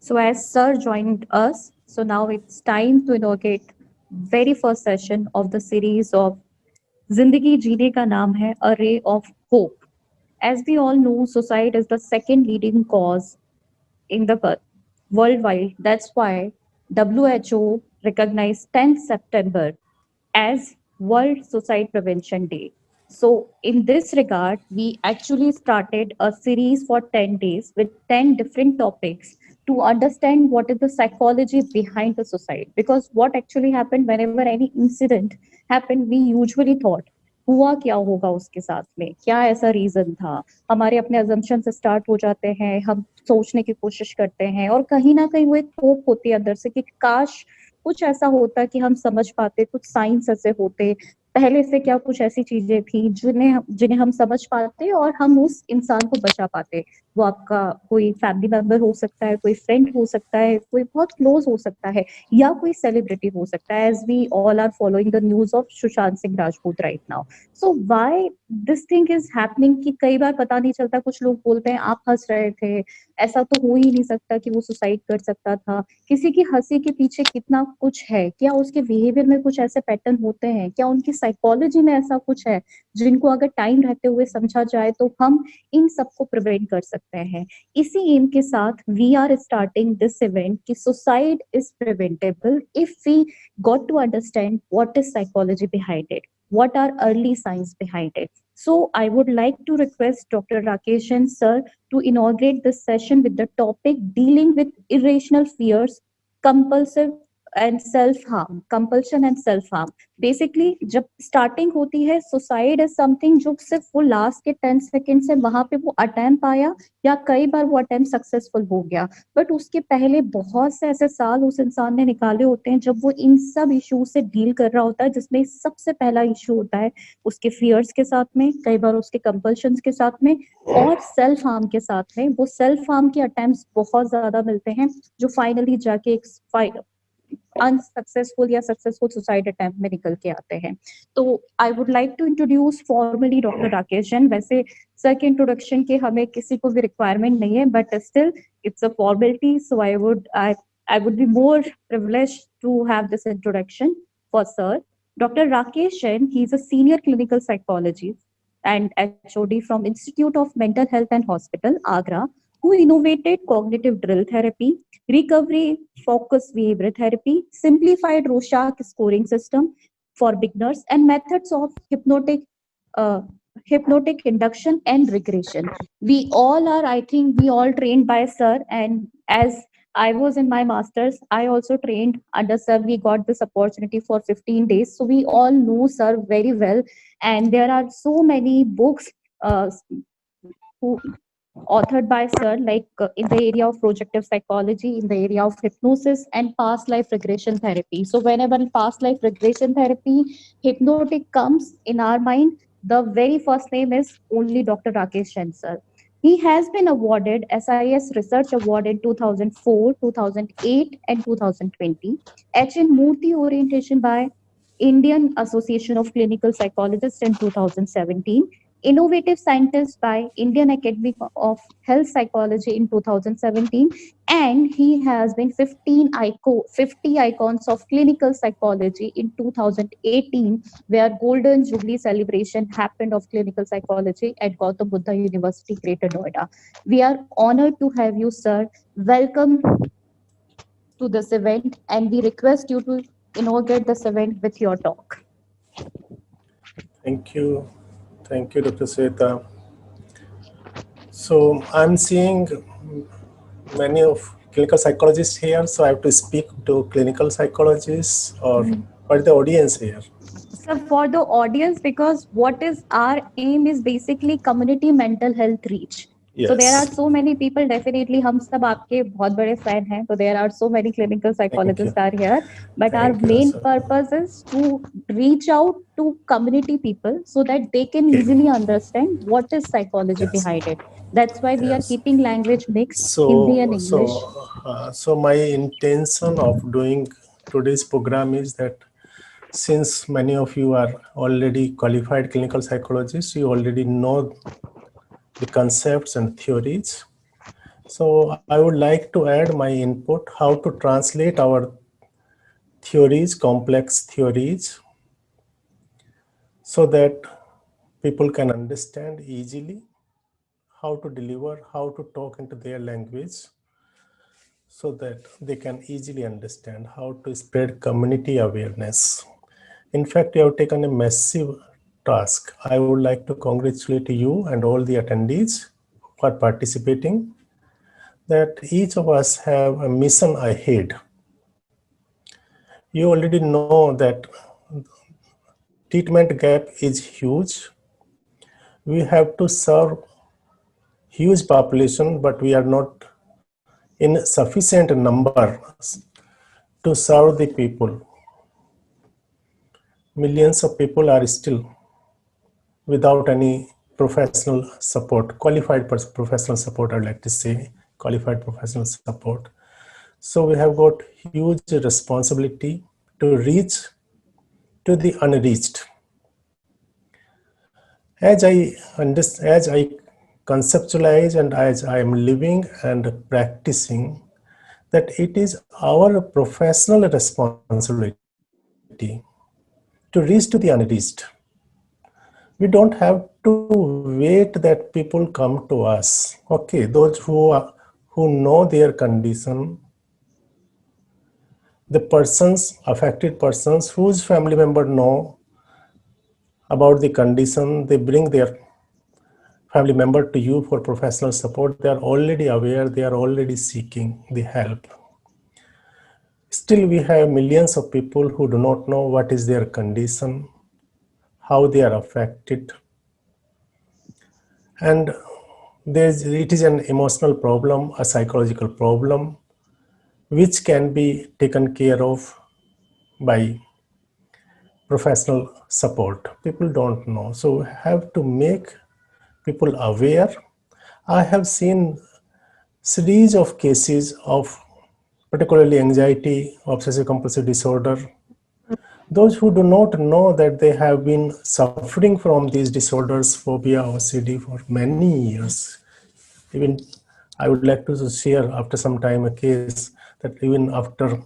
So as Sir joined us, so now it's time to inaugurate very first session of the series of Zindagi Jeene Ka Naam Hai, A Ray of Hope. As we all know, suicide is the second leading cause in the worldwide. That's why WHO recognized 10th September as World Suicide Prevention Day. So, in this regard, we actually started a series for 10 days with 10 different topics to understand what is the psychology behind the suicide. Because what actually happened whenever any incident happened, we usually thought, हुआ क्या होगा उसके साथ में, क्या ऐसा reason था, हमारे अपने अजम्पशन से स्टार्ट हो जाते हैं, हम सोचने की कोशिश करते हैं और कहीं ना कहीं वो एक होप होती है अंदर से कि काश कुछ ऐसा होता कि हम समझ पाते, कुछ साइंस ऐसे होते पहले से, क्या कुछ ऐसी चीजें थी जिन्हें हम समझ पाते और हम उस इंसान को बचा पाते। वो आपका कोई फैमिली मेंबर हो सकता है, कोई फ्रेंड हो सकता है, कोई बहुत क्लोज हो सकता है या कोई सेलिब्रिटी हो सकता है, as we all are following the news of Sushant Singh Rajput right now. So why this thing is happening कि कई बार पता नहीं चलता, कुछ लोग बोलते हैं आप हंस रहे थे, ऐसा तो हो ही नहीं सकता कि वो सुसाइड कर सकता था। किसी की हंसी के पीछे कितना कुछ है, क्या उसके बिहेवियर में कुछ ऐसे पैटर्न होते हैं, क्या उनकी साइकोलॉजी में ऐसा कुछ है जिनको अगर टाइम रहते हुए समझा जाए तो हम इन सबको प्रिवेंट कर सकते हैं। इसी एम के साथ we are starting this event कि suicide is preventable if we got to understand what is psychology behind it, what are early signs behind it. So I would like to request Dr. Rakeshan sir to inaugurate this session with the topic dealing with irrational fears, compulsive and self harm, compulsion and self harm. Basically जब starting होती है, suicide is something जो सिर्फ वो last के 10 second से वहां पे वो अटेम्प्ट आया या कई बार वो अटेम्प्ट सक्सेसफुल हो गया, बट उसके पहले बहुत से ऐसे साल उस इंसान ने निकाले होते हैं जब वो इन सब इश्यूज से डील कर रहा होता है, जिसमें सबसे पहला इशू होता है उसके फियर्स के साथ में, कई बार उसके कंपल्शंस के साथ में और सेल्फ हार्म के साथ में। वो सेल्फ हार्म के अटेम्प्ट्स बहुत ज्यादा मिलते हैं जो फाइनली जाके एक अनसक्सेसफुल या सक्सेसफुल सुसाइड अटेम्प्ट में निकल के आते हैं। तो I would like to introduce formally doctor Rakesh Jain. वैसे सर के इंट्रोडक्शन के हमें किसी को भी रिक्वायरमेंट नहीं है, but still it's a formality, so I would be more privileged to have this introduction for Sir. Dr. Rakesh Jain, he is a senior clinical psychologist and HOD from Institute of Mental Health and Hospital, Agra, who innovated cognitive drill therapy, recovery focused behavior therapy, simplified Rorschach scoring system for beginners, and methods of uh, hypnotic induction and regression. We all are, I think, we all trained by Sir, and as I was in my master's, I also trained under Sir. We got this opportunity for 15 days. So we all know Sir very well. And there are so many books uh, who authored by Sir, like in the area of projective psychology, in the area of hypnosis and past life regression therapy. So whenever past life regression therapy, hypnotic comes in our mind, the very first name is only Dr. Rakesh Jain Sir. He has been awarded SIS Research Award in 2004, 2008, and 2020. HN Murthy Orientation by Indian Association of Clinical Psychologists in 2017. Innovative Scientist by Indian Academy of Health Psychology in 2017, and he has been 50 icons of clinical psychology in 2018, where Golden Jubilee celebration happened of clinical psychology at Gautam Buddha University, Greater Noida. We are honored to have you, sir. Welcome to this event, and we request you to inaugurate this event with your talk. Thank you. Thank you, Dr. Sweta. So I'm seeing many of clinical psychologists here, so I have to speak to clinical psychologists, or what is the audience here? So for the audience, because what is our aim is basically community mental health reach. So there are Yes. so many people, definitely हम सब आपके बहुत बड़े fan हैं, so there are so many clinical psychologists are here, but our Thank you, main sir. purpose is to reach out to community people so that they can Okay. easily understand what is psychology Yes. behind it. That's why we are Yes. keeping language mixed, Hindi and English. So my intention of doing today's program is that since many of you are already qualified clinical psychologists, you already know the concepts and theories. So I would like to add my input how to translate our theories, complex theories, so that people can understand easily, how to deliver, how to talk into their language, so that they can easily understand how to spread community awareness. In fact, you have taken a massive task. I would like to congratulate you and all the attendees for participating, that each of us have a mission ahead. You already know that treatment gap is huge. We have to serve huge population, but we are not in sufficient numbers to serve the people. Millions of people are still without any professional support, qualified professional support, I'd like to say, qualified professional support. So we have got huge responsibility to reach to the unreached. As I conceptualize and as I am living and practicing, that it is our professional responsibility to reach to the unreached. We don't have to wait that people come to us. Okay, those who know their condition, the persons, affected persons whose family member know about the condition, they bring their family member to you for professional support. They are already aware, they are already seeking the help. Still, we have millions of people who do not know what is their condition, how they are affected, and it is an emotional problem, a psychological problem, which can be taken care of by professional support. People don't know, so we have to make people aware. I have seen series of cases of particularly anxiety, obsessive compulsive disorder. Those who do not know that they have been suffering from these disorders, phobia, OCD, for many years. Even I would like to share after some time a case that even after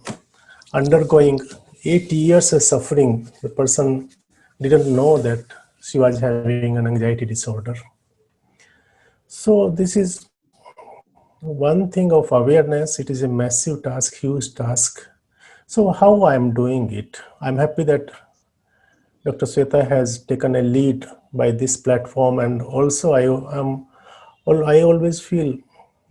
undergoing 8 years of suffering, the person didn't know that she was having an anxiety disorder. So this is one thing of awareness. It is a massive task, huge task. So how I'm doing it, I'm happy that Dr. Sweta has taken a lead by this platform, and also I always feel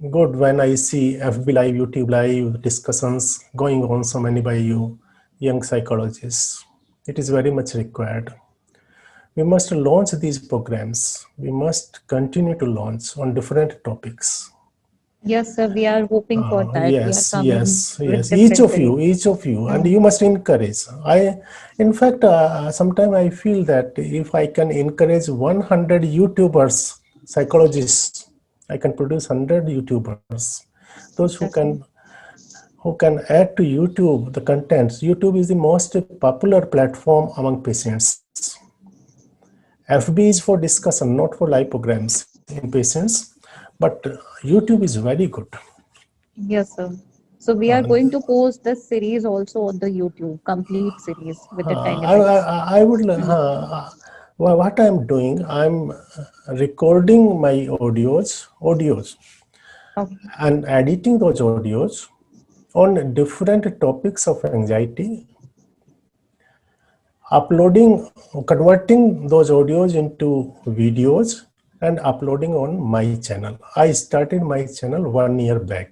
good when I see FB Live, YouTube Live discussions going on so many by you young psychologists. It is very much required. We must launch these programs. We must continue to launch on different topics. Yes, sir, we are hoping for that. We are Yes, coming yes, with yes. different series. Each of you, and Mm. you must encourage. In fact, sometimes I feel that if I can encourage 100 YouTubers, psychologists, I can produce 100 YouTubers. Those Yes, sir. who can add to YouTube the contents. YouTube is the most popular platform among patients. FB is for discussion, not for live programs in patients, but YouTube is very good. Yes, sir. So we are Uh, going to post this series also on the YouTube, complete series with the 10 effects. I would, Mm. what I'm doing, I'm recording my audios, Okay. and editing those audios on different topics of anxiety, uploading, converting those audios into videos and uploading on my channel. I started my channel 1 year back.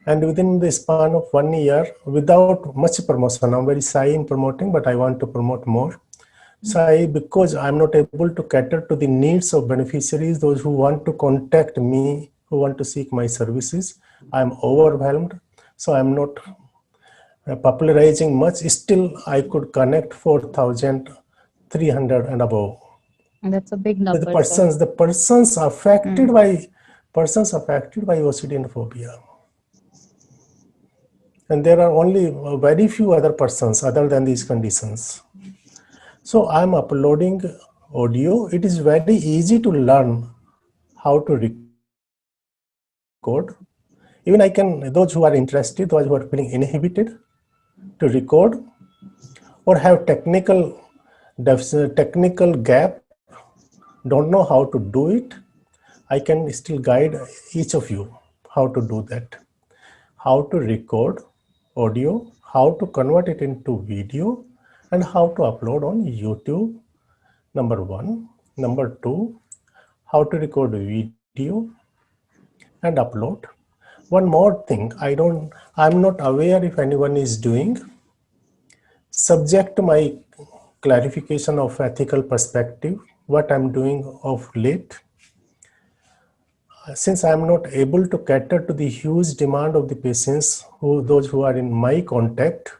And within the span of 1 year, without much promotion, I'm very shy in promoting, but I want to promote more. So because I'm not able to cater to the needs of beneficiaries, those who want to contact me, who want to seek my services, I'm overwhelmed. So I'm not popularizing much. Still, I could connect 4,300 and above. And that's a big The number, sir. persons, the persons affected Mm. by OCD and phobia. And there are only very few other persons other than these conditions. So I'm uploading audio. It is very easy to learn how to record, record. Even I can, those who are interested, those who are feeling inhibited to record or have technical gap, don't know how to do it, I can still guide each of you how to do that. How to record audio, how to convert it into video, and how to upload on YouTube, number one. Number two, how to record video and upload. One more thing, I'm not aware if anyone is doing, subject to my clarification of ethical perspective, what I'm doing of late. Since I'm not able to cater to the huge demand of the patients, those who are in my contact,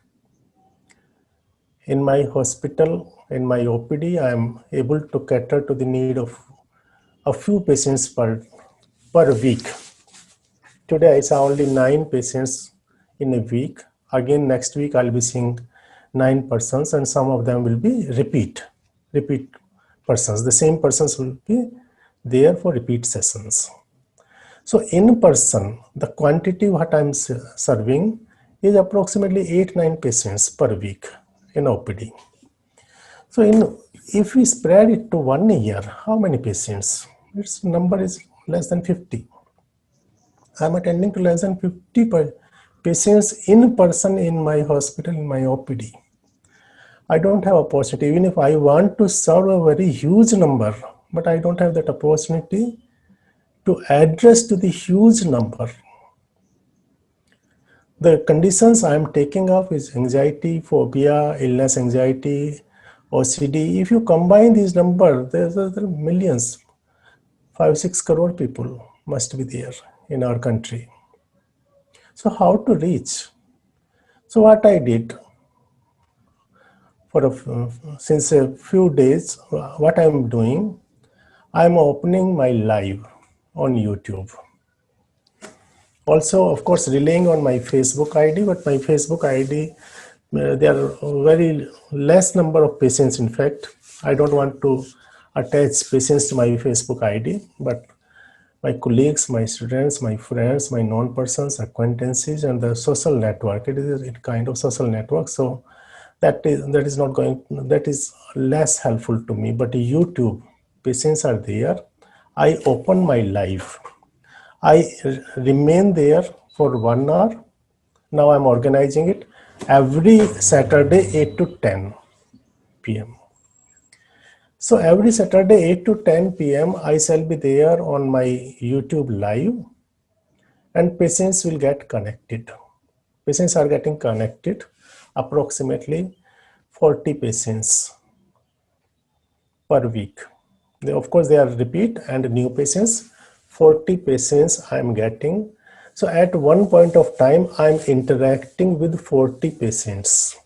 in my hospital, in my OPD, I'm able to cater to the need of a few patients per week. Today I saw only 9 patients in a week. Again, next week I'll be seeing 9 persons, and some of them will be repeat persons. The same persons will be there for repeat sessions. So in person, the quantity what I'm serving is approximately 8-9 patients per week in OPD. So if we spread it to 1 year, how many patients? Its number is less than 50. I'm attending to less than 50 patients in person in my hospital, in my OPD. I don't have opportunity, even if I want to serve a very huge number, but I don't have that opportunity to address to the huge number. The conditions I am taking up is anxiety, phobia, illness, anxiety, OCD. If you combine these numbers, there are millions, 5-6 crore people must be there in our country. So how to reach? So what I did since a few days, what I'm doing, I'm opening my live on YouTube. Also, of course, relying on my Facebook ID, but my Facebook ID, there are very less number of patients. In fact, I don't want to attach patients to my Facebook ID, but my colleagues, my students, my friends, my non-persons, acquaintances, and the social network. It is a kind of social network. So that is less helpful to me. But YouTube, patients are there. I open my live. I remain there for 1 hour. Now I'm organizing it every Saturday 8 to 10 p.m. So every Saturday 8 to 10 p.m. I shall be there on my YouTube live, and patients will get connected. Patients are getting connected, approximately 40 patients per week. Of course, they are repeat and new patients. 40 patients I am getting. So at one point of time, I am interacting with 40 patients.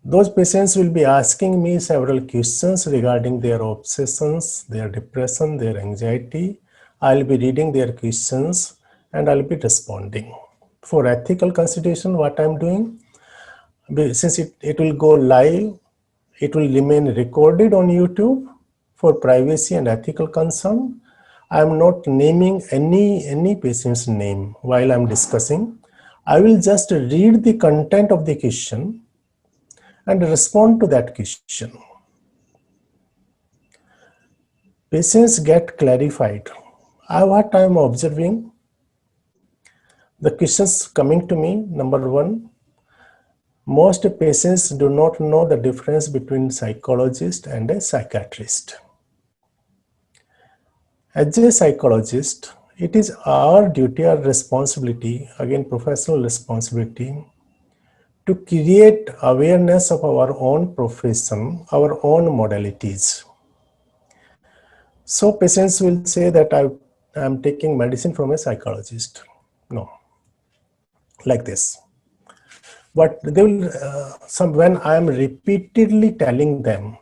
Those patients will be asking me several questions regarding their obsessions, their depression, their anxiety. I'll be reading their questions and I'll be responding. For ethical consideration, what I'm doing, since it will go live, it will remain recorded on YouTube for privacy and ethical concern. I'm not naming any patient's name while I'm discussing. I will just read the content of the question and respond to that question. Patients get clarified. What I am observing, the questions coming to me, number one, most patients do not know the difference between psychologist and a psychiatrist. As a psychologist, it is our duty or responsibility, again professional responsibility, to create awareness of our own profession, our own modalities. So patients will say that I am taking medicine from a psychologist. No, like this. But they will, when I am repeatedly telling them,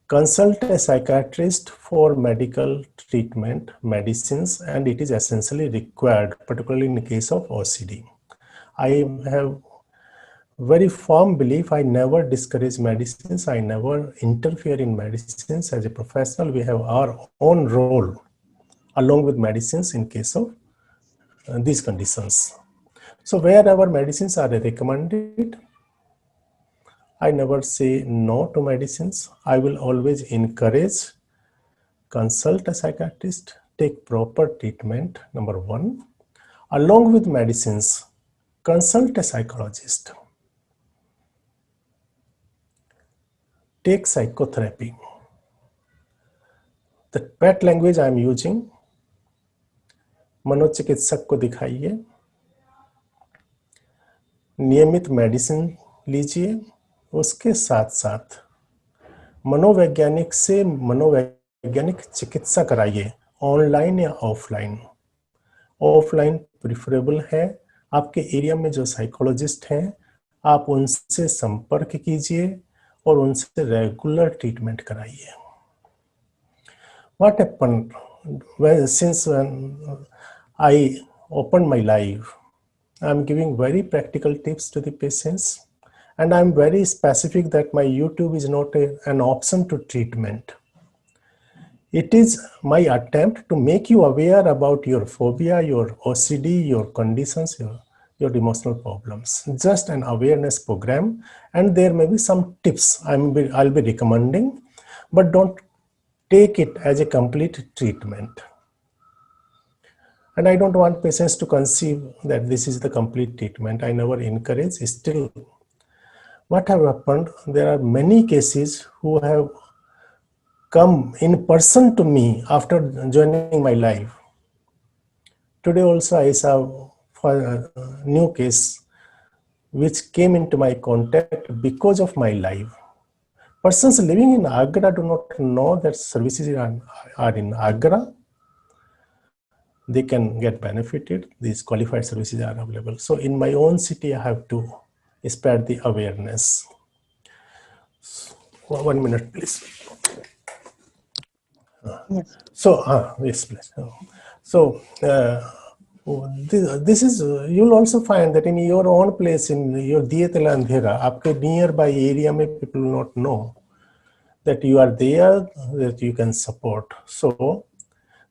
consult a psychiatrist for medical treatment, medicines, and it is essentially required, particularly in the case of OCD. I have very firm belief. I never discourage medicines. I never interfere in medicines. As a professional, we have our own role, along with medicines in case of these conditions. So wherever medicines are recommended, I never say no to medicines. I will always encourage, consult a psychiatrist, take proper treatment, number one. Along with medicines, consult a psychologist, take psychotherapy. The pet language I am using, मनोचिकित्सक को दिखाइए, नियमित medicine लीजिए, उसके साथ साथ मनोवैज्ञानिक से मनोवैज्ञानिक चिकित्सा कराइए, ऑनलाइन या ऑफलाइन। ऑफलाइन प्रिफरेबल है। आपके एरिया में जो साइकोलॉजिस्ट हैं, आप उनसे संपर्क कीजिए और उनसे रेगुलर ट्रीटमेंट कराइए। What happened since I opened my life, I'm giving very practical tips to the patients, and I'm very specific that my YouTube is not an option to treatment. It is my attempt to make you aware about your phobia, your OCD, your conditions, your emotional problems. Just an awareness program, and there may be some tips I'll be recommending, but don't take it as a complete treatment. And I don't want patients to conceive that this is the complete treatment. I never encourage. Still, what have happened, there are many cases who have come in person to me after joining my life. Today also I saw a new case which came into my contact because of my life. Persons living in Agra do not know that services are in Agra. They can get benefited. These qualified services are available. So in my own city, I have to spread the awareness. 1 minute, please. Yes. So, yes, please. So, this is, you'll also find that in your own place, in your Diyatala Andhera, आपके nearby area में people will not know that you are there, that you can support. So,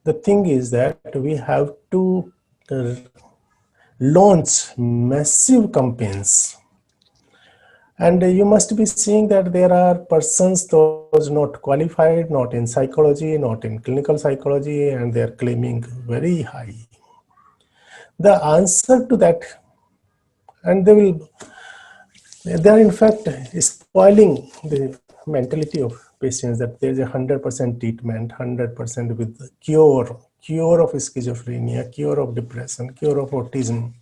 the thing is that we have to launch massive campaigns. And you must be seeing that there are persons, those not qualified, not in psychology, not in clinical psychology, and they are claiming very high. The answer to that, and they are in fact spoiling the mentality of patients that there is 100% treatment, 100% with cure of schizophrenia, cure of depression, cure of autism.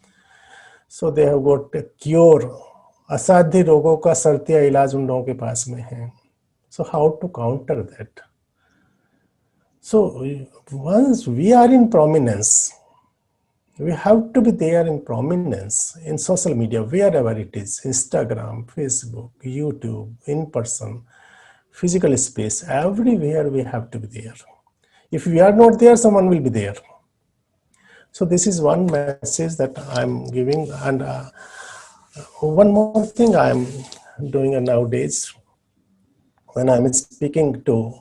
So they have got a cure. असाध्य रोगों का शर्तिया इलाज उन लोगों के पास में है. So how to counter that? So once we are in prominence, we have to be there in prominence in social media, wherever it is, Instagram, Facebook, YouTube, in person, physical space, everywhere we have to be there. If we are not there, someone will be there. So this is one message that I'm giving. And one more thing I'm doing nowadays, when I'm speaking to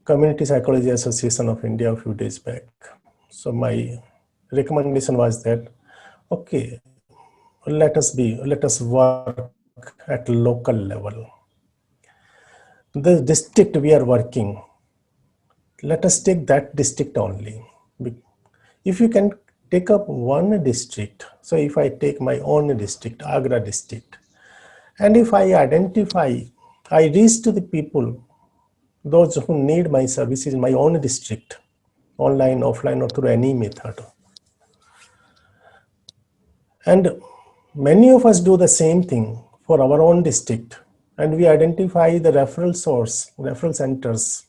Community Psychology Association of India a few days back. So my recommendation was that, okay, let us work at local level. The district we are working, let us take that district only. If you can take up one district, so if I take my own district, Agra district, and if I identify, I reach to the people, those who need my services in my own district, online, offline, or through any method. And many of us do the same thing for our own district, and we identify the referral source, referral centers,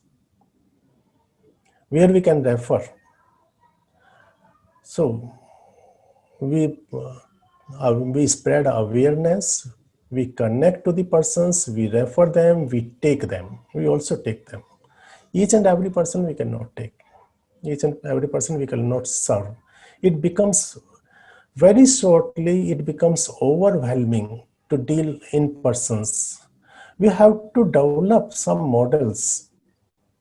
where we can refer. So we spread awareness, we connect to the persons, we refer them, we take them, we also take them. Each and every person we cannot take. Each and every person we cannot serve. It becomes, very shortly, it becomes overwhelming to deal in persons. We have to develop some models,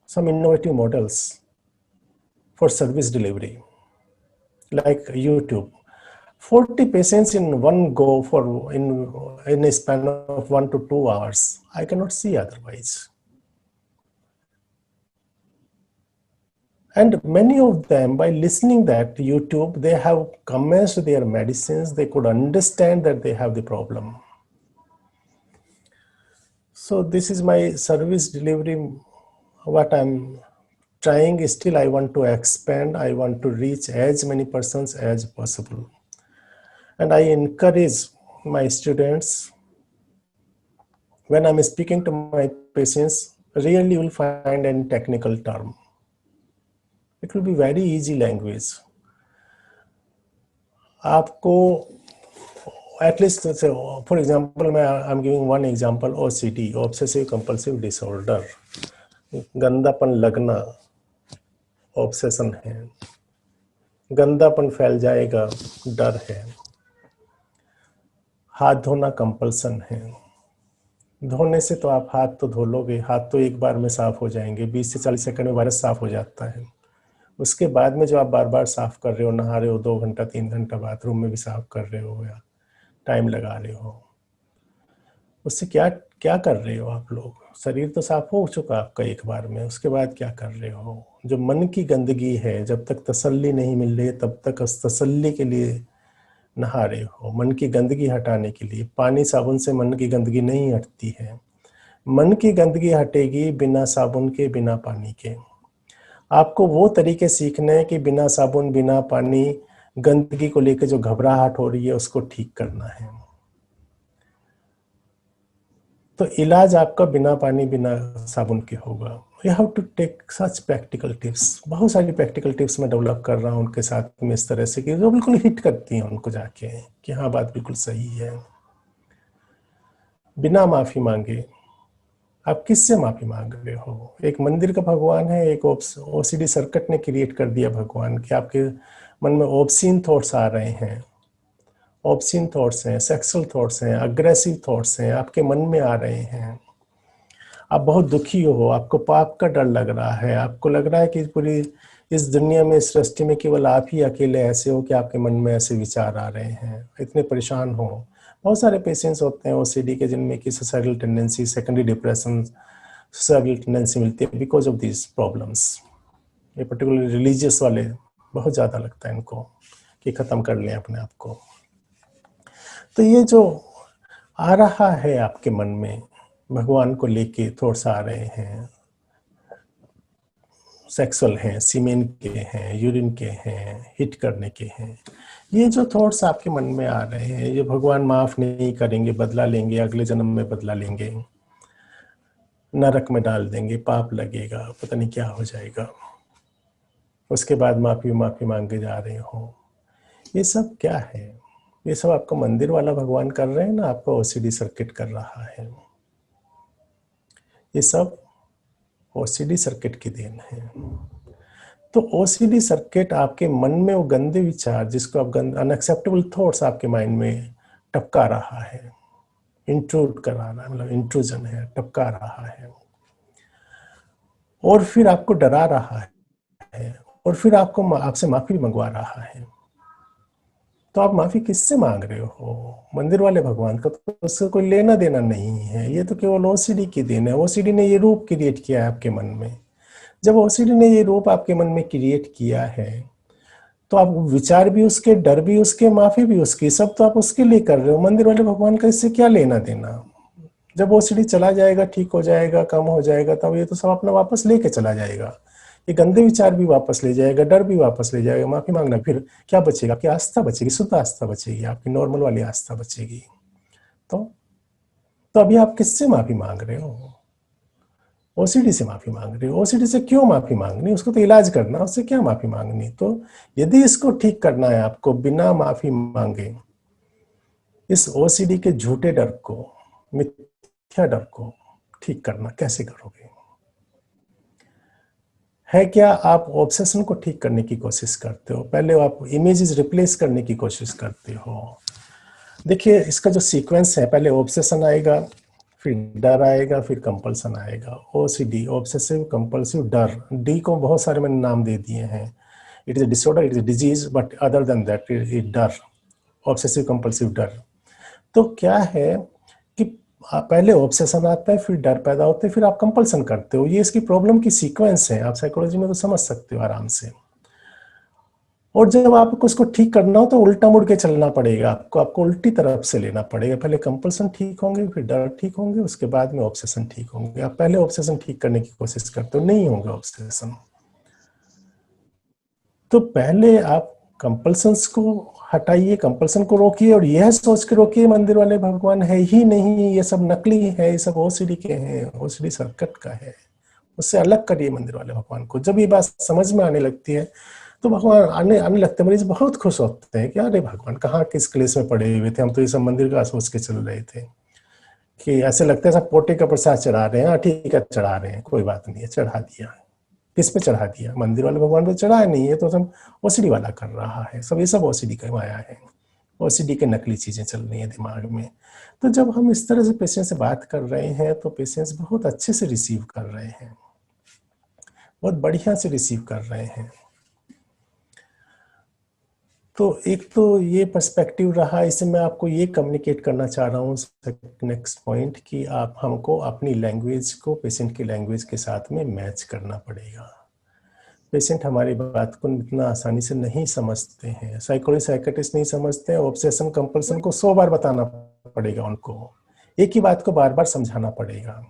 some innovative models. for service delivery, like YouTube. 40 patients in one go for in a span of 1 to 2 hours. I cannot see otherwise. And many of them, by listening that YouTube, they have commenced their medicines. They could understand that they have the problem. So this is my service delivery. What I'm trying, still I want to expand. I want to reach as many persons as possible. And I encourage my students, when I'm speaking to my patients, really you will find any technical term. It will be very easy language. आपको at least, for example, I'm giving one example, OCD, obsessive compulsive disorder. गंदापन लगना obsession है, गंदापन फैल जाएगा डर है, हाथ धोना compulsion है। धोने से तो आप हाथ तो धो लोगे, हाथ तो एक बार में साफ हो जाएंगे, 20 से 40 सेकंड में वायरस साफ हो जाता है। उसके बाद में जो आप बार बार साफ कर रहे हो, नहा रहे हो 2 घंटा 3 घंटा, बाथरूम में भी साफ कर रहे हो या टाइम लगा रहे हो, उससे क्या क्या कर रहे हो आप लोग? शरीर तो साफ हो चुका आपका एक बार में, उसके बाद क्या कर रहे हो? जो मन की गंदगी है, जब तक तसल्ली नहीं मिल रही तब तक उस तसल्ली के लिए नहा रहे हो, मन की गंदगी हटाने के लिए। पानी साबुन से मन की गंदगी नहीं हटती है, मन की गंदगी हटेगी बिना साबुन के, बिना पानी के। आपको वो तरीके सीखने हैं कि बिना साबुन बिना पानी गंदगी को लेकर जो घबराहट हो रही है उसको ठीक करना है। तो इलाज आपका बिना पानी बिना साबुन के होगा। You have to take such practical tips. बहुत सारी प्रैक्टिकल टिप्स मैं डेवलप कर रहा हूँ उनके साथ में, इस तरह से कि जो बिल्कुल हिट करती हैं उनको जाके कि हाँ बात बिल्कुल सही है। बिना माफी मांगे आप किससे माफी मांग रहे हो? एक मंदिर का भगवान है, एक ओसीडी सर्किट ने क्रिएट कर दिया भगवान कि आपके मन में ऑब्सीन थॉट्स आ रहे हैं, ऑब्सीन थॉट्स हैं, सेक्सुअल थॉट्स हैं, अग्रेसिव थॉट्स हैं, आपके मन में आ रहे हैं। आप बहुत दुखी हो, आपको पाप का डर लग रहा है, आपको लग रहा है कि पूरी इस दुनिया में, इस सृष्टि में केवल आप ही अकेले ऐसे हो कि आपके मन में ऐसे विचार आ रहे हैं, इतने परेशान हो। बहुत सारे पेशेंट्स होते हैं ओसीडी के जिनमें कि suicidal tendency, secondary depression, suicidal tendency मिलती है बिकॉज ऑफ दिस प्रॉब्लम्स। ये पर्टिकुलर रिलीजियस वाले बहुत ज़्यादा लगता है इनको कि ख़त्म कर लें अपने आप को। तो ये जो आ रहा है आपके मन में, भगवान को लेके थॉट्स आ रहे हैं, सेक्सुअल हैं, सीमेन के हैं, यूरिन के हैं, हिट करने के हैं, ये जो थॉट्स आपके मन में आ रहे हैं, ये भगवान माफ नहीं करेंगे, बदला लेंगे, अगले जन्म में बदला लेंगे, नरक में डाल देंगे, पाप लगेगा, पता नहीं क्या हो जाएगा, उसके बाद माफी मांगे जा रहे हो, ये सब क्या है? ये सब आपको मंदिर वाला भगवान कर रहे हैं ना, आपको ओसीडी सर्किट कर रहा है। ये सब ओसीडी सर्किट की देन है। तो ओसीडी सर्किट आपके मन में वो गंदे विचार, जिसको आप अनएक्सेप्टेबल थॉट्स आपके माइंड में टपका रहा है, इंट्रूड करा रहा है, मतलब इंट्रूजन है, टपका रहा है, और फिर आपको डरा रहा है, और फिर आपको आपसे माफी मंगवा रहा है। तो आप माफी किससे मांग रहे हो? मंदिर वाले भगवान का तो उससे कोई लेना देना नहीं है, ये तो केवल ओसीडी की देन है। ओसीडी ने ये रूप क्रिएट किया है आपके मन में। जब ओसीडी ने ये रूप आपके मन में क्रिएट किया है तो आप विचार भी उसके, डर भी उसके, माफी भी उसकी, सब तो आप उसके लिए कर रहे हो। मंदिर वाले भगवान का इससे क्या लेना देना? जब ओसीडी चला जाएगा, ठीक हो जाएगा, कम हो जाएगा, तब ये तो सब अपना वापस लेके चला जाएगा। ये गंदे विचार भी वापस ले जाएगा, डर भी वापस ले जाएगा, माफी मांगना, फिर क्या बचेगा? आपकी आस्था बचेगी, शुद्ध आस्था बचेगी, आपकी नॉर्मल वाली आस्था बचेगी। तो अभी आप किससे माफी मांग रहे हो? ओसीडी से माफी मांग रहे हो। ओसीडी से क्यों माफी मांगनी? उसको तो इलाज करना, उससे क्या माफी मांगनी? तो यदि इसको ठीक करना है आपको बिना माफी मांगे, इस ओसीडी के झूठे डर को, मिथ्या डर को ठीक करना कैसे करोगे? है क्या आप ऑब्सेशन को ठीक करने की कोशिश करते हो? पहले आप इमेजेस रिप्लेस करने की कोशिश करते हो। देखिए इसका जो सीक्वेंस है, पहले ऑब्सेशन आएगा, फिर डर आएगा, फिर कंपल्सन आएगा। ओसीडी, ऑब्सेसिव कंपल्सिव डर। डी को बहुत सारे मैंने नाम दे दिए हैं। It is a disorder, it is a disease, but other than that it डर, ऑब्सेसिव कंपल्सिव डर। तो क्या है कि पहले ऑब्सेशन आता है, फिर डर पैदा होते हैं, फिर आप कंपल्सन करते हो। ये इसकी प्रॉब्लम की सीक्वेंस है, आप साइकोलॉजी में तो समझ सकते हो आराम से। और जब आपको उसको ठीक करना हो तो उल्टा मुड़ के चलना पड़ेगा, आपको उल्टी तरफ से लेना पड़ेगा। पहले कंपल्सन ठीक होंगे, फिर डर ठीक होंगे, उसके बाद में ऑब्सेशन ठीक होंगे। आप पहले ऑब्सेशन ठीक करने की कोशिश करते हो, नहीं होगा ऑब्सेशन। तो पहले आप कंपल्सन्स को हटाइए, कंपल्सन को रोकिए, और यह सोच के रोकिए मंदिर वाले भगवान है ही नहीं, ये सब नकली है, ये सब ओसीडी के हैं, ओसीडी सर्किट का है। उससे अलग करिए मंदिर वाले भगवान को। जब ये बात समझ में आने लगती है तो भगवान आने लगते हैं, मरीज बहुत खुश होते हैं कि अरे भगवान कहाँ किस क्लेश में पड़े हुए थे, हम तो ये सब मंदिर का सोच के चल रहे थे। कि ऐसे लगता है सब पोटे का प्रसाद चढ़ा रहे हैं, हाँ ठीक है चढ़ा रहे हैं, कोई बात नहीं है, चढ़ा दिया। किस पे चढ़ा दिया? मंदिर वाले भगवान पे चढ़ाया नहीं है, तो सब ओसीडी वाला कर रहा है। सब ये सब ओसीडी का माया है, ओसीडी के नकली चीजें चल रही हैं दिमाग में। तो जब हम इस तरह से पेशेंट से बात कर रहे हैं तो पेशेंट्स बहुत अच्छे से रिसीव कर रहे हैं, बहुत बढ़िया से रिसीव कर रहे हैं। तो एक तो ये पर्सपेक्टिव रहा, इसे मैं आपको ये कम्युनिकेट करना चाह रहा हूँ नेक्स्ट पॉइंट, कि आप हमको अपनी लैंग्वेज को पेशेंट की लैंग्वेज के साथ में मैच करना पड़ेगा। पेशेंट हमारी बात को इतना आसानी से नहीं समझते हैं, साइकोलॉजी साइकेट्रिस्ट नहीं समझते हैं। ऑब्सेशन कंपल्सन को 100 बार बताना पड़ेगा उनको, एक ही बात को बार बार समझाना पड़ेगा।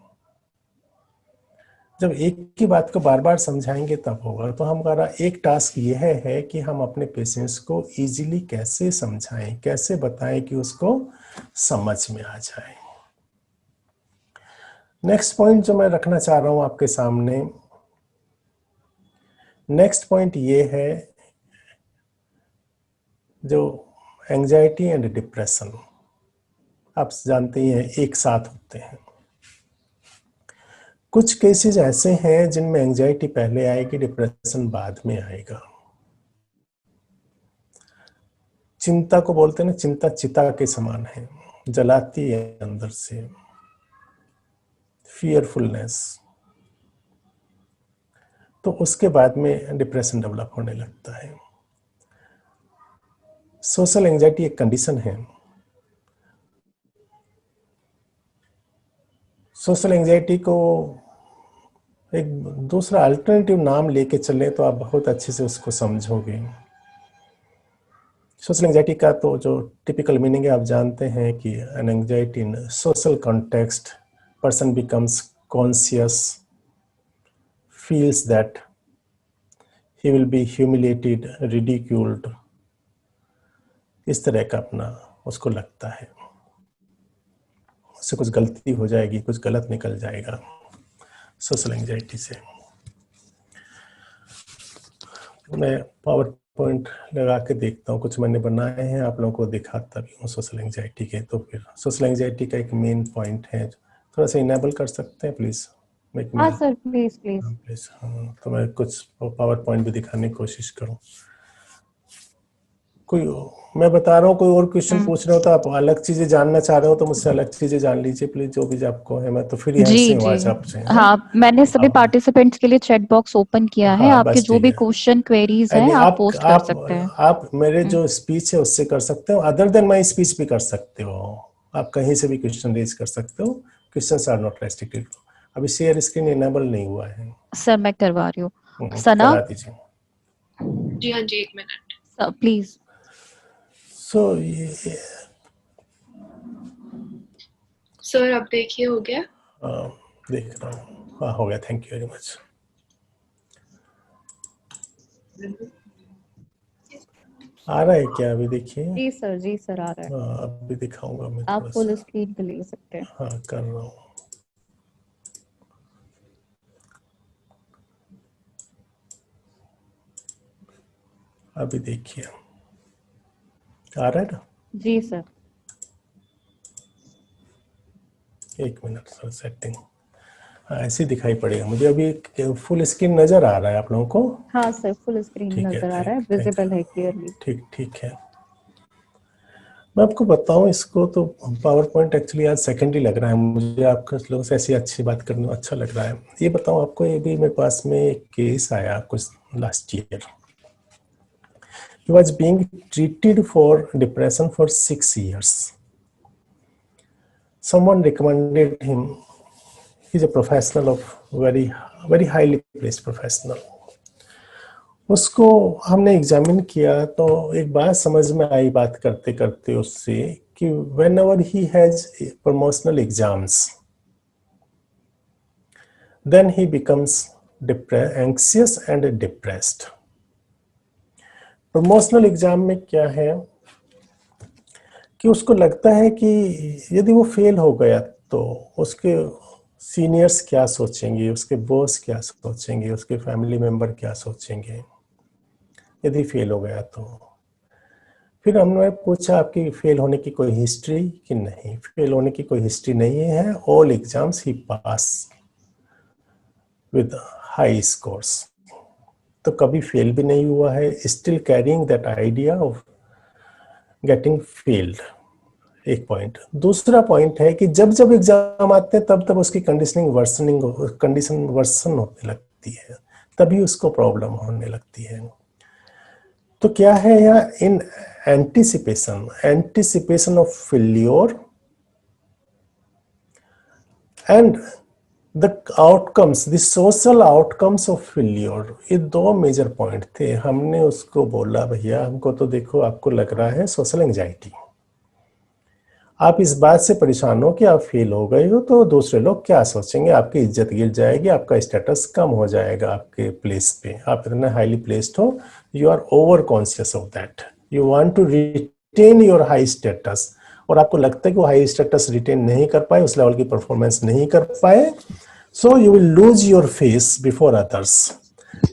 जब एक ही बात को बार बार समझाएंगे तब होगा। तो हमारा एक टास्क यह है कि हम अपने पेशेंट्स को इजीली कैसे समझाएं, कैसे बताएं कि उसको समझ में आ जाए। नेक्स्ट पॉइंट जो मैं रखना चाह रहा हूं आपके सामने, नेक्स्ट पॉइंट ये है जो एंजाइटी एंड डिप्रेशन, आप जानते ही हैं एक साथ होते हैं। कुछ केसेस ऐसे हैं जिनमें एंजाइटी पहले आएगी, डिप्रेशन बाद में आएगा। चिंता को बोलते हैं ना, चिंता चिता के समान है, जलाती है अंदर से। फियरफुलनेस, तो उसके बाद में डिप्रेशन डेवलप होने लगता है। सोशल एंजाइटी एक कंडीशन है। सोशल एंजाइटी को एक दूसरा अल्टरनेटिव नाम लेके चले तो आप बहुत अच्छे से उसको समझोगे। सोशल एंजाइटी का तो जो टिपिकल मीनिंग है आप जानते हैं कि N anxiety in social context, person becomes conscious, feels that he will be humiliated, ridiculed, इस तरह का अपना उसको लगता है, उससे कुछ गलती हो जाएगी, कुछ गलत निकल जाएगा सोशल एंजाइटी से। मैं पावर पॉइंट लगा के देखता हूँ, कुछ मैंने बनाए हैं, आप लोगों को दिखाता भी हूँ सोशल एंजाइटी के। तो फिर सोशल एंजाइटी का एक मेन पॉइंट है, थोड़ा सा इनेबल कर सकते हैं प्लीज? हाँ सर, प्लीज प्लीज। प्लीज। हाँ, तो मैं कुछ पावर पॉइंट भी दिखाने की कोशिश करूँ। कोई, मैं बता रहा हूँ, कोई और क्वेश्चन पूछ रहे हो तो आप अलग चीजें जानना चाह रहे हो तो मुझसे अलग चीजें जान लीजिए प्लीज, जो भी आपको है। मैं तो फिर यहाँ जी से हूँ जी। आज आपसे। हाँ, मैंने सभी पार्टिसिपेंट्स के लिए चैट बॉक्स ओपन किया है, हाँ आपके बस जो ठीक भी है। क्वेश्चन क्वेरीज हैं यानी आप पोस्ट कर सकते हैं। आप मेरे जो स्पीच है उससे कर सकते हो, अदर देन माई स्पीच भी कर सकते हो। आप कहीं से भी क्वेश्चन रेज कर सकते हो, क्वेश्चंस आर नॉट रेस्ट्रिक्टेड। अभी शेयर स्क्रीन इनेबल नहीं हुआ है। सर मैं करवा रही हूँ। सना। करा दीजिए। जी हाँ जी, 1 मिनट। प्लीज। सो सर अब देखिए हो गया। देख रहा हूँ, हाँ हो गया, थैंक यू वेरी मच। आ रहा है क्या? अभी देखिए। जी सर, जी सर आ रहा है। हाँ अभी दिखाऊंगा मैं आप थोड़ा फुल सा। स्क्रीन पे ले सकते हैं। हाँ कर रहा हूँ। अभी देखिए आ रहा है ना? जी सर। एक मिनट सर, सेटिंग। हाँ ऐसे ही दिखाई पड़ेगा मुझे। अभी फुल स्क्रीन नजर आ रहा है आप लोगों को? हाँ सर, फुल स्क्रीन ठीक है, नजर आ रहा है, थैंक विजिबल है क्लियरली। ठीक ठीक है। मैं आपको बताऊं, इसको तो पावर पॉइंट एक्चुअली आज सेकंड ही लग रहा है मुझे, आपके लोगों से ऐसी अच्छी बात करने में अच्छा लग रहा है। ये बताऊं आपको, ये भी मेरे पास में एक केस आया कुछ last year. he was being treated for depression for 6 years. Someone recommended him. He's a professional of very highly placed professional. उसको हमने एग्जामिन किया तो एक बात समझ में आई बात करते करते उससे कि whenever he has promotional exams, then he becomes anxious and depressed. Promotional exam में क्या है कि उसको लगता है कि यदि वो फेल हो गया तो उसके सीनियर्स क्या सोचेंगे, उसके बॉस क्या सोचेंगे, उसके फैमिली मेंबर क्या सोचेंगे यदि फेल हो गया तो। फिर हमने पूछा आपकी फेल होने की कोई हिस्ट्री कि नहीं, फेल होने की कोई हिस्ट्री नहीं है, all exams he pass with high scores, तो कभी फेल भी नहीं हुआ है, still carrying that idea of getting failed. एक पॉइंट। दूसरा पॉइंट है कि जब जब एग्जाम आते हैं तब तब उसकी कंडीशन वर्सन होने लगती है, तभी उसको प्रॉब्लम होने लगती है। तो क्या है यहाँ, in anticipation of failure and the outcomes, the social outcomes of failure, ये दो मेजर पॉइंट थे। हमने उसको बोला भैया हमको तो देखो आपको लग रहा है सोशल एंजाइटी, आप इस बात से परेशान हो कि आप फेल हो गए हो तो दूसरे लोग क्या सोचेंगे, आपकी इज्जत गिर जाएगी, आपका स्टेटस कम हो जाएगा आपके प्लेस पे, आप इतने हाईली प्लेस्ड हो, you are over conscious of that, you want to retain your high status, और आपको लगता है कि वो हाई स्टेटस रिटेन नहीं कर पाए, उस लेवल की परफॉर्मेंस नहीं कर पाए, so you will lose your face before others,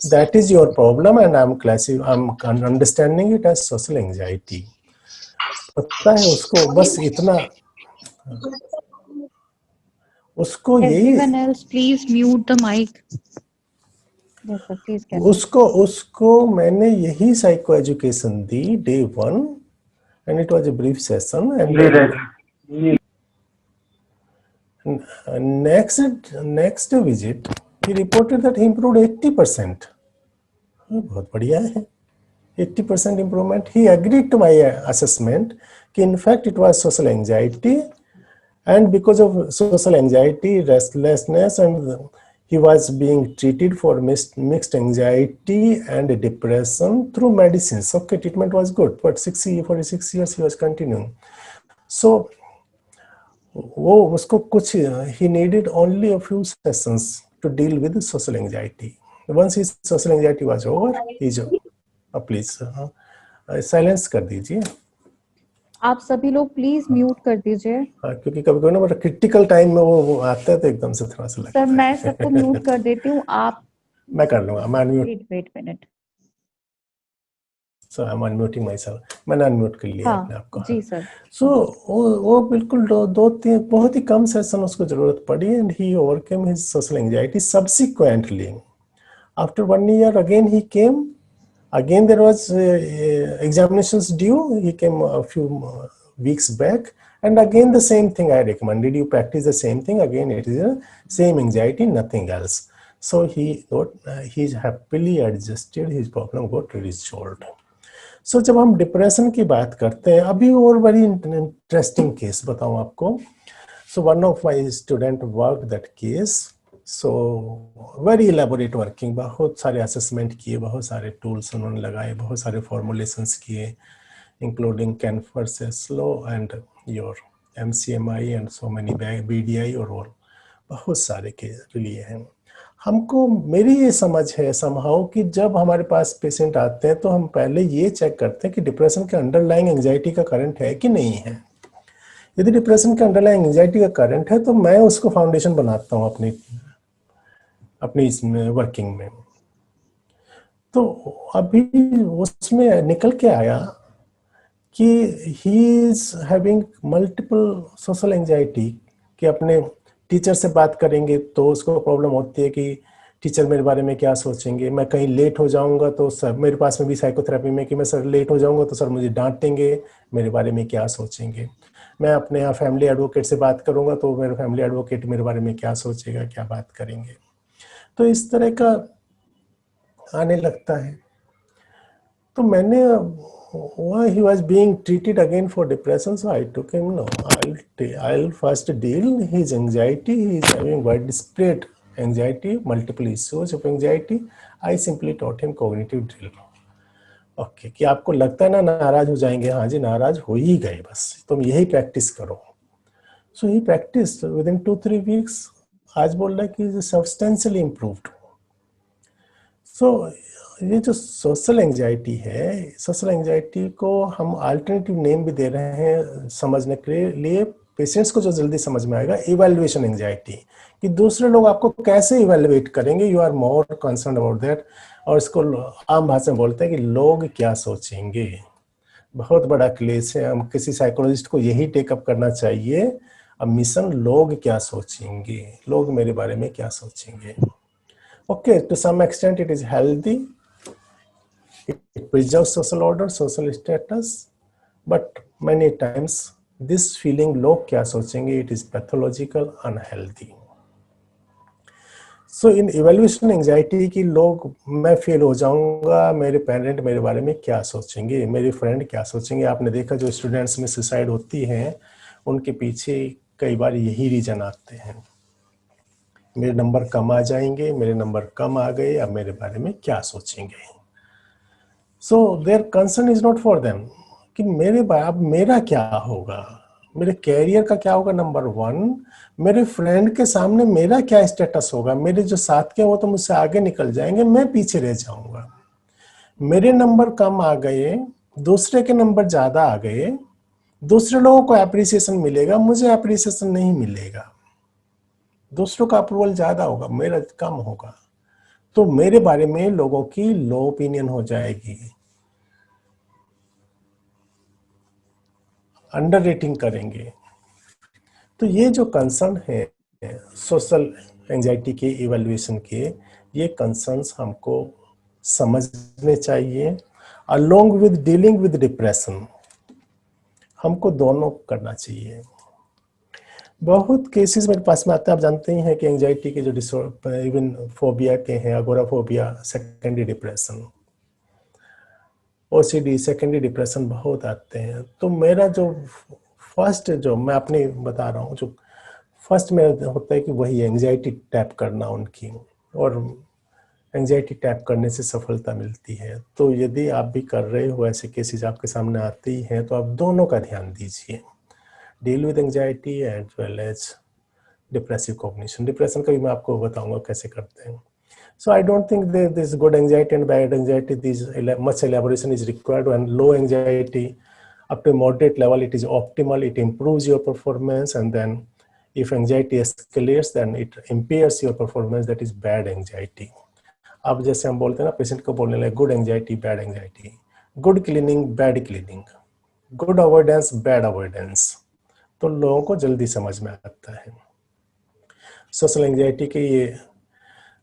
that is your problem and I am understanding it as social anxiety. पता है उसको बस इतना, उसको यही, Everyone else, please mute the mic. Yes, sir, please carry on. उसको मैंने यही psycho education the day 1 and it was a brief session and next visit he reported that he improved 80%। बहुत बढ़िया है, 80% improvement. He agreed to my assessment कि in fact it was social anxiety, and because of social anxiety, restlessness, and he was being treated for mixed anxiety and depression through medicines. Okay, treatment was good, but 46 years he was continuing. So वो उसको कुछ, he needed only a few sessions to deal with social anxiety. Once his social anxiety was over, he's please silence कर दीजिए। आप सभी लोग please mute कर दीजिए। क्योंकि कभी कभी ना क्रिटिकल टाइम में वो आता है तो एकदम से थोड़ा सा लगता है। सर मैं सबको म्यूट कर देती हूँ, आप मैं कर लूंगा, मैं unmute, wait minute, so I am unmuting myself, मैंने अनम्यूट कर लिया अपने आप को। जी सर। सो वो बिल्कुल दो तीन बहुत ही कम सेशन उसको जरूरत पड़ी and he overcame his social anxiety. Subsequently after 1 year again he came. Again, there was examinations due. He came a few weeks back, and again the same thing I recommended. You practice the same thing again. It is the same anxiety, nothing else. So he's happily adjusted. His problem got resolved. So जब हम depression की बात करते हैं, अभी और बड़ी interesting case बताऊं आपको। So one of my student worked that case. So very elaborate working, बहुत सारे असेसमेंट किए, बहुत सारे टूल्स उन्होंने लगाए, बहुत सारे फॉर्मुलेशंस किए, including Kanfer Saslow and your MCMI and so many BDI और बहुत सारे के लिए हैं। हमको, मेरी ये समझ है समहाउ कि जब हमारे पास पेशेंट आते हैं तो हम पहले ये चेक करते हैं कि डिप्रेशन के अंडरलाइंग एंजाइटी का करंट है कि नहीं है। यदि डिप्रेशन के अंडरलाइंग एंजाइटी का करंट है तो मैं उसको फाउंडेशन बनाता हूँ अपनी इसमें वर्किंग में। तो अभी उसमें निकल के आया कि he is having multiple social anxiety, कि अपने टीचर से बात करेंगे तो उसको प्रॉब्लम होती है कि टीचर मेरे बारे में क्या सोचेंगे, मैं कहीं लेट हो जाऊंगा तो सर, मेरे पास में भी साइकोथेरेपी में कि मैं सर लेट हो जाऊंगा तो सर मुझे डांटेंगे, मेरे बारे में क्या सोचेंगे। मैं अपने यहाँ फैमिली एडवोकेट से बात करूंगा तो मेरे फैमिली एडवोकेट मेरे बारे में क्या सोचेगा, क्या बात करेंगे। तो इस तरह का आने लगता है। तो मैंने he was being treated again for depression, so I took him. No, I'll first deal his anxiety. He is having widespread anxiety, multiple issues of anxiety. I simply taught him cognitive drill. Okay कि आपको लगता है ना नाराज हो जाएंगे, हाँ जी नाराज हो ही गए, बस तुम यही प्रैक्टिस करो. सो ही प्रैक्टिस विद इन 2-3 वीक्स. आज बोल रहा है कि सब्सटेंशियली इम्प्रूव्ड. सो ये जो सोशल एंजाइटी है, सोशल एंजाइटी को हम अल्टरनेटिव नेम भी दे रहे हैं समझने के लिए. पेशेंट्स को जो जल्दी समझ में आएगा, इवैल्यूएशन एंजाइटी, कि दूसरे लोग आपको कैसे इवैल्यूएट करेंगे, you are more concern about that. और इसको आम भाषा में बोलते हैं कि लोग क्या सोचेंगे. बहुत बड़ा क्लेश है. हम किसी साइकोलॉजिस्ट को यही टेकअप करना चाहिए, अब मिशन लोग क्या सोचेंगे, लोग मेरे बारे में क्या सोचेंगे. Okay, to some extent it is healthy. It preserves social order, social status, but many times this feeling लोग क्या सोचेंगे, it is pathological, unhealthy. So in evaluation anxiety कि लोग, मैं फेल हो जाऊंगा, मेरे पेरेंट मेरे बारे में क्या सोचेंगे, मेरे फ्रेंड क्या सोचेंगे. आपने देखा जो स्टूडेंट्स में सुसाइड होती हैं, उनके पीछे कई बार यही रीजन आते हैं, मेरे नंबर कम आ जाएंगे, मेरे नंबर कम आ गए, अब मेरे बारे में क्या सोचेंगे. So their concern is not for them कि अब मेरा क्या होगा, मेरे कैरियर का क्या होगा. नंबर 1, मेरे फ्रेंड के सामने मेरा क्या स्टेटस होगा, मेरे जो साथ के वो तो मुझसे आगे निकल जाएंगे, मैं पीछे रह जाऊंगा. मेरे नंबर कम आ गए, दूसरे के नंबर ज्यादा आ गए, दूसरे लोगों को एप्रिसिएशन मिलेगा, मुझे एप्रिसिएशन नहीं मिलेगा. दूसरों का अप्रूवल ज्यादा होगा, मेरा कम होगा, तो मेरे बारे में लोगों की लो ओपिनियन हो जाएगी, अंडर रेटिंग करेंगे. तो ये जो कंसर्न है सोशल एंजाइटी के इवैल्यूएशन के, ये कंसर्न्स हमको समझने चाहिए. Along with dealing with depression, हमको दोनों करना चाहिए. बहुत केसेस मेरे पास में आते हैं, आप जानते ही हैं कि एंजाइटी के जो इवन फोबिया के हैं, agoraphobia, secondary depression, OCD, secondary depression बहुत आते हैं. तो मेरा जो फर्स्ट, जो मैं अपने बता रहा हूँ, जो फर्स्ट मेरा होता है कि वही एंजाइटी टैप करना उनकी, और एंजाइटी टैप करने से सफलता मिलती है. तो यदि आप भी कर रहे हो, ऐसे केसेस आपके सामने आते ही हैं, तो आप दोनों का ध्यान दीजिए, deal with anxiety as well as depressive cognition. Depression का भी मैं आपको बताऊंगा कैसे करते हैं. So I don't think that this good anxiety and bad anxiety, much elaboration is required. And low anxiety up to moderate level, it is optimal, it improves your performance. And then if anxiety escalates, then it impairs your performance, that is bad anxiety. अब जैसे हम बोलते हैं ना, patient को बोलने लगे good anxiety, bad anxiety, good cleaning, bad cleaning, good avoidance, bad avoidance, तो लोगों को जल्दी समझ में आता है. सोशल एंजाइटी के ये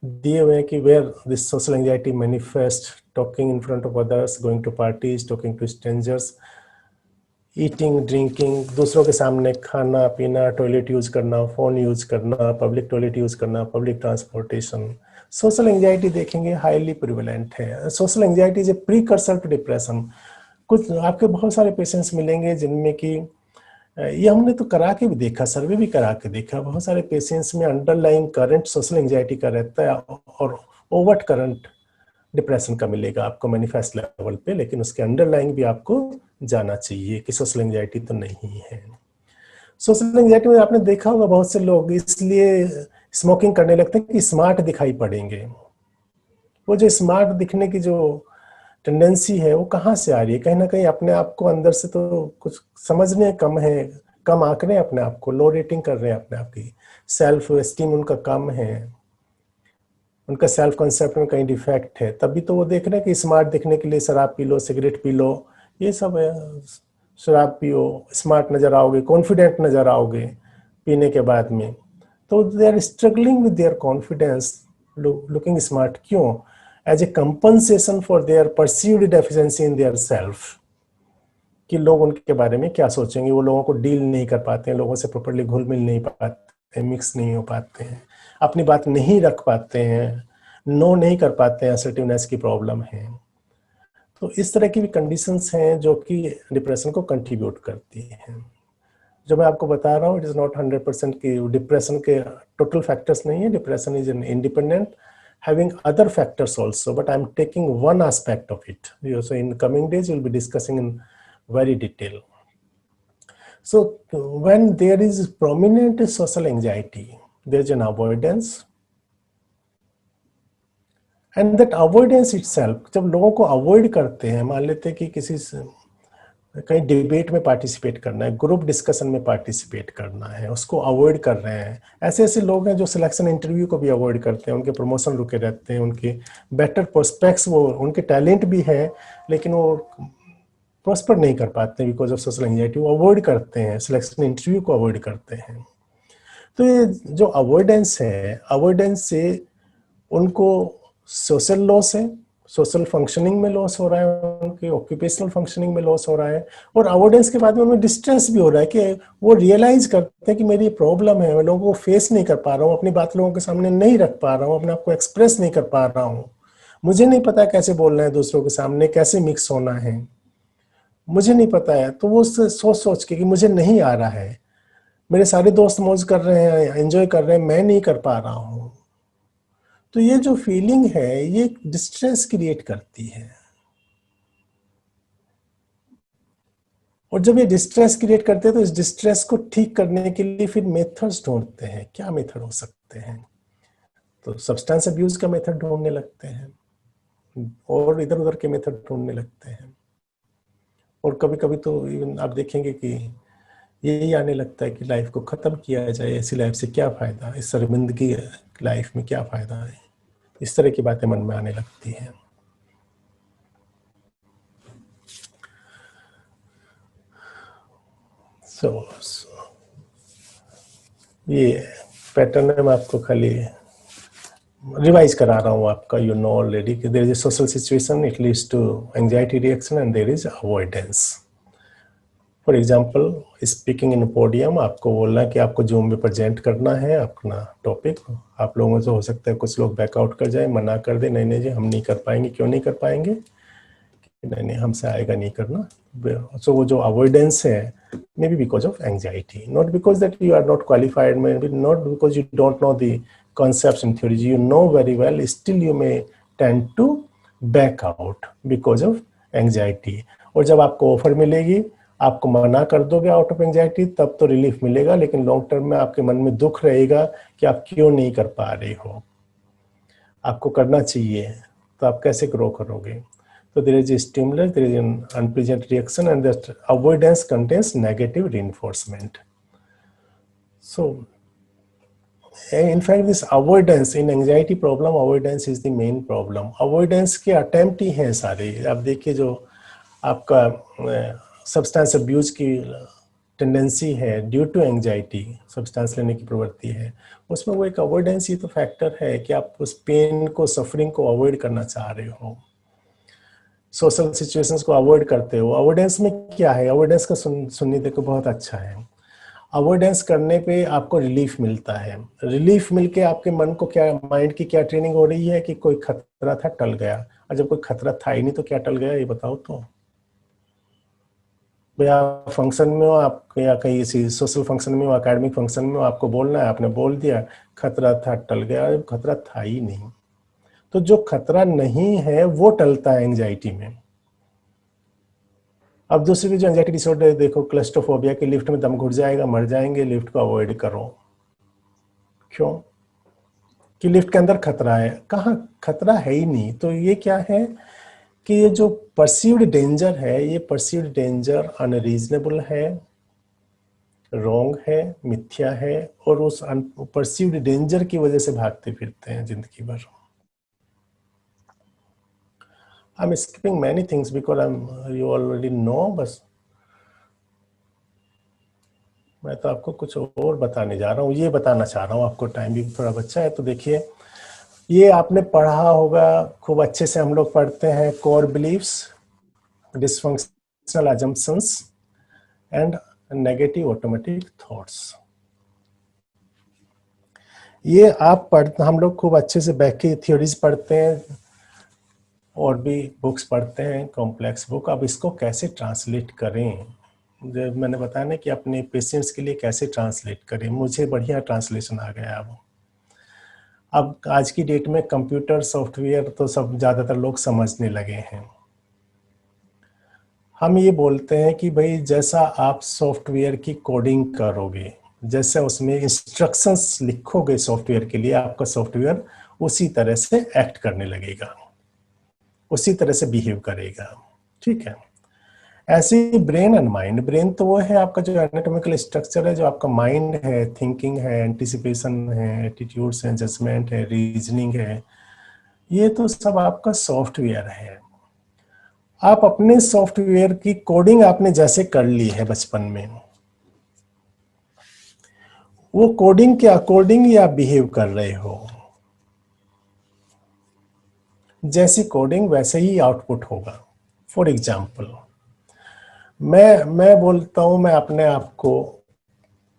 दिए हुए हैं कि where this social anxiety manifest, talking in front of others, going to parties, talking to strangers, eating, drinking, दूसरों के सामने खाना पीना, टॉयलेट यूज करना, फोन यूज करना, पब्लिक टॉयलेट यूज करना, पब्लिक ट्रांसपोर्टेशन. सोशल एंजाइटी देखेंगे हाईली प्रिवेलेंट है. Social anxiety is a precursor to depression. कुछ आपके बहुत सारे पेशेंट्स मिलेंगे जिनमें कि ये हमने तो करा के भी देखा, सर्वे भी करा के देखा, बहुत सारे पेशेंट्स में अंडरलाइंग करंट सोशल एंजाइटी का रहता है और ओवर्ट करंट डिप्रेशन का मिलेगा आपको मैनिफेस्ट लेवल पे, लेकिन उसके अंडरलाइंग भी आपको जाना चाहिए कि सोशल एंजाइटी तो नहीं है. सोशल एंजाइटी में आपने देखा होगा बहुत से लोग इसलिए स्मोकिंग करने लगते हैं कि स्मार्ट दिखाई पड़ेंगे. वो जो स्मार्ट दिखने की जो टेंडेंसी है वो कहाँ से आ रही है, कहीं ना कहीं अपने आप को अंदर से तो कुछ समझने कम है, कम आंक रहे हैं अपने आप को, लो रेटिंग कर रहे हैं अपने आप की, सेल्फ एस्टीम उनका कम है, उनका सेल्फ कंसेप्ट में कहीं डिफेक्ट है, तभी तो वो देख रहे हैं कि स्मार्ट दिखने के लिए शराब P low, cigarette P low, ये सब है. शराब पियो, स्मार्ट नजर आओगे, कॉन्फिडेंट नजर आओगे पीने के बाद में. तो they are struggling with their confidence, looking smart. क्यों? As a compensation for their perceived deficiency in their self, कि लोग उनके बारे में क्या सोचेंगे. वो लोगों को डील नहीं कर पाते हैं, लोगों से प्रॉपर्ली घुल मिल नहीं पाते हैं, मिक्स नहीं हो पाते हैं, अपनी बात नहीं रख पाते हैं, नो नहीं कर पाते हैं, असर्टिवनेस की प्रॉब्लम है. तो इस तरह की भी कंडीशंस हैं जो कि डिप्रेशन को कंट्रीब्यूट करती हैं। जो मैं आपको बता रहा हूँ इट इज़ नॉट 100% कि डिप्रेशन के टोटल फैक्टर्स नहीं है, depression is an independent having other factors also, but I'm taking one aspect of it. So in coming days we'll be discussing in very detail. So when there is prominent social anxiety, there is an avoidance, and that avoidance itself, जब लोगों को avoid करते हैं, मान लेते हैं कि किसी कहीं डिबेट में पार्टिसिपेट करना है, ग्रुप डिस्कशन में पार्टिसिपेट करना है, उसको अवॉइड कर रहे हैं। ऐसे ऐसे लोग हैं जो सिलेक्शन इंटरव्यू को भी अवॉइड करते हैं, उनके प्रमोशन रुके रहते हैं, उनके बेटर प्रोस्पेक्ट्स, वो उनके टैलेंट भी है लेकिन वो प्रॉस्पर नहीं कर पाते बिकॉज ऑफ सोशल एंजाइटी, वो अवॉइड करते हैं, सिलेक्शन इंटरव्यू को अवॉइड करते हैं। तो ये जो अवॉइडेंस है, अवॉइडेंस से उनको सोशल लॉस है, सोशल फंक्शनिंग में लॉस हो रहा है, उनके ऑक्यूपेशनल फंक्शनिंग में लॉस हो रहा है, और अवॉइडेंस के बाद में उनमें डिस्ट्रेस भी हो रहा है कि वो रियलाइज करते हैं कि मेरी प्रॉब्लम है, मैं लोगों को फेस नहीं कर पा रहा हूँ, अपनी बात लोगों के सामने नहीं रख पा रहा हूँ, अपने आप को एक्सप्रेस नहीं कर पा रहा हूँ, मुझे नहीं पता कैसे बोलना है दूसरों के सामने, कैसे मिक्स होना है, मुझे नहीं पता है। तो वो सोच सोच के कि मुझे नहीं आ रहा है, मेरे सारे दोस्त मौज कर रहे हैं, एंजॉय कर रहे हैं, मैं नहीं कर पा रहा हूँ, तो ये जो फीलिंग है ये डिस्ट्रेस क्रिएट करती है। और जब ये डिस्ट्रेस क्रिएट करते हैं तो इस डिस्ट्रेस को ठीक करने के लिए फिर मेथड्स ढूंढते हैं, क्या मेथड हो सकते हैं, तो सब्सटेंस अब्यूज का मेथड ढूंढने लगते हैं और इधर उधर के मेथड ढूंढने लगते हैं। और कभी कभी तो इवन आप देखेंगे कि यही आने लगता है कि लाइफ को ख़त्म किया जाए, ऐसी लाइफ से क्या फ़ायदा, इस शर्मिंदगी लाइफ में क्या फ़ायदा है, इस तरह की बातें मन में आने लगती हैं। ये पैटर्न है, मैं आपको खाली रिवाइज करा रहा हूँ आपका, यू नो ऑलरेडी कि there is a social situation, it leads to anxiety reaction and there is avoidance. For example speaking in podium, आपको बोलना कि आपको जूम में प्रेजेंट करना है अपना टॉपिक, आप लोगों में से हो सकता है कुछ लोग बैकआउट कर जाए, मना कर दे, नहीं नहीं जी हम नहीं कर पाएंगे, क्यों नहीं कर पाएंगे, नहीं नहीं हमसे आएगा नहीं करना। सो वो जो अवॉइडेंस है may be because of anxiety, not because that you are not qualified, may be not because you don't know the concepts and theories, you know very well, still you may tend to back out because of anxiety। और जब आपको offer मिलेगी आपको मना कर दोगे out of anxiety, तब तो रिलीफ मिलेगा, लेकिन लॉन्ग टर्म में आपके मन में दुख रहेगा कि आप क्यों नहीं कर पा रहे हो, आपको करना चाहिए, तो आप कैसे ग्रो करोगे। तो there is a stimulus, there is an unpleasant reaction, and that avoidance contains negative reinforcement. So in fact this avoidance in anxiety problem, avoidance is the main problem। avoidance के attempt ही हैं सारे। आप देखिए जो आपका substance abuse की tendency है due to anxiety, substance लेने की प्रवृत्ति है, उसमें वो एक अवॉइडेंस ही तो फैक्टर है कि आप उस पेन को, सफरिंग को अवॉइड करना चाह रहे हो, सोशल सिचुएशंस को अवॉइड करते हो। अवॉइडेंस में क्या है, अवॉइडेंस का सुनने देखो बहुत अच्छा है। अवॉइडेंस करने पे आपको रिलीफ मिलता है, रिलीफ मिलके आपके मन को क्या, माइंड की क्या ट्रेनिंग हो रही है कि कोई खतरा था टल गया, और जब कोई खतरा था ही नहीं तो क्या टल गया, ये बताओ तो। भैया फंक्शन में हो आप, या कहीं किसी सोशल फंक्शन में हो, एकेडमिक फंक्शन में हो, आपको बोलना है, आपने बोल दिया खतरा था टल गया, खतरा था ही नहीं। तो जो खतरा नहीं है वो टलता है एंजाइटी में। अब दूसरी जो एंजाइटी डिसऑर्डर देखो, क्लस्ट्रोफोबिया की, लिफ्ट में दम घुट जाएगा, मर जाएंगे, लिफ्ट को अवॉइड करो। क्यों? कि लिफ्ट के अंदर खतरा है, कहाँ खतरा है ही नहीं। तो ये क्या है कि ये जो परसीव्ड डेंजर है, ये परसीव्ड डेंजर अनरीजनेबल है, रॉन्ग है, मिथ्या है, और उस परसीव्ड डेंजर की वजह से भागते फिरते हैं जिंदगी भर। I'm skipping many things because you already know, बस मैं तो आपको कुछ और बताने जा रहा हूँ, ये बताना चाह रहा हूँ आपको, टाइम भी थोड़ा बच्चा है। तो देखिए ये आपने पढ़ा होगा खूब अच्छे से, हम लोग पढ़ते हैं core beliefs, dysfunctional assumptions and negative automatic thoughts. ये आप पढ़ते, हम लोग खूब अच्छे से बैक की थ्योरीज पढ़ते हैं, और भी बुक्स पढ़ते हैं, कॉम्प्लेक्स बुक। अब इसको कैसे ट्रांसलेट करें, जब मैंने बताया ना कि अपने पेशेंट्स के लिए कैसे ट्रांसलेट करें, मुझे बढ़िया ट्रांसलेशन आ गया। अब आज की डेट में कंप्यूटर सॉफ्टवेयर तो सब ज़्यादातर लोग समझने लगे हैं। हम ये बोलते हैं कि भाई जैसा आप सॉफ्टवेयर की कोडिंग करोगे, जैसे उसमें इंस्ट्रक्शंस लिखोगे सॉफ्टवेयर के लिए, आपका सॉफ्टवेयर उसी तरह से एक्ट करने लगेगा, उसी तरह से बिहेव करेगा। ठीक है। ऐसे ही ब्रेन एंड माइंड, ब्रेन तो वो है आपका जो एनाटॉमिकल स्ट्रक्चर है, जो आपका माइंड है, थिंकिंग है, एंटिसिपेशन है, एटीट्यूड्स है, जजमेंट है, रीजनिंग है, ये तो सब आपका सॉफ्टवेयर है। आप अपने सॉफ्टवेयर की कोडिंग आपने जैसे कर ली है बचपन में, वो कोडिंग के अकॉर्डिंग ही आप बिहेव कर रहे हो। जैसी कोडिंग वैसे ही आउटपुट होगा। फॉर एग्जाम्पल, मैं बोलता हूं, मैं अपने आप को,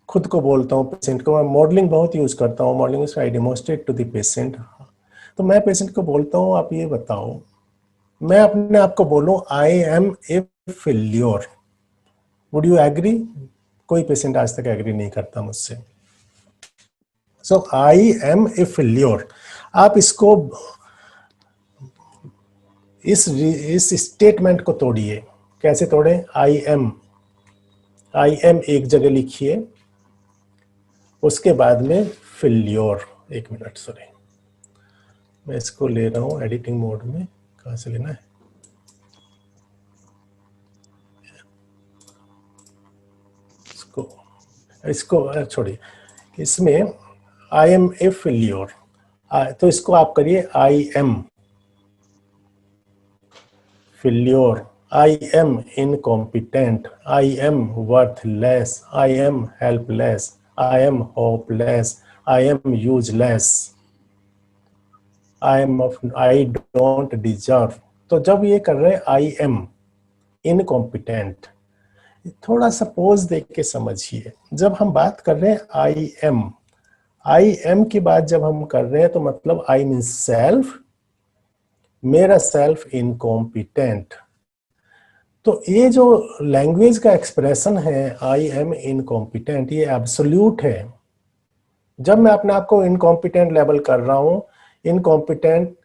खुद को बोलता हूं, पेशेंट को, मैं मॉडलिंग बहुत यूज करता हूं, modelling I demonstrate to the patient. तो मैं पेशेंट को बोलता हूं, आप ये बताओ, मैं अपने आप को बोलूं I am a failure, would you agree? कोई पेशेंट आज तक एग्री नहीं करता मुझसे। सो आई एम ए फेल्योर, आप इसको, इस स्टेटमेंट को तोड़िए। कैसे तोड़े? आई एम एक जगह लिखिए, उसके बाद में फेल्योर। एक मिनट, सॉरी, मैं इसको ले रहा हूं एडिटिंग मोड में। कहां से लेना है? इसको छोड़िए, इसमें आई एम ए फेल्योर, तो इसको आप करिए I am failure, I am incompetent, I am worthless, I am helpless, I am hopeless, I am useless, I don't deserve. तो जब ये कर रहे आई एम इनकॉम्पिटेंट, थोड़ा सा पोज देख के समझिए। जब हम बात कर रहे हैं आई एम की बात जब हम कर रहे हैं, तो मतलब आई मीन सेल्फ, मेरा सेल्फ इनकॉम्पिटेंट। तो ये जो लैंग्वेज का एक्सप्रेशन है आई एम इनकॉम्पिटेंट, ये एब्सोल्यूट है। जब मैं अपने आप को इनकॉम्पिटेंट लेबल कर रहा हूं, incompetent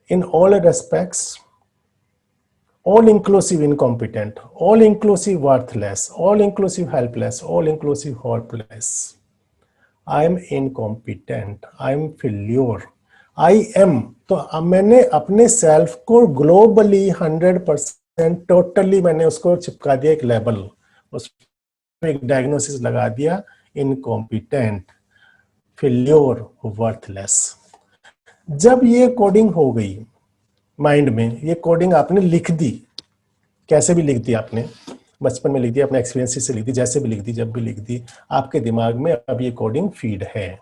in all respects, all inclusive incompetent, all inclusive worthless, all inclusive helpless, all inclusive hopeless. I am incompetent, I am failure, I am। तो अब मैंने अपने सेल्फ को ग्लोबली 100% टोटली मैंने उसको चिपका दिया एक लेबल, उसमें एक डायग्नोसिस लगा दिया, इनकॉम्पिटेंट, फेल्योर, वर्थलेस। जब ये कोडिंग हो गई माइंड में, ये कोडिंग आपने लिख दी, कैसे भी लिख दी आपने, बचपन में लिख दी, अपने एक्सपीरियंस से लिख दी, जैसे भी लिख दी, जब भी लिख दी, आपके दिमाग में अब ये कोडिंग फीड है।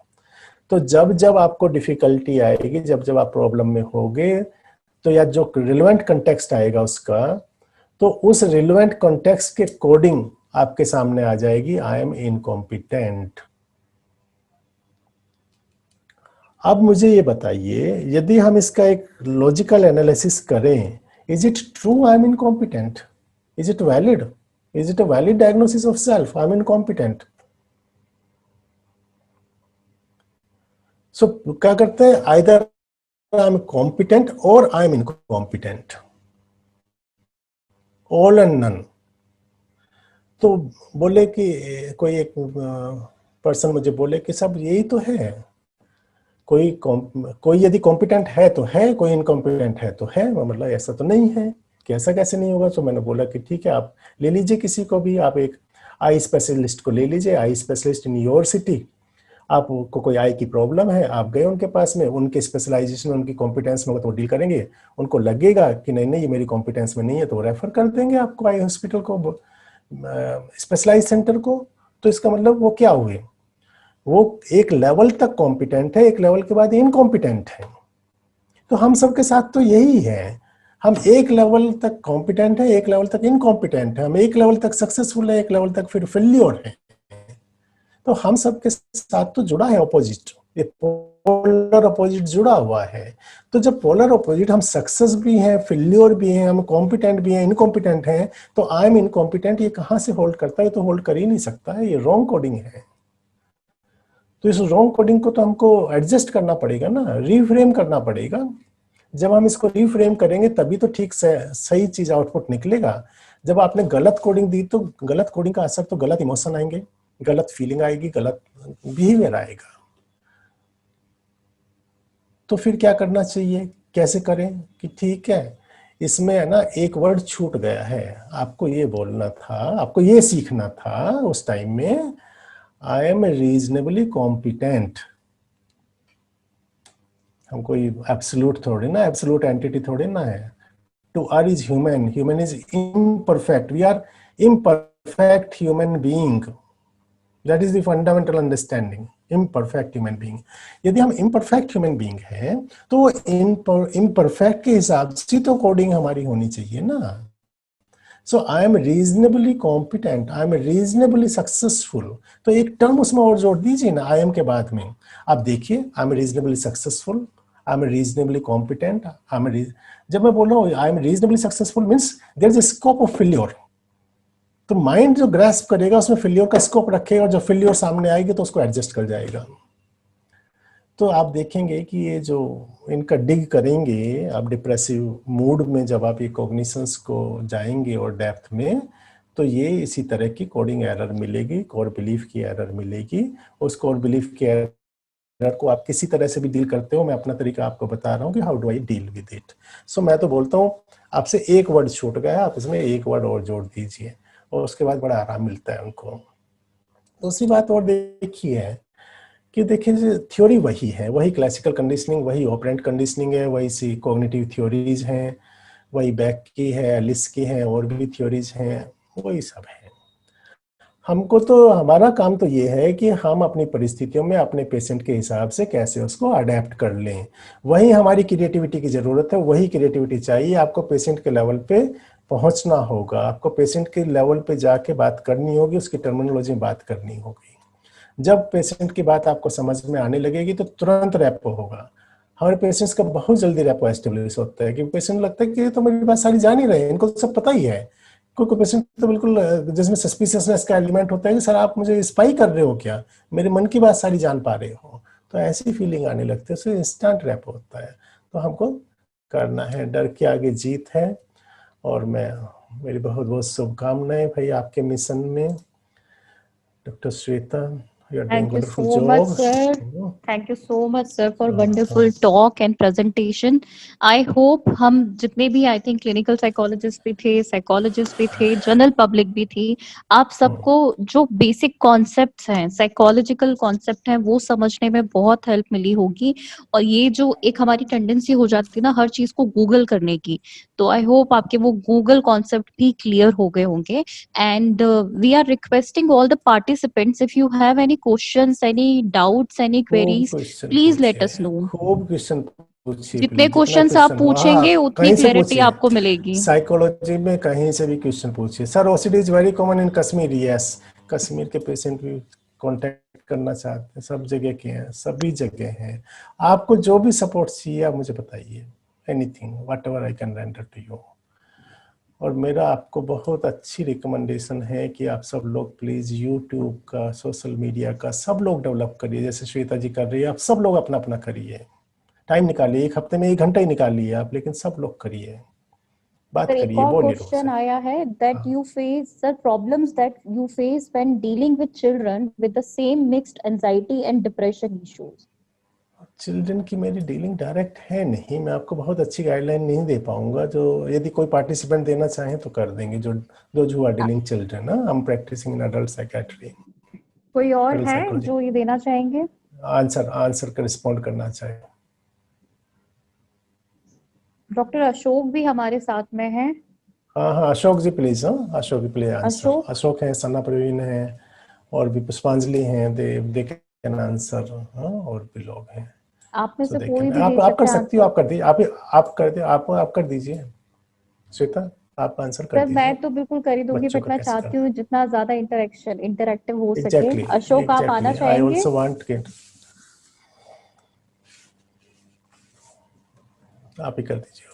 तो जब जब आपको डिफिकल्टी आएगी, जब जब आप प्रॉब्लम में होगे, तो या जो रिलेवेंट कंटेक्स्ट आएगा उसका, तो उस रिलेवेंट कंटेक्स्ट के कोडिंग आपके सामने आ जाएगी, आई एम इनकॉम्पिटेंट। अब मुझे ये बताइए, यदि हम इसका एक लॉजिकल एनालिसिस करें, is it true I am incompetent? Is it valid? Is it a valid diagnosis of self? I am incompetent. So क्या करते हैं, आइदर आई एम कॉम्पिटेंट और I am incompetent, all and none. तो बोले कि कोई एक पर्सन मुझे बोले कि सब यही तो है, कोई यदि कॉम्पिटेंट है तो है, कोई इनकॉम्पिटेंट है तो है, मतलब ऐसा तो नहीं है कि ऐसा कैसे नहीं होगा। तो मैंने बोला कि ठीक है, आप ले लीजिए किसी को भी, आप एक आई स्पेशलिस्ट को ले लीजिए, eye specialist in your city. आपको कोई आई की प्रॉब्लम है, आप गए उनके पास में, उनके स्पेशलाइजेशन, उनकी कॉम्पिटेंस में तो डील करेंगे। उनको लगेगा कि नहीं नहीं ये मेरी कॉम्पिटेंस में नहीं है, तो रेफर कर देंगे आपको आई हॉस्पिटल को, स्पेशलाइज सेंटर को। तो इसका मतलब वो क्या हुए, वो एक लेवल तक कॉम्पिटेंट है, एक लेवल के बाद इनकॉम्पिटेंट है। तो हम सबके साथ तो यही है, हम एक लेवल तक कॉम्पिटेंट है, एक लेवल तक इनकॉम्पिटेंट है, हम एक लेवल तक सक्सेसफुल है, एक लेवल तक फिर फेल्योर है। तो हम सबके साथ तो जुड़ा है ऑपोजिट, ये पोलर अपोजिट जुड़ा हुआ है। तो जब पोलर अपोजिट, हम सक्सेस भी हैं, फेल्योर भी हैं, हम कॉम्पिटेंट भी हैं, इनकॉम्पिटेंट हैं, तो आई एम इनकॉम्पिटेंट ये कहाँ से होल्ड करता है? तो होल्ड कर ही नहीं सकता है, ये रॉन्ग कोडिंग है। तो इस रॉन्ग कोडिंग को तो हमको एडजस्ट करना पड़ेगा ना, रीफ्रेम करना पड़ेगा। जब हम इसको रीफ्रेम करेंगे तभी तो ठीक से सही चीज आउटपुट निकलेगा। जब आपने गलत कोडिंग दी तो गलत कोडिंग का असर तो गलत इमोशन आएंगे, गलत फीलिंग आएगी, गलत बिहेवियर आएगा। तो फिर क्या करना चाहिए, कैसे करें कि ठीक है इसमें है ना एक वर्ड छूट गया है, आपको ये बोलना था, आपको ये सीखना था उस टाइम में, आई एम रीजनेबली कॉम्पिटेंट। हम कोई एब्सोल्यूट थोड़ी ना, एब्सोल्यूट एंटिटी थोड़ी ना है। To err is human, human is imperfect, we are imperfect human being, that is the fundamental understanding, imperfect human being. यदि हम इम्परफेक्ट ह्यूमन बीइंग हैं तो इम्परफेक्ट के हिसाब से तो कोडिंग हमारी होनी चाहिए ना। So I am reasonably competent, I am reasonably successful, तो एक टर्म उसमें और जोड़ दीजिए ना आई एम के बाद में। आप देखिए I am reasonably successful, I am reasonably competent, जब मैं बोल रहा हूँ I am reasonably successful means there is a scope of failure. तो माइंड जो ग्रास्प करेगा उसमें फेल्योर का स्कोप रखेगा, और जब फेल्योर सामने आएगी तो उसको एडजस्ट कर जाएगा। तो आप देखेंगे कि ये जो इनका डिग करेंगे आप डिप्रेसिव मूड में, जब आप ये कॉग्निशंस को जाएंगे और डेप्थ में, तो ये इसी तरह की कोडिंग एरर मिलेगी, कोर बिलीफ की एरर मिलेगी। उस कोर बिलीफ की एरर को आप किसी तरह से भी डील करते हो, मैं अपना तरीका आपको बता रहा हूँ कि how do I deal with it. So मैं तो बोलता हूँ आपसे एक वर्ड छूट गया, आप इसमें एक वर्ड और जोड़ दीजिए और उसके बाद बड़ा आराम मिलता है उनको। दूसरी बात और देखिए है कि देखिए थ्योरी वही है, वही क्लासिकल कंडीशनिंग, वही ऑपरेंट कंडीशनिंग है, वही सी कॉग्निटिव थ्योरीज हैं, वही बैक की है, एलिस की है, और भी थ्योरीज हैं, वही सब है। हमको तो हमारा काम तो ये है कि हम अपनी परिस्थितियों में अपने पेशेंट के हिसाब से कैसे उसको अडेप्ट कर लें। वही हमारी क्रिएटिविटी की ज़रूरत है, वही क्रिएटिविटी चाहिए। आपको पेशेंट के लेवल पे पहुंचना होगा, आपको पेशेंट के लेवल पे जाके बात करनी होगी, उसकी टर्मिनोलॉजी में बात करनी होगी। जब पेशेंट की बात आपको समझ में आने लगेगी तो तुरंत रैपो होगा। हमारे पेशेंट्स का बहुत जल्दी रैपो एस्टेब्लिश होता है, क्योंकि पेशेंट लगता है कि ये तो मेरी बात सारी जान ही रहे हैं, इनको सब पता ही है। कोई कोई पेशेंट तो बिल्कुल जिसमें सस्पिशियसनेस का एलिमेंट होता है कि सर आप मुझे स्पाई कर रहे हो क्या, मेरे मन की बात सारी जान पा रहे हो, तो ऐसी फीलिंग आने लगती है, उससे इंस्टेंट रैपो होता है। तो हमको करना है, डर के आगे जीत है। और मेरी बहुत बहुत शुभकामनाएं भाई आपके मिशन में। Doctor Shweta, you are doing Thank you wonderful so much, job. sir. Thank you so much, sir, for wonderful talk and presentation. I hope हम जितने भी I think clinical psychologist भी थे, psychologist भी थे, जनरल पब्लिक भी थी, आप सबको जो बेसिक कॉन्सेप्ट्स हैं, साइकोलॉजिकल कॉन्सेप्ट हैं, वो समझने में बहुत हेल्प मिली होगी। और ये जो एक हमारी टेंडेंसी हो जाती है ना हर चीज को गूगल करने की, तो आई होप आपके वो गूगल कॉन्सेप्ट भी क्लियर हो गए होंगे। And we are requesting all the participants, if you have any questions, any doubts, any queries, please let us know. खूब क्वेश्चन पूछिए जितने प्लीज, जितना क्वेश्चंस आप क्वेश्चन हो पूछेंगे उतनी कहीं से क्लैरिटी पूछिए, आपको मिलेगी। साइकोलॉजी में कहीं से भी क्वेश्चन पूछिए। Sir OCD is very common in Kashmir, yes, Kashmir के पेशेंट भी कांटेक्ट करना चाहते हैं, सब जगह के हैं, सभी जगह हैं। आपको जो भी सपोर्ट चाहिए आप मुझे बताइए, anything whatever I can render to you. और मेरा आपको बहुत अच्छी रिकमेंडेशन है कि आप सब लोग प्लीज़ यूट्यूब का, सोशल मीडिया का सब लोग डेवलप करिए, जैसे श्वेता जी कर रही है, आप सब लोग अपना अपना करिए, टाइम निकालिए, एक हफ्ते में 1 घंटा ही निकालिए आप, लेकिन सब लोग करिए, बात सर एक करिए, और बोलिए लोगों क्वेश्चन से। आया है that you face, sir, problems that you face when dealing with children with the same mixed anxiety and depression issues. Children की मेरी डीलिंग डायरेक्ट है नहीं, मैं आपको बहुत अच्छी गाइडलाइन नहीं दे पाऊंगा, जो यदि कोई पार्टिसिपेंट देना चाहें तो कर देंगे, जो who are dealing children, I am practicing in adult psychiatry, कोई और एडल्ट है साइकोलॉजी। जो ये देना चाहेंगे? आंसर का रिस्पॉन्ड करना चाहे। डॉक्टर अशोक भी हमारे साथ में हैं। हाँ हाँ अशोक जी प्लीज, हाँ अशोक जी प्लीज आंसर। अशोक, अशोक है, सना प्रवीण है, और भी पुष्पांजलि हैं, दे कैन आंसर, हाँ, और भी लोग हैं। आप में सो से दे कोई कैन, भी दे आप कर सकते हैं सकती हो, आंसर। आप कर दीजिए, आप कर दीजिए श्वेता, आप आंसर कर सर दीजिए, मैं तो बिल्कुल कर ही दूंगी, बच्चों बट का मैं कैसे चाहती करना हूँ जितना ज्यादा इंटरेक्टिव हो सके। एग्जैक्टली अशोक आप आना एग्जैक्टली, आई चाहेंगे? Also want get. आप ही कर दीजिए।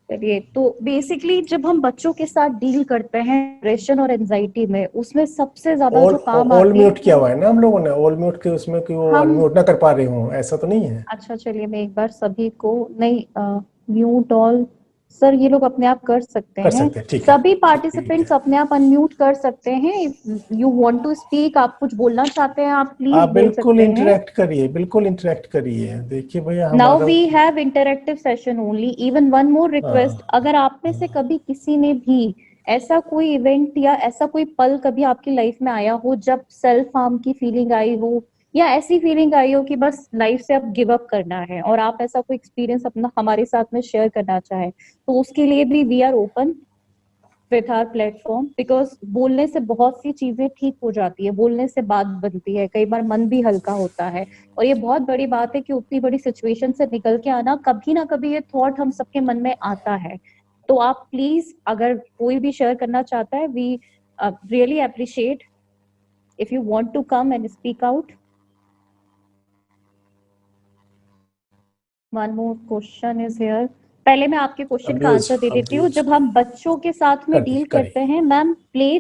चलिए, तो बेसिकली जब हम बच्चों के साथ डील करते हैं डिप्रेशन और एंजाइटी में, उसमें सबसे ज्यादा ऑल जो काम ऑल आती म्यूट है किया हुआ है ना हम लोगों ने, ऑल म्यूट के उसमें कि वो हम अनम्यूट ना कर पा रहे हो, ऐसा तो नहीं है? अच्छा चलिए, मैं एक बार सभी को नहीं, म्यूट ऑल, सर ये लोग अपने आप कर सकते कर हैं। सकते हैं, ठीक है। सभी ठीक पार्टिसिपेंट्स है, अपने आप अनम्यूट कर सकते हैं। If you want to speak, आप कुछ बोलना चाहते हैं, आप प्लीज आप बोल बिल्कुल सकते हैं। इंटरेक्ट करिए, बिल्कुल इंटरेक्ट करिए। देखिए भैया नाउ हमारा, we have interactive session only. Even one more request, हाँ, अगर आप में से कभी किसी ने भी ऐसा कोई इवेंट या ऐसा कोई पल कभी आपकी लाइफ में आया हो जब सेल्फ हार्म की फीलिंग आई हो, या ऐसी फीलिंग आई हो कि बस लाइफ से अब गिव अप करना है, और आप ऐसा कोई एक्सपीरियंस अपना हमारे साथ में शेयर करना चाहें, तो उसके लिए भी we are open with our platform. Because बोलने से बहुत सी चीजें ठीक हो जाती है, बोलने से बात बनती है, कई बार मन भी हल्का होता है। और ये बहुत बड़ी बात है कि उतनी बड़ी सिचुएशन से निकल के आना, कभी ना कभी ये थॉट हम सबके मन में आता है। तो आप प्लीज, अगर कोई भी शेयर करना चाहता है, we really appreciate if you want to come and speak out. One more question is here. पहले मैं आपके क्वेश्चन का अब्यूज आंसर दे देती हूँ। अब्यूज जब हम बच्चों के साथ में कर डील दीजिए, करते करिए। हैं मैम, प्ले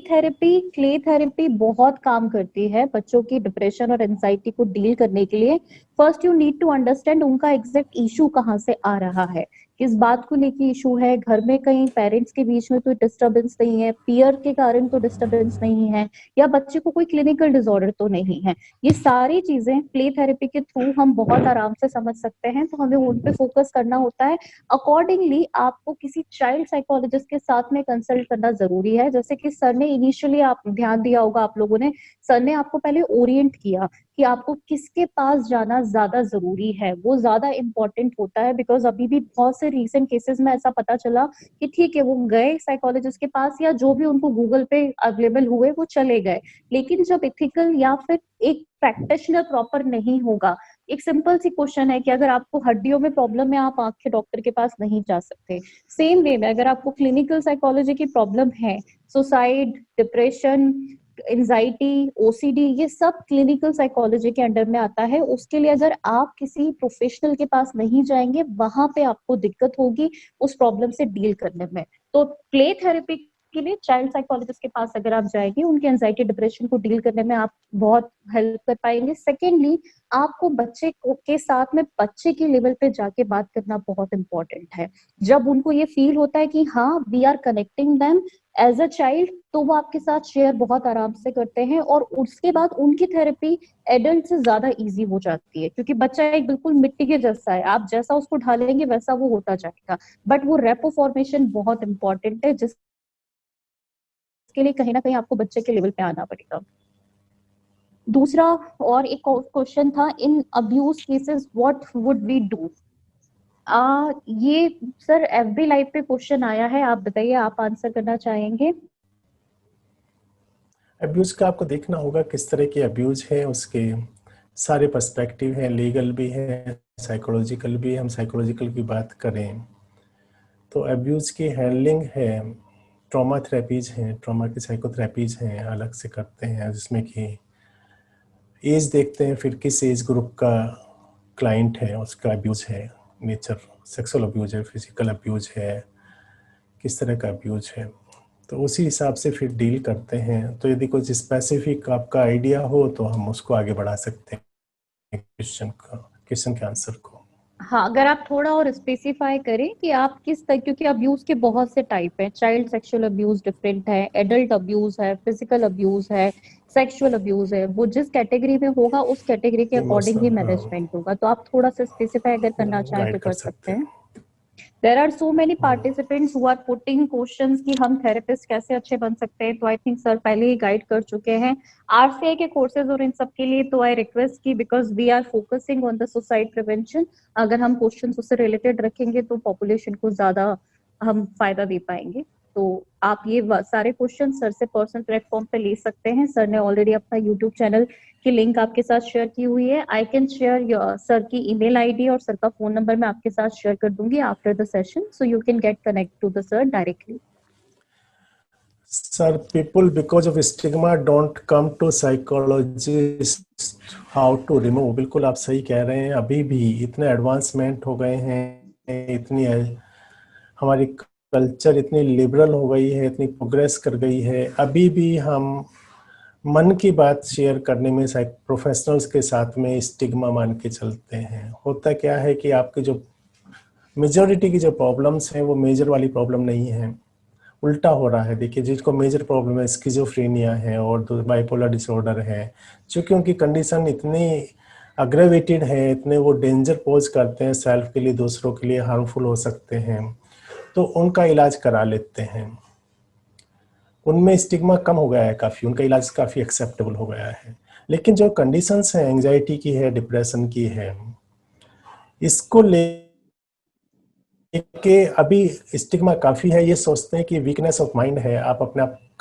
थेरेपी बहुत काम करती है बच्चों की डिप्रेशन और एंजाइटी को डील करने के लिए। First you need to understand उनका एग्जैक्ट इशू कहाँ से आ रहा है, किस बात को लेके इशू है। घर में कहीं पेरेंट्स के बीच में कोई डिस्टरबेंस नहीं है, पीयर के कारण तो डिस्टरबेंस नहीं है, या बच्चे को कोई क्लिनिकल डिसऑर्डर तो नहीं है। ये सारी चीजें प्ले थेरेपी के थ्रू हम बहुत आराम से समझ सकते हैं। तो हमें उन पे फोकस करना होता है। अकॉर्डिंगली आपको किसी चाइल्ड साइकोलॉजिस्ट के साथ में कंसल्ट करना जरूरी है। जैसे कि सर ने इनिशियली, आप ध्यान दिया होगा आप लोगों ने, सर ने आपको पहले ओरिएंट किया कि आपको किसके पास जाना ज्यादा जरूरी है, वो ज्यादा इंपॉर्टेंट होता है। बिकॉज अभी भी बहुत से रीसेंट केसेस में ऐसा पता चला कि ठीक है वो गए साइकोलॉजिस्ट के पास, या जो भी उनको गूगल पे अवेलेबल हुए वो चले गए, लेकिन जब एथिकल या फिर एक प्रैक्टिशनर प्रॉपर नहीं होगा। एक सिंपल सी क्वेश्चन है कि अगर आपको हड्डियों में प्रॉब्लम है, आप आंख के डॉक्टर के पास नहीं जा सकते। सेम वे में अगर आपको क्लिनिकल साइकोलॉजी की प्रॉब्लम है, सुसाइड, डिप्रेशन, एंजाइटी, ओसीडी, ये सब क्लिनिकल साइकोलॉजी के अंडर में आता है। उसके लिए अगर आप किसी प्रोफेशनल के पास नहीं जाएंगे, वहां पे आपको दिक्कत होगी उस प्रॉब्लम से डील करने में। तो प्ले थेरेपी के लिए चाइल्ड साइकोलॉजिस्ट के पास अगर आप जाएंगे, उनके एंजाइटी डिप्रेशन को डील करने में आप बहुत हेल्प कर पाएंगे। सेकेंडली, आपको बच्चे को के साथ में बच्चे के लेवल पे जाके बात करना बहुत इंपॉर्टेंट है। जब उनको ये फील होता है कि हाँ we are connecting them as a child, तो वो आपके साथ शेयर बहुत आराम से करते हैं, और उसके बाद उनकी थेरेपी एडल्ट से ज्यादा इजी हो जाती है। क्योंकि बच्चा एक बिल्कुल मिट्टी के जैसा है, आप जैसा उसको ढालेंगे वैसा वो होता जाएगा। बट वो रेपो फॉर्मेशन बहुत इंपॉर्टेंट है, जिसके लिए कहीं ना कहीं आपको बच्चे के लेवल पे आना पड़ेगा। दूसरा, और एक क्वेश्चन था, in abuse cases what would we do. ये सर एफबी लाइव पे क्वेश्चन आया है, आप बताइए, आप आंसर करना चाहेंगे? अब्यूज का आपको देखना होगा किस तरह के अब्यूज है, उसके सारे पर्सपेक्टिव हैं, लीगल भी है, साइकोलॉजिकल भी है। हम साइकोलॉजिकल की बात करें तो अब्यूज की हैंडलिंग है, ट्रॉमा थेरेपीज हैं, ट्रॉमा की साइकोथेरेपीज हैं, अलग से करते हैं, जिसमें कि एज देखते हैं, फिर किस एज ग्रुप का क्लाइंट है, उसका अब्यूज है, नेचर सेक्सुअल अब्यूज है, फिजिकल अब्यूज है, किस तरह का अब्यूज है, तो उसी हिसाब से फिर डील करते हैं। तो यदि कुछ स्पेसिफिक आपका आइडिया हो तो हम उसको आगे बढ़ा सकते हैं, क्वेश्चन के आंसर को। हाँ, अगर आप थोड़ा और स्पेसिफाई करें कि आप किस तरह, क्योंकि अब्यूज के बहुत से टाइप हैं। चाइल्ड सेक्सुअल अब्यूज डिफरेंट है, एडल्ट अब्यूज है, फिजिकल अब्यूज है, सेक्सुअल अब्यूज है। वो जिस कैटेगरी में होगा उस कैटेगरी के अकॉर्डिंग ही इमोशनल, हाँ, मैनेजमेंट होगा। तो आप थोड़ा सा स्पेसिफाई अगर करना चाहें तो गाइड कर कर सकते सकते हैं। हैं। There are so many participants who are putting questions कि हम थेरेपिस्ट कैसे अच्छे बन सकते हैं। तो आई थिंक सर पहले ही गाइड कर चुके हैं आरसीआई के कोर्सेज और इन सब के लिए। तो आई रिक्वेस्ट की, because we are focusing on the suicide prevention, अगर हम क्वेश्चंस उससे रिलेटेड रखेंगे तो पॉपुलेशन को ज्यादा हम फायदा दे पाएंगे। तो आप ये सारे क्वेश्चन सर से पर्सनल प्लेटफॉर्म पे ले सकते हैं। सर ने ऑलरेडी अपना यूट्यूब चैनल की लिंक आपके साथ शेयर की हुई है। आई कैन शेयर सर की ईमेल आईडी और सर का फोन नंबर मैं आपके साथ शेयर कर दूंगी after the session, so you can get connect to the sir directly. Sir, people because of stigma don't come to psychologist, how to remove. बिल्कुल आप सही कह रहे हैं, अभी भी इतने एडवांसमेंट हो गए हैं इतनी है, हमारी कल्चर इतनी लिबरल हो गई है, इतनी प्रोग्रेस कर गई है, अभी भी हम मन की बात शेयर करने में प्रोफेशनल्स के साथ में स्टिग्मा मान के चलते हैं। होता क्या है कि आपकी जो मेजॉरिटी की जो प्रॉब्लम्स हैं वो मेजर वाली प्रॉब्लम नहीं है, उल्टा हो रहा है। देखिए, जिसको मेजर प्रॉब्लम है, स्किज़ोफ्रेनिया है और बाइपोलर डिसऑर्डर है, क्योंकि उनकी कंडीशन इतनी अग्रेवेटेड है, इतने वो डेंजर पोज करते हैं, सेल्फ के लिए, दूसरों के लिए हार्मफुल हो सकते हैं, तो उनका इलाज करा लेते हैं। उनमें स्टिग्मा कम हो गया है काफ़ी, उनका इलाज काफ़ी एक्सेप्टेबल हो गया है। लेकिन जो कंडीशंस हैं, एंजाइटी की है, डिप्रेशन की है, इसको लेके अभी स्टिग्मा काफ़ी है। ये सोचते हैं कि वीकनेस ऑफ माइंड है, आप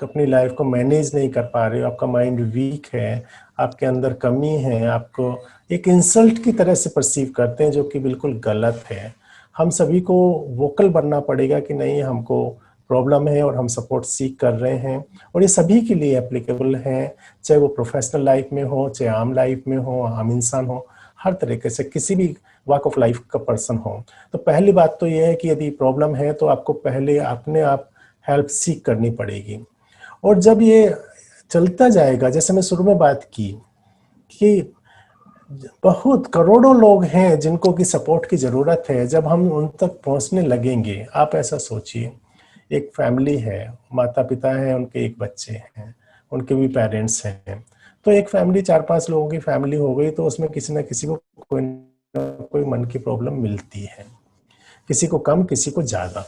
अपनी लाइफ को मैनेज नहीं कर पा रहे हो, आपका माइंड वीक है, आपके अंदर कमी है, आपको एक इंसल्ट की तरह से परसीव करते हैं, जो कि बिल्कुल गलत है। हम सभी को वोकल बनना पड़ेगा कि नहीं, हमको प्रॉब्लम है और हम सपोर्ट सीख कर रहे हैं, और ये सभी के लिए एप्लीकेबल है, चाहे वो प्रोफेशनल लाइफ में हो, चाहे आम लाइफ में हो, आम इंसान हो, हर तरीके से किसी भी वॉक ऑफ लाइफ का पर्सन हो। तो पहली बात तो ये है कि यदि प्रॉब्लम है तो आपको पहले अपने आप हेल्प सीख करनी पड़ेगी। और जब ये चलता जाएगा, जैसे मैं शुरू में बात की कि बहुत करोड़ों लोग हैं जिनको की सपोर्ट की ज़रूरत है, जब हम उन तक पहुंचने लगेंगे, आप ऐसा सोचिए, एक फैमिली है, माता पिता हैं, उनके एक बच्चे हैं, उनके भी पेरेंट्स हैं, तो एक फैमिली 4-5 लोगों की फैमिली हो गई, तो उसमें किसी ना किसी को कोई ना कोई मन की प्रॉब्लम मिलती है, किसी को कम, किसी को ज़्यादा।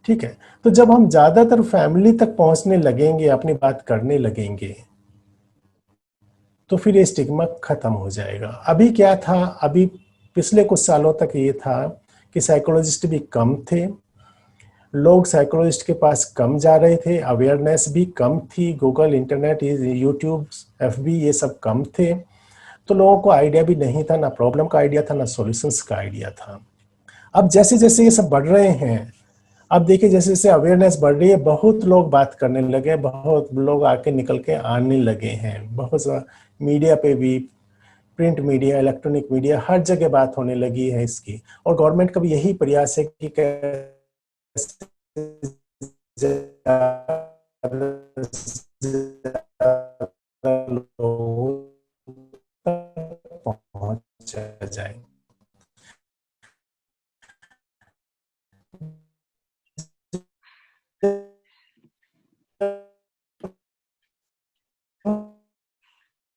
ठीक है, तो जब हम ज़्यादातर फैमिली तक पहुंचने लगेंगे, अपनी बात करने लगेंगे, तो फिर ये स्टिग्मा खत्म हो जाएगा। अभी क्या था, अभी पिछले कुछ सालों तक ये था कि साइकोलॉजिस्ट भी कम थे, लोग साइकोलॉजिस्ट के पास कम जा रहे थे, अवेयरनेस भी कम थी, गूगल, इंटरनेट, यूट्यूब, एफबी, ये सब कम थे, तो लोगों को आइडिया भी नहीं था, ना प्रॉब्लम का आइडिया था, ना सॉल्यूशंस का आइडिया था। अब जैसे जैसे ये सब बढ़ रहे हैं, अब देखिए जैसे जैसे अवेयरनेस बढ़ रही है, बहुत लोग बात करने लगे, बहुत लोग आके निकल के आने लगे हैं, बहुत मीडिया पे भी, प्रिंट मीडिया, इलेक्ट्रॉनिक मीडिया, हर जगह बात होने लगी है इसकी। और गवर्नमेंट का भी यही प्रयास है कि कैसे लोगों तक पहुंचा जाए।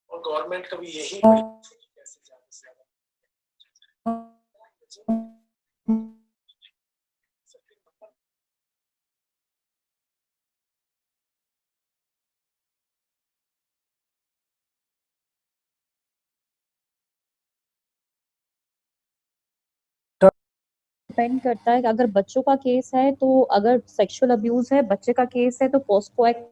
और गवर्नमेंट का भी यही प्रयास है कि कैसे ज्यादा से ज्यादा डिपेंड करता है कि अगर बच्चों का केस है तो अगर सेक्सुअल अब्यूज है, बच्चे का केस है तो पोस्को एक्ट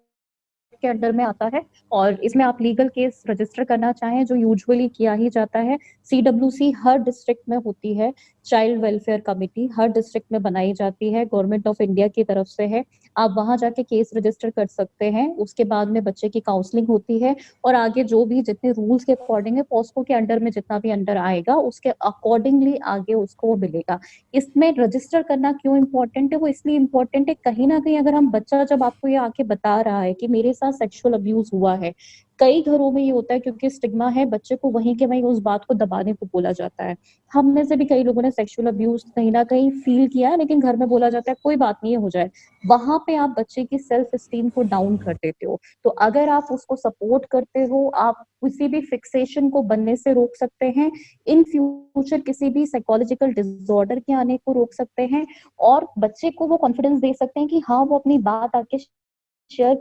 के अंडर में आता है, और इसमें आप लीगल केस रजिस्टर करना चाहें जो यूजुअली किया ही जाता है। सीडब्ल्यूसी हर डिस्ट्रिक्ट में होती है, चाइल्ड वेलफेयर कमेटी हर डिस्ट्रिक्ट में बनाई जाती है, गवर्नमेंट ऑफ इंडिया की तरफ से है। आप वहां जाके केस रजिस्टर कर सकते हैं, उसके बाद में बच्चे की काउंसलिंग होती है, और आगे जो भी जितने रूल्स के अकॉर्डिंग है, पॉस्को के अंडर में जितना भी अंडर आएगा उसके अकॉर्डिंगली आगे उसको वो मिलेगा। इसमें रजिस्टर करना क्यों इम्पोर्टेंट है? वो इसलिए इम्पोर्टेंट है, कहीं ना कहीं अगर हम बच्चा जब आपको ये आके बता रहा है कि मेरे साथ सेक्सुअल अब्यूज हुआ है, कई घरों में ये होता है क्योंकि स्टिग्मा है, बच्चे को वहीं के वहीं उस बात को दबाने को बोला जाता है। हम में से भी कई लोगों ने सेक्सुअल अब्यूज कहीं ना कहीं फील किया है, लेकिन घर में बोला जाता है कोई बात नहीं है, हो जाए। वहां पे आप बच्चे की सेल्फ स्टीम को डाउन कर देते हो। तो अगर आप उसको सपोर्ट करते हो, आप किसी भी फिक्सेशन को बनने से रोक सकते हैं, इन फ्यूचर किसी भी साइकोलॉजिकल डिसऑर्डर के आने को रोक सकते हैं, और बच्चे को वो कॉन्फिडेंस दे सकते हैं कि हाँ वो अपनी बात आके शेयर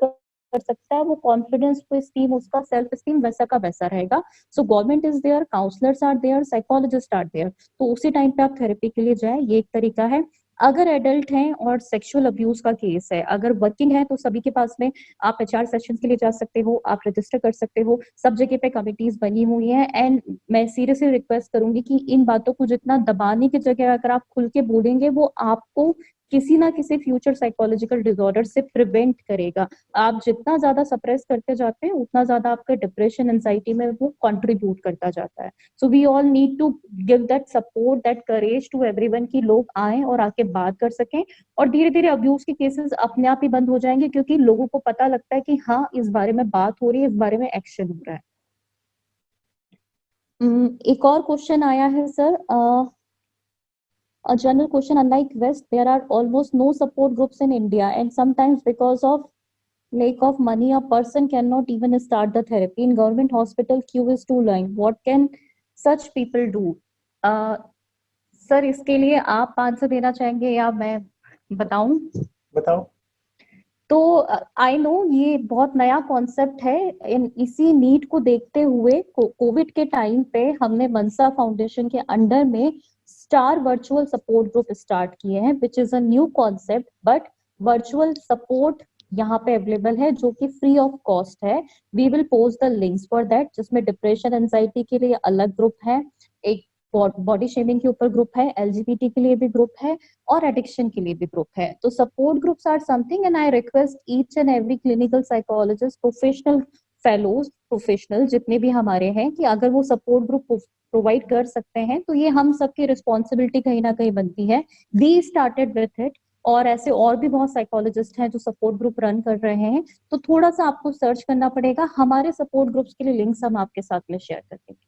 कर सकता है, वो कॉन्फिडेंस, वो स्टीम, उसका सेल्फ स्टीम वैसा का वैसा रहेगा। So government is there, counsellors are there, psychologist are there, तो उसी टाइम पे आप थेरेपी के लिए जाए, ये एक तरीका है। अगर एडल्ट हैं और सेक्सुअल अब्यूज का केस है, अगर वर्किंग है, तो सभी के पास में आप एचआर सेशन के लिए जा सकते हो, आप रजिस्टर कर सकते हो, सब जगह पे कमिटीज बनी हुई है। एंड मैं सीरियसली रिक्वेस्ट करूंगी कि इन बातों को जितना दबाने की जगह अगर आप खुल के बोलेंगे, वो आपको किसी ना किसी फ्यूचर साइकोलॉजिकल डिसऑर्डर से प्रिवेंट करेगा। आप जितना ज्यादा सप्रेस करते जाते हैं उतना ज्यादा आपका डिप्रेशन एंजाइटी में वो कंट्रीब्यूट करता जाता है। So we all need to give that support, that courage to everyone कि लोग आए और आके बात कर सकें, और धीरे धीरे अब्यूज के केसेस अपने आप ही बंद हो जाएंगे, क्योंकि लोगों को पता लगता है कि हाँ इस बारे में बात हो रही है, इस बारे में एक्शन हो रहा है। एक और क्वेश्चन आया है sir, a general question. Unlike West, there are almost no support groups in India, and sometimes because of lack of money, a person cannot even start the therapy. In government hospital, queue is too long. What can such people do? Sir इसके लिए आप answer देना चाहेंगे या मैं बताऊं? बताओ। तो आई नो ये बहुत नया कॉन्सेप्ट है। इसी नीड को देखते हुए कोविड के टाइम पे हमने मनसा फाउंडेशन के अंडर में star virtual support group start किए हैं, which is a new concept, but virtual support यहाँ पे अवेलेबल है जो कि फ्री ऑफ कॉस्ट है। We will post the links for that, जिसमें डिप्रेशन एंजाइटी के लिए अलग ग्रुप है, एक बॉडी शेमिंग के ऊपर ग्रुप है, एलजीबीटी के लिए भी ग्रुप है, और एडिक्शन के लिए भी ग्रुप है। तो support groups are something, and I request each and every clinical psychologist, professional fellows, professional जितने भी हमारे हैं, कि अगर वो सपोर्ट ग्रुप प्रोवाइड कर सकते हैं तो ये हम सबकी रिस्पॉन्सिबिलिटी कहीं ना कहीं बनती है। वी स्टार्टेड विथ इट, और ऐसे और भी बहुत साइकोलॉजिस्ट हैं जो सपोर्ट ग्रुप रन कर रहे हैं। तो थोड़ा सा आपको सर्च करना पड़ेगा, हमारे सपोर्ट ग्रुप्स के लिए लिंक्स हम आपके साथ में शेयर कर देंगे।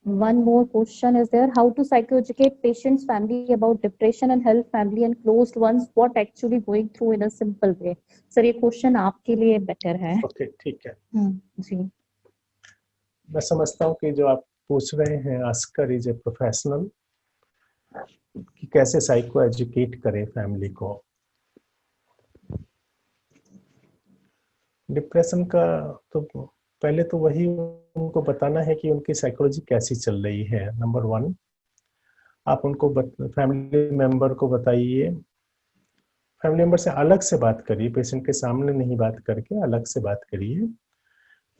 One more question is there: how to psychoeducate patients' family about depression and help family and closed ones what actually going through in a simple way? Sir ये question आपके लिए बेटर है। ओके, ठीक है। जी। मैं समझता हूँ कि जो आप पूछ रहे हैं, आस्कर इज ए प्रोफेशनल, कि कैसे साइको एजुकेट करें फैमिली को। डिप्रेशन का तो पहले तो वही उनको बताना है कि उनकी साइकोलॉजी कैसी चल रही है। नंबर वन, आप उनको फैमिली मेंबर को बताइए, फैमिली मेंबर से अलग से बात करिए, पेशेंट के सामने नहीं बात करके अलग से बात करिए।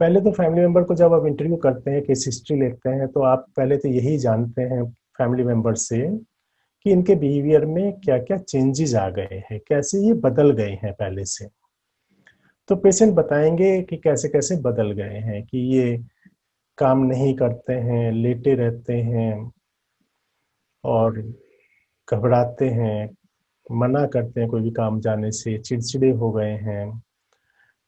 पहले तो फैमिली मेंबर को जब आप इंटरव्यू करते हैं, केस हिस्ट्री लेते हैं, तो आप पहले तो यही जानते हैं फैमिली मेंबर से कि इनके बिहेवियर में क्या क्या चेंजेस आ गए हैं, कैसे ये बदल गए हैं पहले से। तो पेशेंट बताएंगे कि कैसे कैसे बदल गए हैं, कि ये काम नहीं करते हैं, लेटे रहते हैं और घबराते हैं, मना करते हैं कोई भी काम जाने से, चिड़चिड़े हो गए हैं।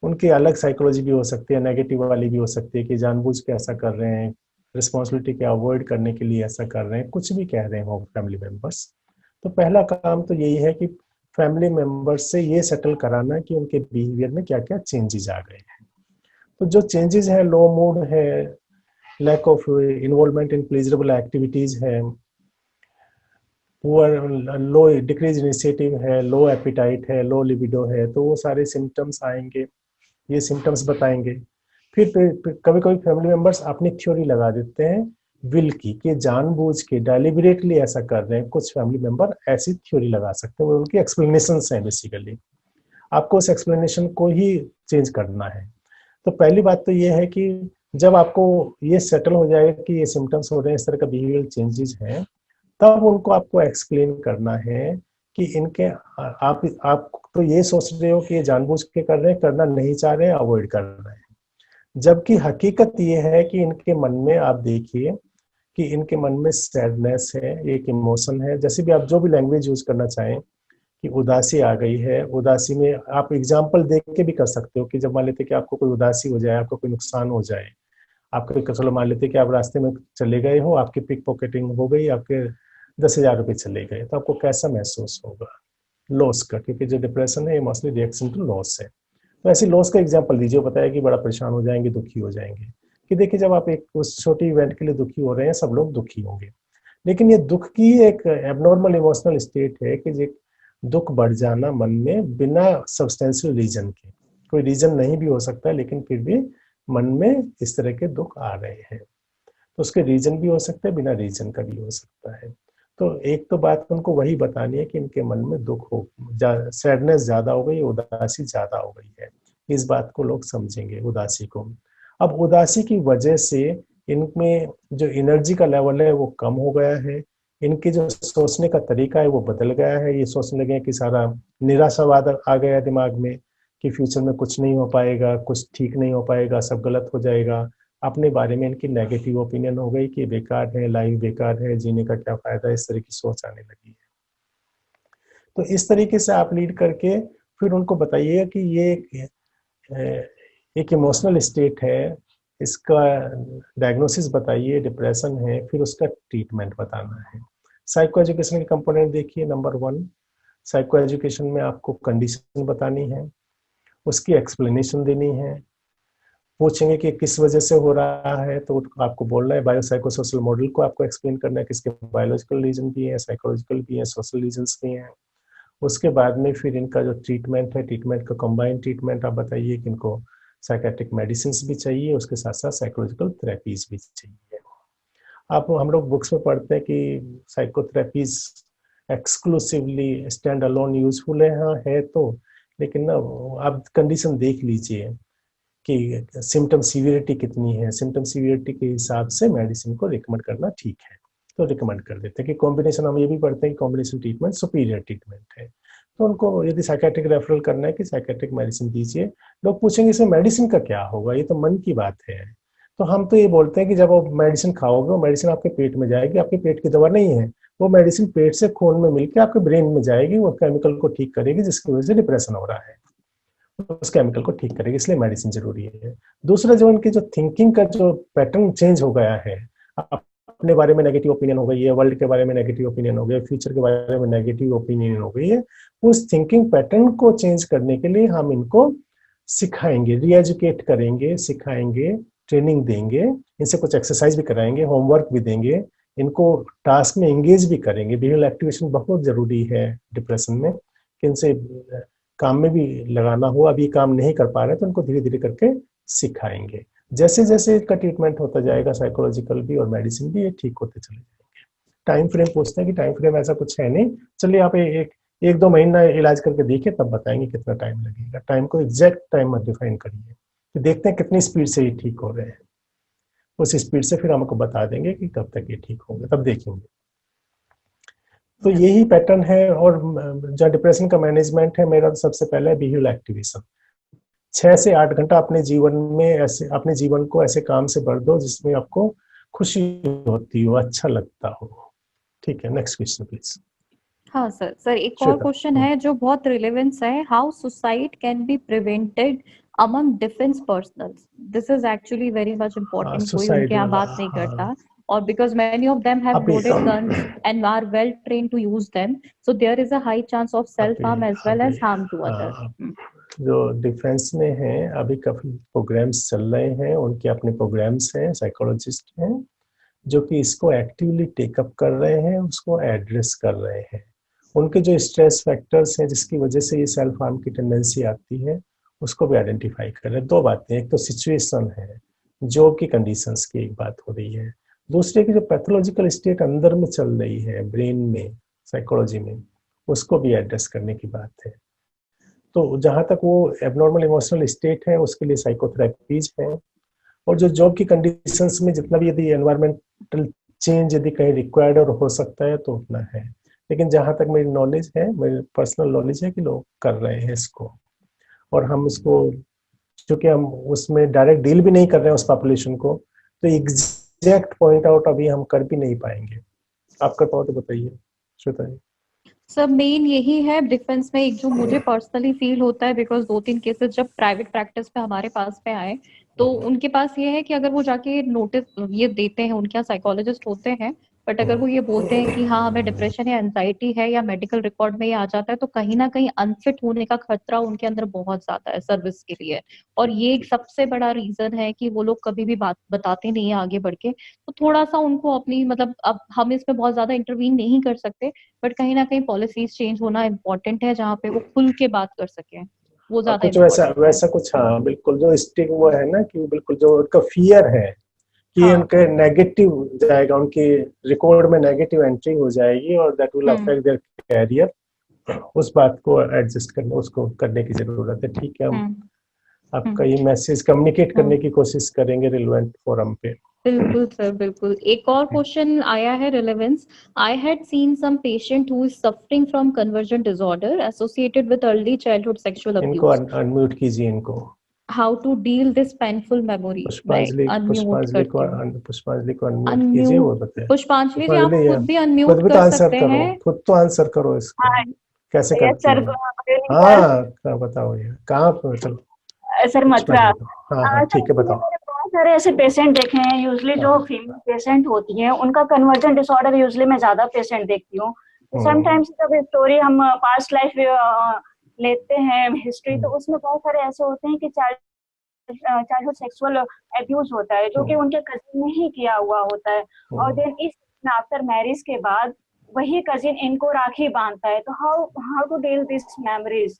उनकी अलग साइकोलॉजी भी हो सकती है, नेगेटिव वाली भी हो सकती है कि जानबूझ के ऐसा कर रहे हैं, रिस्पॉन्सिबिलिटी के अवॉइड करने के लिए ऐसा कर रहे हैं, कुछ भी कह रहे हो फैमिली मेंबर्स। तो पहला काम तो यही है कि फैमिली मेंबर्स से ये सेटल कराना कि उनके बिहेवियर में क्या क्या चेंजेस आ गए हैं। तो जो चेंजेस है, लो मूड है, lack of involvement in pleasurable activities है, पुअर लो डिक्रीज इनिशिएटिव है, लो एपिटाइट है, लो लिबिडो है, तो वो सारे सिम्टम्स आएंगे, ये सिम्टम्स बताएंगे। फिर कभी कभी फैमिली मेंबर्स अपनी थ्योरी लगा देते हैं विल की, कि जानबूझ के डेलिबरेटली ऐसा कर रहे हैं। कुछ फैमिली मेंबर ऐसी थ्योरी लगा सकते हैं, वो उनकी एक्सप्लेनेशंस हैं बेसिकली। आपको उस एक्सप्लेनेशन को ही चेंज करना है। तो पहली बात तो ये है कि जब आपको ये सेटल हो जाएगा कि ये सिम्टम्स हो रहे हैं, इस तरह का बिहेवियरल चेंजेस हैं, तब उनको आपको एक्सप्लेन करना है कि इनके आप तो ये सोच रहे हो कि ये जानबूझ के कर रहे हैं, करना नहीं चाह रहे हैं, अवॉइड कर रहे हैं, जबकि हकीकत ये है कि इनके मन में, आप देखिए कि इनके मन में सैडनेस है, एक इमोशन है। जैसे भी आप जो भी लैंग्वेज यूज करना चाहें, कि उदासी आ गई है, उदासी में आप एग्जाम्पल देख के भी कर सकते हो कि जब मान लेते कि आपको कोई उदासी हो जाए, आपको कोई नुकसान हो जाए, आपके चलो मान लेते कि आप रास्ते में चले गए हो, आपकी पिक पॉकेटिंग हो गई, आपके 10,000 रुपये चले गए, तो आपको कैसा महसूस होगा? लॉस का, क्योंकि जो डिप्रेशन है इमोशनल रिएक्शन टू लॉस है। तो ऐसी लॉस का एग्जाम्पल दीजिए, बताया कि बड़ा परेशान हो जाएंगे, दुखी हो जाएंगे, कि देखिए जब आप एक उस छोटी इवेंट के लिए दुखी हो रहे हैं, सब लोग दुखी होंगे, लेकिन ये दुख की एक एबनॉर्मल इमोशनल स्टेट है कि दुख बढ़ जाना मन में बिना सब्सटेंशियल रीजन के, कोई रीजन नहीं भी हो सकता है, लेकिन फिर भी मन में इस तरह के दुख आ रहे हैं, तो उसके रीजन भी हो सकता है, बिना रीजन का भी हो सकता है। तो एक तो बात उनको वही बतानी है कि इनके मन में दुख हो, सैडनेस ज्यादा हो गई, उदासी ज्यादा हो गई है, इस बात को लोग समझेंगे, उदासी को। अब उदासी की वजह से इनमें जो एनर्जी का लेवल है वो कम हो गया है, इनके जो सोचने का तरीका है वो बदल गया है। ये सोचने लगे हैं कि सारा निराशावाद आ गया है दिमाग में कि फ्यूचर में कुछ नहीं हो पाएगा, कुछ ठीक नहीं हो पाएगा, सब गलत हो जाएगा। अपने बारे में इनकी नेगेटिव ओपिनियन हो गई कि बेकार है, लाइफ बेकार है, जीने का क्या फायदा, इस तरह की सोच आने लगी है। तो इस तरीके से आप लीड करके फिर उनको बताइएगा कि ये एक इमोशनल स्टेट है, इसका डायग्नोसिस बताइए, डिप्रेशन है, फिर उसका ट्रीटमेंट बताना है। साइको एजुकेशन के कंपोनेंट देखिए। नंबर 1, साइको एजुकेशन में आपको कंडीशन बतानी है, उसकी एक्सप्लेनेशन देनी है। पूछेंगे कि किस वजह से हो रहा है, तो आपको बोलना है बायोसाइकोसोशल मॉडल को आपको एक्सप्लेन करना है कि इसके बायोलॉजिकल रीजन भी है, साइकोलॉजिकल भी है, सोशल रीजन्स भी हैं। उसके बाद में फिर इनका जो ट्रीटमेंट है, ट्रीटमेंट का कंबाइंड ट्रीटमेंट आप बताइए कि इनको साइकेट्रिक मेडिसिन भी चाहिए, उसके साथ साथ साइकोलॉजिकल थेरेपीज भी चाहिए। आप हम लोग बुक्स में पढ़ते हैं कि psychotherapies exclusively stand alone useful है। हाँ है तो, लेकिन ना आप कंडीशन देख लीजिए कि सिम्टम सीवियरिटी कितनी है, सिम्टम सीवियरिटी के हिसाब से मेडिसिन को रिकमेंड करना ठीक है, तो रिकमेंड कर देते हैं कि कॉम्बिनेशन। हम ये भी पढ़ते हैं कि कॉम्बिनेशन ट्रीटमेंट सुपीरियर ट्रीटमेंट है। तो उनको यदि साइकेट्रिक रेफरल करना है कि साइकेट्रिक मेडिसिन दीजिए। लोग पूछेंगे इसमें मेडिसिन का क्या होगा, ये तो मन की बात है। तो हम तो ये बोलते हैं कि जब आप मेडिसिन खाओगे, वो मेडिसिन आपके पेट में जाएगी, आपके पेट की दवा नहीं है, वो मेडिसिन पेट से खून में मिलकर आपके ब्रेन में जाएगी, वो केमिकल को ठीक करेगी जिसकी वजह से डिप्रेशन हो रहा है, उस केमिकल को ठीक करेगी, इसलिए मेडिसिन जरूरी है। दूसरा, जो उनकी जो थिंकिंग का जो पैटर्न चेंज हो गया है, अपने बारे में नेगेटिव ओपिनियन हो गई है, वर्ल्ड के बारे में नेगेटिव ओपिनियन हो गया, फ्यूचर के बारे में नेगेटिव ओपिनियन हो गई है, उस थिंकिंग पैटर्न को चेंज करने के लिए हम इनको सिखाएंगे, रीएजुकेट करेंगे, सिखाएंगे, ट्रेनिंग देंगे, इनसे कुछ एक्सरसाइज भी कराएंगे, होमवर्क भी देंगे, इनको टास्क में एंगेज भी करेंगे। बिहेवियरल एक्टिवेशन बहुत जरूरी है डिप्रेशन में, कि इनसे काम में भी लगाना हो। अभी काम नहीं कर पा रहे तो उनको धीरे धीरे करके सिखाएंगे। जैसे जैसे इसका ट्रीटमेंट होता जाएगा, साइकोलॉजिकल भी और मेडिसिन भी, ये ठीक होते चले जाएंगे। टाइम फ्रेम पूछते हैं कि टाइम फ्रेम ऐसा कुछ है नहीं, चलिए आप एक दो महीना इलाज करके देखिए, तब बताएंगे कितना टाइम लगेगा। टाइम को एग्जैक्ट टाइम मत डिफाइन करिए, तो देखते हैं कितनी स्पीड से ये ठीक हो रहे हैं, उस स्पीड से फिर हमको बता देंगे कि कब तक ये ठीक होंगे, तब देखेंगे। तो यही पैटर्न है। और जहाँ डिप्रेशन का मैनेजमेंट है, मेरा सबसे पहले बिहेवियरल एक्टिवेशन। 6 से 8 घंटा अपने जीवन में ऐसे, अपने जीवन को ऐसे काम से भर दो जिसमें आपको खुशी होती हो, अच्छा लगता हो। ठीक है, नेक्स्ट क्वेश्चन प्लीज। हाँ सर एक और श्वेता। क्वेश्चन है जो बहुत रिलेवेंस है। How suicide can be prevented among defence personals? This is actually very much important. कोई उनके सुसाइड यहाँ बात नहीं करता, और because many of them have अभी loaded guns and are well trained to use them, so there is a high chance of self harm as well अभी as harm to others. जो डिफेंस में है, अभी काफी प्रोग्राम्स चल रहे हैं, उनके अपने प्रोग्राम्स हैं, साइकोलॉजिस्ट हैं जो कि इसको एक्टिवली टेकअप कर रहे हैं, उसको एड्रेस कर रहे हैं। उनके जो स्ट्रेस फैक्टर्स हैं जिसकी वजह से ये सेल्फ हार्म की टेंडेंसी आती है, उसको भी आइडेंटिफाई कर रहे हैं। 2 बातें, एक तो सिचुएशन है, जॉब की कंडीशंस की एक बात हो रही है, दूसरे की जो पैथोलॉजिकल स्टेट अंदर में चल रही है ब्रेन में, साइकोलॉजी में, उसको भी एड्रेस करने की बात है। तो जहां तक वो एबनॉर्मल इमोशनल स्टेट है, उसके लिए साइकोथेरेपीज है। और जो जॉब की कंडीशंस में जितना भी यदि एनवायरमेंटल चेंज यदि कहीं रिक्वायर्ड और हो सकता है तो उतना है। लेकिन जहां तक मेरी नॉलेज है, मेरी पर्सनल नॉलेज है कि लोग कर रहे हैं इसको, और हम इसको, क्योंकि हम उसमें डायरेक्ट डील भी नहीं कर रहे हैं उस पॉपुलेशन को, तो एग्जैक्ट पॉइंट आउट अभी हम कर भी नहीं पाएंगे। आप कर पाओ तो बताइए श्वेता जी। सब मेन यही है डिफेंस में। एक जो मुझे पर्सनली फील होता है, बिकॉज 2-3 केसेस जब प्राइवेट प्रैक्टिस पे हमारे पास पे आए, तो उनके पास ये है कि अगर वो जाके नोटिस ये देते हैं, उनके यहाँ साइकोलॉजिस्ट होते हैं, बट अगर वो ये बोलते हैं कि हाँ हमें डिप्रेशन या एंजाइटी है, या मेडिकल रिकॉर्ड में ये आ जाता है, तो कहीं ना कहीं अनफिट होने का खतरा उनके अंदर बहुत ज्यादा है सर्विस के लिए। और ये एक सबसे बड़ा रीजन है कि वो लोग कभी भी बात बताते नहीं है आगे बढ़ के। तो थोड़ा सा उनको अपनी, मतलब अब हम इसमें बहुत ज्यादा इंटरवीन नहीं कर सकते, बट कहीं ना कहीं पॉलिसीज चेंज होना इम्पोर्टेंट है, जहाँ पे वो खुल के बात कर सके, वो ज्यादा कुछ वैसा इम्पोर्टेंट है। वैसा कुछ, हाँ बिल्कुल, जो स्टिंग वो है ना, कि बिल्कुल जो उनका फियर है कि हाँ। उनके नेगेटिव जाएगा, उनकी रिकॉर्ड में नेगेटिव एंट्री हो जाएगी और that will affect their career, उस बात को एडजस्ट करने, उसको करने की जरूरत है। ठीक है, हम आपका ये मैसेज कम्युनिकेट करने की कोशिश करेंगे रिलेवेंट फोरम पे। बिल्कुल सर, बिल्कुल। एक और क्वेश्चन आया है relevance. I had seen some patient who is suffering from conversion disorder associated with early childhood sexual इनको अब्यूज। अनम्यूट कीजिए इनको। How to deal this painful memory. मैं पुष्पांजलि अनम्यूट पुष्पांजलि को करती हूँ। पुष्पांजलि को अनम्यूट कीजिए, वो अनम्यूट। बताए। पुष्पांजलि जी, आप पुष्पांजलि खुद भी खुद अनम्यूट भी तो कर आंसर सकते करो, हैं। खुद तो आंसर करो इसको। हाँ। कैसे यस करती सर, हो? Good evening sir. हाँ, बताओ ये कहाँ पे? चलो सर मथुरा। पुष्पांजलि बताओ। हाँ हाँ, सर ठीक है, एक्चुअली बताओ। मैंने बहुत सारे ऐसे पेशेंट देखे हैं, यूजली जो हाँ। फीमेल पेशेंट होती हैं उनका कन्वर्जन डिसऑर्डर यूजली मैं ज्यादा पेशेंट देखती हूँ। हम्म, समटाइम्स जब स्टोरी हम पास्ट लाइफ लेते हैं हिस्ट्री, तो हम्म, उसमें बहुत सारे ऐसे होते हैं कि चाइल्डहुड सेक्सुअल एब्यूज होता है जो कि हम्म, उनके कजिन ने ही किया हुआ होता है। और हम्म, देन इस आफ्टर मैरिज के बाद वही कजिन इनको राखी बांधता है। तो how how to deal this memories?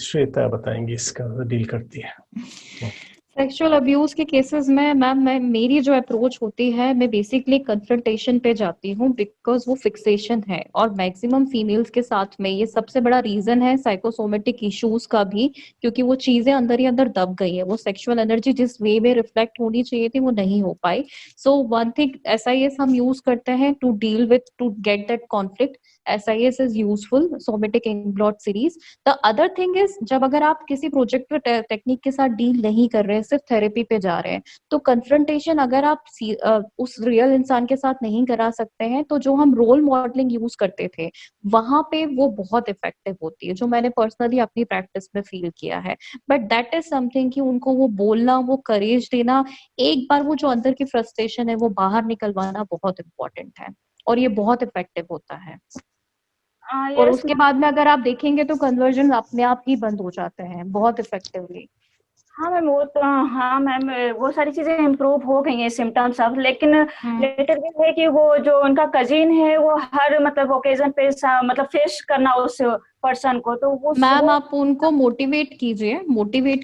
Shweta बताएंगी इसका, डील करती है। सेक्सुअल अब्यूज के केसेस में मैम, मैं मेरी जो अप्रोच होती है, मैं बेसिकली कन्फ्रंटेशन पे जाती हूँ, बिकॉज वो फिक्सेशन है। और मैक्सिमम फीमेल्स के साथ में ये सबसे बड़ा रीजन है साइकोसोमेटिक इश्यूज का भी, क्योंकि वो चीजें अंदर ही अंदर दब गई है। वो सेक्सुअल एनर्जी जिस वे में रिफ्लेक्ट होनी चाहिए थी वो नहीं हो पाई। सो वन थिंग, SIS हम यूज करते हैं to deal with, to get that conflict. SIS is useful, somatic inkblot series. The other thing is, जब अगर आप किसी प्रोजेक्ट टेक्निक के साथ डील नहीं कर रहे हैं, सिर्फ थेरेपी पे जा रहे हैं, तो कन्फ्रंटेशन अगर आप उस रियल इंसान के साथ नहीं करा सकते हैं, तो जो हम रोल मॉडलिंग यूज करते थे, वहां पे वो बहुत इफेक्टिव होती है, जो मैंने पर्सनली अपनी प्रैक्टिस में फील किया है। बट दैट इज समथिंग कि उनको वो बोलना, वो करेज देना, एक बार वो जो अंदर की फ्रस्ट्रेशन है वो बाहर निकलवाना बहुत इंपॉर्टेंट है। और ये बहुत इफेक्टिव होता है। और यस उसके मैम। बाद में अगर आप देखेंगे तो कन्वर्जन अपने आप ही बंद हो जाते हैं बहुत इफेक्टिवली। हाँ मैम, वो तो हाँ मैम, वो सारी चीजें इम्प्रूव हो गई हैं सिम्टम्स अब। लेकिन हम्म। लेटर ये है कि वो जो उनका कजिन है वो हर मतलब ओकेजन पे मतलब फेस करना उस पर्सन को, तो मैम, वो आप उनको मोटिवेट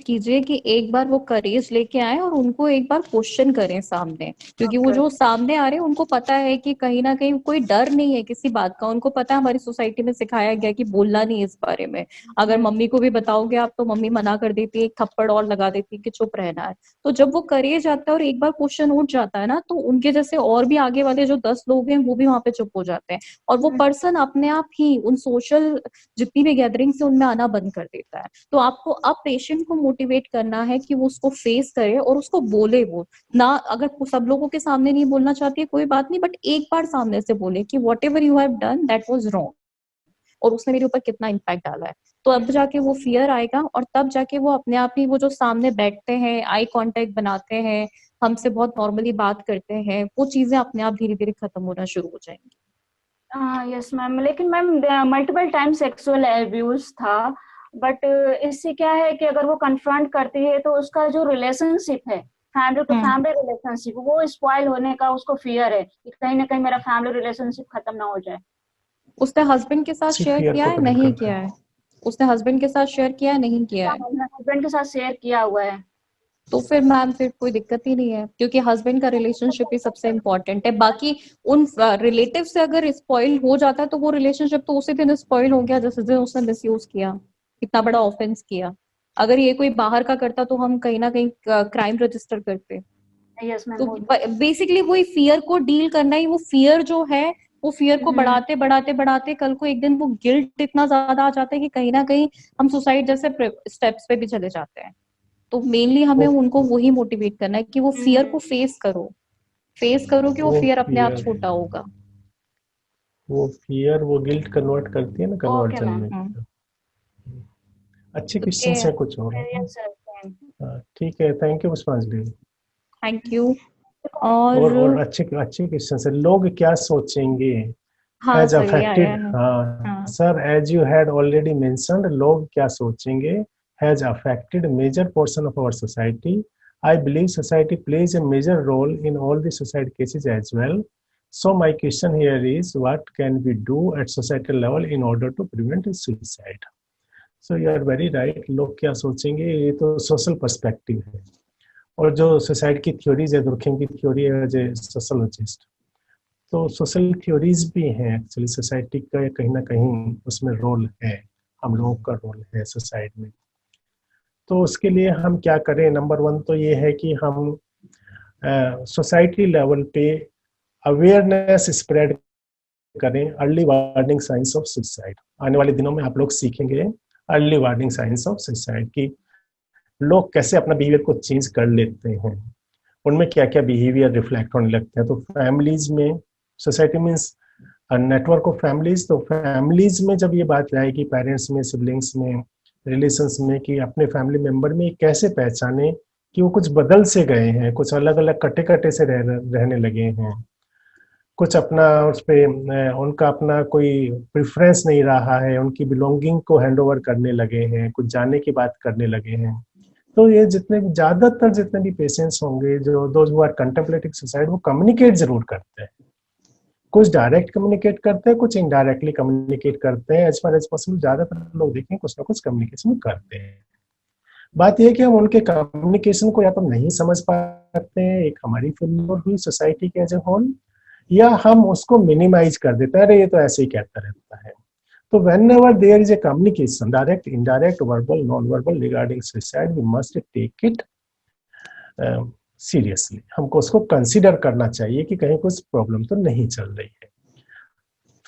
कीजिए कि एक बार वो करेज लेके आए और उनको एक बार क्वेश्चन करें सामने, क्योंकि वो ओके। जो सामने आ रहे हैं उनको पता है कि कहीं ना कहीं कोई डर नहीं है किसी बात का। उनको पता है हमारी सोसाइटी में सिखाया गया कि बोलना नहीं इस बारे में। अगर मम्मी को भी बताओगे आप तो मम्मी मना कर देती है, एक थप्पड़ और लगा देती है कि चुप रहना है। तो जब वो करेज आता है और एक बार क्वेश्चन उठ जाता है ना, तो उनके जैसे और भी आगे वाले जो 10 लोग हैं वो भी वहां पे चुप हो जाते हैं। और वो पर्सन अपने आप ही उन सोशल जितनी भी गैदरिंग से उनमें आना बंद कर देता है। तो आपको अब पेशेंट को मोटिवेट करना है कि वो उसको फेस करे और उसको बोले। वो ना, अगर वो सब लोगों के सामने नहीं बोलना चाहती है कोई बात नहीं, बट एक बार सामने से बोले कि what ever you have done that was wrong, और उसने मेरे ऊपर कितना इम्पैक्ट डाला है। तो अब जाके वो फियर आएगा, और तब जाके वो अपने आप ही, वो जो सामने बैठते हैं, आई कांटेक्ट बनाते हैं, हमसे बहुत नॉर्मली बात करते हैं, वो चीजें अपने आप धीरे धीरे खत्म होना शुरू हो जाएंगी। Yes ma'am. लेकिन ma'am multiple time sexual abuse था, बट इससे क्या है कि अगर वो कन्फ्रंट करती है तो उसका जो रिलेशनशिप है, family to hmm. Family relationship, वो स्पॉइल होने का उसको फियर है कि कहीं ना कहीं मेरा फैमिली रिलेशनशिप खत्म ना हो जाए। उसने हस्बैंड के साथ सिर्फ शेयर फियर किया को है, डील नहीं करना किया है। है? उसने हस्बैंड के साथ शेयर किया है, नहीं किया है? मैंने हस्बैंड के साथ शेयर किया हुआ है। तो फिर मैम, फिर कोई दिक्कत ही नहीं है, क्योंकि हस्बैंड का रिलेशनशिप ही सबसे इम्पोर्टेंट है। बाकी उन रिलेटिव से अगर स्पॉइल हो जाता है तो वो रिलेशनशिप तो उसी दिन स्पॉइल हो गया जिस दिन उसने मिसयूज किया, इतना बड़ा ऑफेंस किया। अगर ये कोई बाहर का करता तो हम कहीं ना कहीं क्राइम रजिस्टर करते। यस तो मैम। बेसिकली वही फियर को डील करना ही, वो फियर जो है, वो फियर को हम्म। बढ़ाते बढ़ाते बढ़ाते कल को एक दिन वो गिल्ट इतना ज्यादा आ जाता है कि कहीं ना कहीं हम सुसाइड जैसे स्टेप्स पे भी चले जाते हैं। तो मेनली हमें वो उनको वही मोटिवेट करना है कि वो फियर हम्म। को फेस करो, फेस करो कि वो वो फियर अपने आप फियर छोटा होगा। वो गिल्ट कन्वर्ट करती है ना ओके कन्वर्जन मैम। में। हम्म। अच्छे तो क्वेश्चन ये, है कुछ और? Yes sir. हाँ, ठीक है, thank you Pushpanjali. Thank you. और और अच्छे अच्छे क्वेश्चन है। लोग क्या सोचेंगे हाँ हैज सर, ये आया अफेक्टेड, है। हाँ हाँ। Sir, as you had already mentioned, लोग क्या सोचेंगे has affected major portion of our society. I believe society plays a major role in all the suicide cases as well. So my question here is, what can we do at societal level in order to prevent suicide? So you are very right. लोग क्या सोचेंगे, ये तो social perspective है। और जो suicide की theories है, दुर्खेम की थ्योरी है एज ए सोशोलॉजिस्ट, तो सोशल थ्योरीज भी हैं एक्चुअली। सोसाइटी का कहीं ना कहीं उसमें रोल है, हम लोगों का रोल है सोसाइट में। तो उसके लिए हम क्या करें? नंबर वन तो ये है कि हम सोसाइटी लेवल पे अवेयरनेस स्प्रेड करें early warning science of suicide. आने वाले दिनों में आप लोग सीखेंगे early warning science of suicide की लोग कैसे अपना बिहेवियर को चेंज कर लेते हैं, उनमें क्या क्या बिहेवियर रिफ्लेक्ट होने लगते हैं। तो फैमिलीज में, society means network of families, तो फैमिलीज में जब ये बात आएगी, पेरेंट्स में, सिबलिंग्स में, रिलेशंस में, कि अपने फैमिली मेंबर में कैसे पहचाने कि वो कुछ बदल से गए हैं, कुछ अलग अलग कटे कटे से रहने लगे हैं, कुछ अपना उस पे उनका अपना कोई प्रेफरेंस नहीं रहा है, उनकी बिलोंगिंग को हैंड ओवर करने लगे हैं, कुछ जाने की बात करने लगे हैं। तो ये ज्यादातर जितने भी पेशेंट्स होंगे, जो those who are contemplating suicide, वो कम्युनिकेट जरूर करते हैं। कुछ डायरेक्ट कम्युनिकेट करते हैं, कुछ इनडायरेक्टली कम्युनिकेट करते हैं। एज फार एज पॉसिबल ज्यादातर लोग देखें कुछ ना कुछ कम्युनिकेशन करते हैं। बात यह है कि हम उनके कम्युनिकेशन को या तो नहीं समझ पाते हैं, एक हमारी फेल्योर हुई सोसाइटी के एज ए होल, या हम उसको मिनिमाइज कर देते हैं, अरे ये तो ऐसे ही कहता रहता है। तो whenever there is a communication, direct, indirect, verbal, non-verbal regarding suicide, we must take it seriously. हमको उसको कंसिडर करना चाहिए कि कहीं कुछ प्रॉब्लम तो नहीं चल रही है।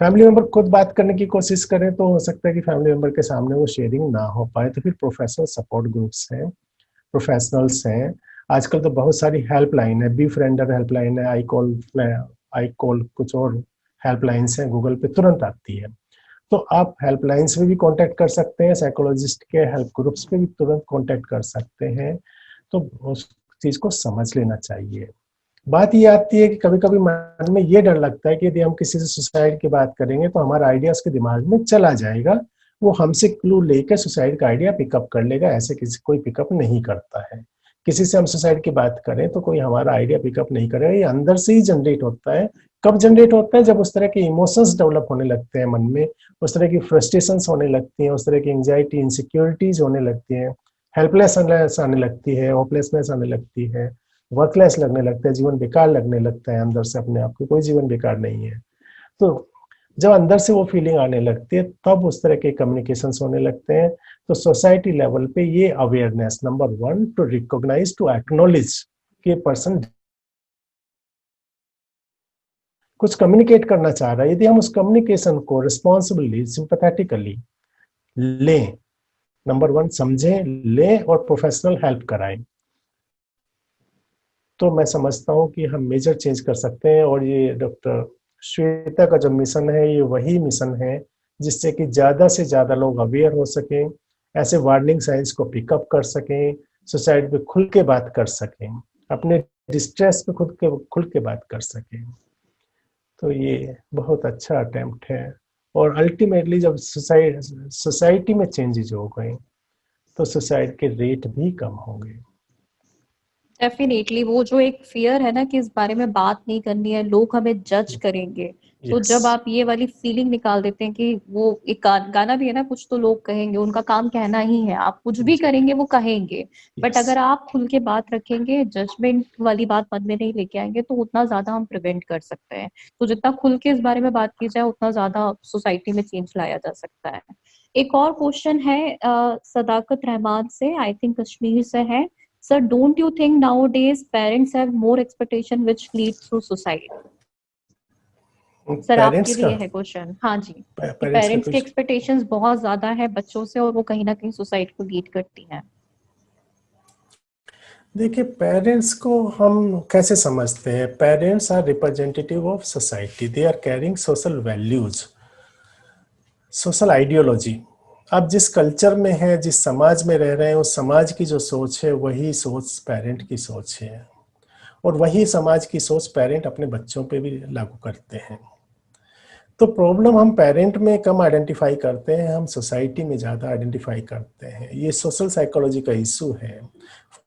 फैमिली मेंबर खुद बात करने की कोशिश करें तो हो सकता है कि फैमिली मेंबर के सामने वो शेयरिंग ना हो पाए, तो फिर प्रोफेशनल सपोर्ट ग्रुप्स हैं, प्रोफेशनल्स हैं। आजकल तो बहुत सारी हेल्पलाइन है, बी फ्रेंडर हेल्पलाइन है, आई कॉल कुछ और हेल्पलाइंस हैं, गूगल पे तुरंत आती है। तो आप हेल्पलाइंस पे भी कांटेक्ट कर सकते हैं, साइकोलॉजिस्ट के हेल्प ग्रुप्स पे भी तुरंत कांटेक्ट कर सकते हैं। तो उस चीज को समझ लेना चाहिए। बात ये आती है कि कभी कभी मन में ये डर लगता है कि यदि हम किसी से सुसाइड की बात करेंगे तो हमारा आइडिया उसके दिमाग में चला जाएगा, वो हमसे क्लू लेकर सुसाइड का आइडिया पिकअप कर लेगा। ऐसे किसी कोई पिकअप नहीं करता है। किसी से हम सुसाइड की बात करें तो कोई हमारा आइडिया पिकअप नहीं करेगा, ये अंदर से ही जनरेट होता है। कब जनरेट होता है? जब उस तरह के इमोशंस डेवलप होने लगते हैं मन में, उस तरह की फ्रस्ट्रेशंस होने लगती हैं, उस तरह की एंजाइटी, इनसिक्योरिटीज होने लगती हैं, हेल्पलेसनेस आने लगती है, होपलेसनेस आने लगती है, वर्थलेस लगने लगता है, जीवन बेकार लगने लगता है अंदर से अपने आप को, कोई जीवन बेकार नहीं है। तो जब अंदर से वो फीलिंग आने लगती है तब उस तरह के कम्युनिकेशंस होने लगते हैं। तो सोसाइटी लेवल पे ये awareness, number 1, to recognise, to acknowledge कि पर्सन कुछ कम्युनिकेट करना चाह रहा है। यदि हम उस कम्युनिकेशन को रिस्पॉन्सिबली, सिंपैथेटिकली लें, नंबर 1 समझें, लें और प्रोफेशनल हेल्प कराएं, तो मैं समझता हूं कि हम मेजर चेंज कर सकते हैं। और ये डॉक्टर श्वेता का जो मिशन है, ये वही मिशन है जिससे कि ज्यादा से ज्यादा लोग अवेयर हो सकें, ऐसे वार्निंग साइंस को पिकअप कर सकें, सुसाइड पे खुल के बात कर सकें, अपने डिस्ट्रेस पे खुल के बात कर सकें। तो ये बहुत अच्छा अटेम्प्ट है। और अल्टीमेटली जब सोसाइटी में चेंजेस हो गए तो सुसाइड के रेट भी कम होंगे। डेफिनेटली वो जो एक फियर है ना कि इस बारे में बात नहीं करनी है, लोग हमें जज करेंगे, तो Yes. जब आप ये वाली फीलिंग निकाल देते हैं कि वो एक गाना भी है ना, कुछ तो लोग कहेंगे, उनका काम कहना ही है, आप कुछ भी करेंगे वो कहेंगे, बट Yes. अगर आप खुल के बात रखेंगे, जजमेंट वाली बात मन में नहीं लेके आएंगे, तो उतना ज्यादा हम प्रिवेंट कर सकते हैं। तो जितना खुल के इस बारे में बात की जाए उतना ज्यादा सोसाइटी में चेंज लाया जा सकता है। एक और क्वेश्चन है सदाकत रहमान से, आई थिंक कश्मीर से है। Sir, don't you think nowadays parents have more expectation which leads to suicide? Sir आपके पेरेंट्स का, लिए है क्वेश्चन। हाँ जी, पेरेंट्स पेरेंट्स का के एक्सपेक्टेशंस बहुत ज्यादा है बच्चों से और वो कहीं ना कहीं सुसाइड को लीड करती हैं। देखिए, पेरेंट्स को हम कैसे समझते हैं? Parents are representative of society, they are caring social values, social ideology. आप जिस कल्चर में है, जिस समाज में रह रहे हैं, उस समाज की जो सोच है वही सोच पेरेंट की सोच है, और वही समाज की सोच पेरेंट अपने बच्चों पे भी लागू करते हैं। तो प्रॉब्लम हम पेरेंट में कम आइडेंटिफाई करते हैं, हम सोसाइटी में ज़्यादा आइडेंटिफाई करते हैं। ये सोशल साइकोलॉजी का इशू है।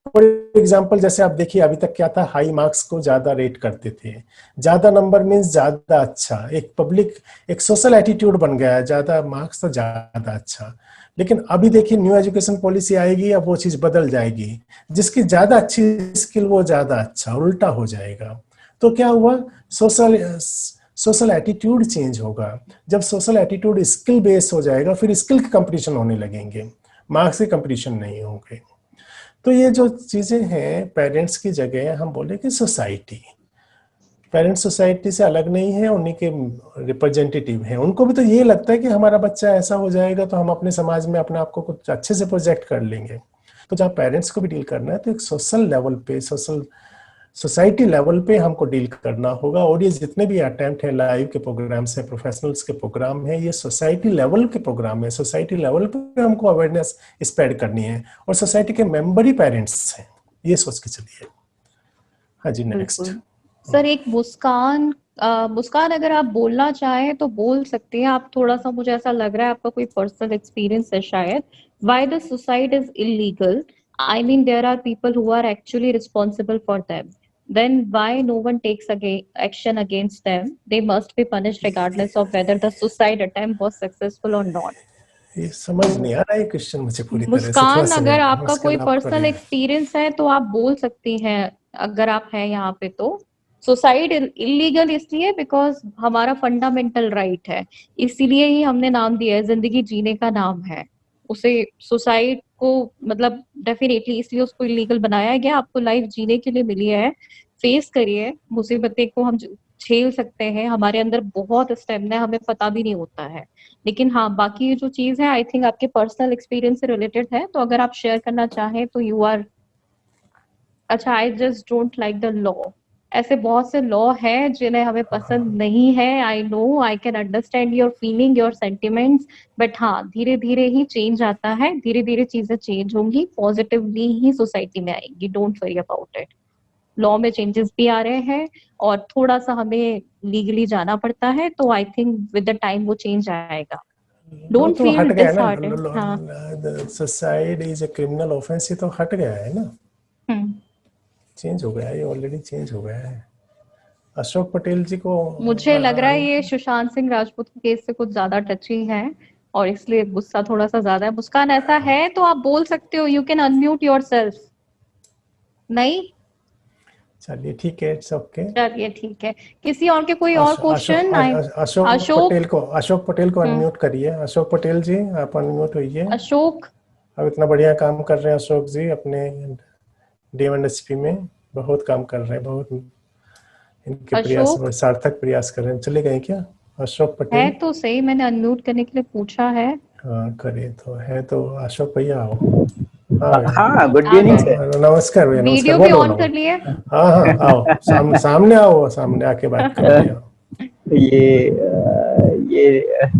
फॉर एग्जाम्पल, जैसे आप देखिए अभी तक क्या था, हाई मार्क्स को ज़्यादा रेट करते थे, ज़्यादा नंबर मीन्स ज़्यादा अच्छा, एक सोशल एटीट्यूड बन गया है, ज़्यादा मार्क्स तो ज़्यादा अच्छा। लेकिन अभी देखिए न्यू एजुकेशन पॉलिसी आएगी, अब वो चीज़ बदल जाएगी, जिसकी ज़्यादा अच्छी स्किल वो ज़्यादा अच्छा, उल्टा हो जाएगा। तो क्या हुआ? सोशल एटीट्यूड चेंज होगा। जब सोशल एटीट्यूड स्किल बेस्ड हो जाएगा, फिर स्किल के कंपटीशन होने लगेंगे, मार्क्स के कंपटीशन नहीं होंगे। तो ये जो चीजें हैं पेरेंट्स की जगह हम बोले कि सोसाइटी, पेरेंट्स सोसाइटी से अलग नहीं है, उन्हीं के रिप्रेजेंटेटिव हैं। उनको भी तो ये लगता है कि हमारा बच्चा ऐसा हो जाएगा तो हम अपने समाज में अपने आप को कुछ अच्छे से प्रोजेक्ट कर लेंगे। तो जहाँ पेरेंट्स को भी डील करना है तो एक सोशल लेवल पे, सोशल सोसाइटी लेवल पे हमको डील करना होगा। और ये जितने भी अटेम्प्ट है लाइव के प्रोग्राम्स है, प्रोफेशनल्स के प्रोग्राम है, ये सोसाइटी लेवल के प्रोग्राम है। सोसाइटी लेवल पे हमको अवेयरनेस स्प्रेड करनी है और सोसाइटी के मेंबर ही पेरेंट्स हैं, ये सोच के चलिए। हाँ जी, नेक्स्ट। बिल्कुल सर। एक मुस्कान अगर आप बोलना चाहें तो बोल सकते हैं आप। थोड़ा सा मुझे ऐसा लग रहा है आपका कोई पर्सनल एक्सपीरियंस है शायद। Why the suicide is illegal? I mean there are people who are actually responsible for them, then why no one takes action against them? They must be punished regardless of whether the suicide attempt was successful or not. ये समझ नहीं आ रहा है question मुझे पूरी तरह से, थोड़ा मुस्कान, सा अगर आपका मुश्किल कोई आप पर्सनल करिए। एक्सपीरियंस है तो आप बोल सकती हैं अगर आप हैं यहाँ पे। तो सुसाइड इलीगल इसलिए बिकॉज हमारा फंडामेंटल राइट है, इसीलिए ही हमने नाम दिया है, जिंदगी जीने का नाम है। उसे सुसाइड को मतलब डेफिनेटली इसलिए उसको इलीगल बनाया गया। आपको लाइफ जीने के लिए मिली है, फेस करिए। मुसीबतें को हम झेल सकते हैं, हमारे अंदर बहुत स्टेमिना है, हमें पता भी नहीं होता है। लेकिन हाँ, बाकी ये जो चीज है आई थिंक आपके पर्सनल एक्सपीरियंस से रिलेटेड है, तो अगर आप शेयर करना चाहें तो यू आर। अच्छा, I just don't like the law. ऐसे बहुत से लॉ हैं जिन्हें हमें पसंद नहीं है। I know, I can understand your feeling, your sentiments, but हाँ, धीरे धीरे ही चेंज आता है, धीरे धीरे चीजें चेंज होंगी, पॉजिटिवली ही सोसाइटी में आएंगी। Don't worry about it. Law में चेंजेस भी आ रहे हैं और थोड़ा सा हमें लीगली जाना पड़ता है, तो I think with the time वो चेंज आएगा। डोंट तो फील हट गया डिसहार्टेंड। हाँ। ना, suicide is a criminal offence, ये तो हट गया है ना, चेंज हो गया है, ये ऑलरेडी चेंज हो गया है। अशोक पटेल जी को मुझे लग रहा है ये सुशांत सिंह राजपूत के केस से कुछ ज्यादा टची है और इसलिए गुस्सा थोड़ा सा ज्यादा है। मुस्कान, ऐसा है तो आप बोल सकते हो, यू कैन अनम्यूट योरसेल्फ। नहीं, चलिए ठीक है, इट्स ओके। चलिए ठीक है। किसी और के कोई और क्वेश्चन? अशोक पटेल को अनम्यूट करिए। अशोक पटेल जी, आप अनम्यूट होइए। अशोक, अब इतना बढ़िया काम कर रहे हैं अशोक जी अपने DMNSP में, बहुत काम कर रहे हैं, बहुत इनके प्रयास अशोक सार्थक प्रयास कर रहे हैं। चले गए क्या अशोक है पटेल? तो सही, मैंने अनम्यूट करने के लिए पूछा है। हाँ करिए, तो है तो अशोक भैया आओ। हाँ हाँ, गुड आ इवनिंग गए। सर। नमस्कार भैया, नमस्कार। वीडियो भी बोलो ऑन कर लिए? हाँ हाँ, आओ सामने आओ, सामने आके बात करिए। ये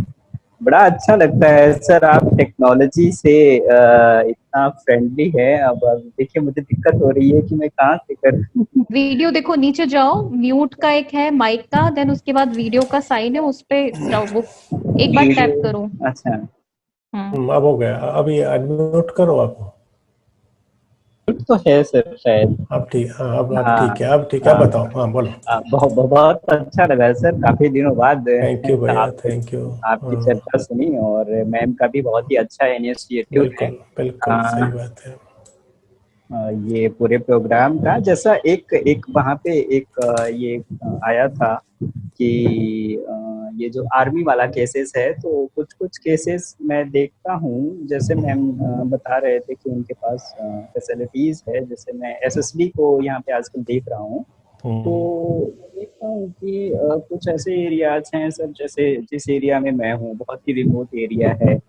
बड़ा अच्छा लगता है सर, आप टेक्नोलॉजी से इतना फ्रेंडली है। अब देखिए मुझे दिक्कत हो रही है कि मैं कहाँ से कर। वीडियो देखो, नीचे जाओ, म्यूट का एक है माइक का, देन उसके बाद वीडियो का साइन है, उस पे जाओ, वो एक बार टैप करो। अच्छा, अब हो गया, अभी अनम्यूट करो आप। तो है सर शायद। अब ठीक, हाँ अब ठीक है, अब ठीक है, हाँ, बताओ। हाँ बोलो। बहुत अच्छा लगा सर, काफी दिनों बाद थैंक यू भैया, थैंक यू। आपकी चर्चा सुनी और मैम का भी बहुत ही अच्छा इनिशिएटिव है। बिल्कुल बिल्कुल सही बात है। ये पूरे प्रोग्राम का जैसा एक वहाँ पे एक ये आया था कि ये जो आर्मी वाला केसेस है, तो कुछ कुछ केसेस मैं देखता हूँ, जैसे मैम बता रहे थे कि उनके पास फैसिलिटीज है। जैसे मैं SSB को यहाँ पे आजकल देख रहा हूँ, तो देखता हूँ कि कुछ ऐसे एरियाज हैं सर, जैसे जिस एरिया में मैं हूँ बहुत ही रिमोट एरिया है।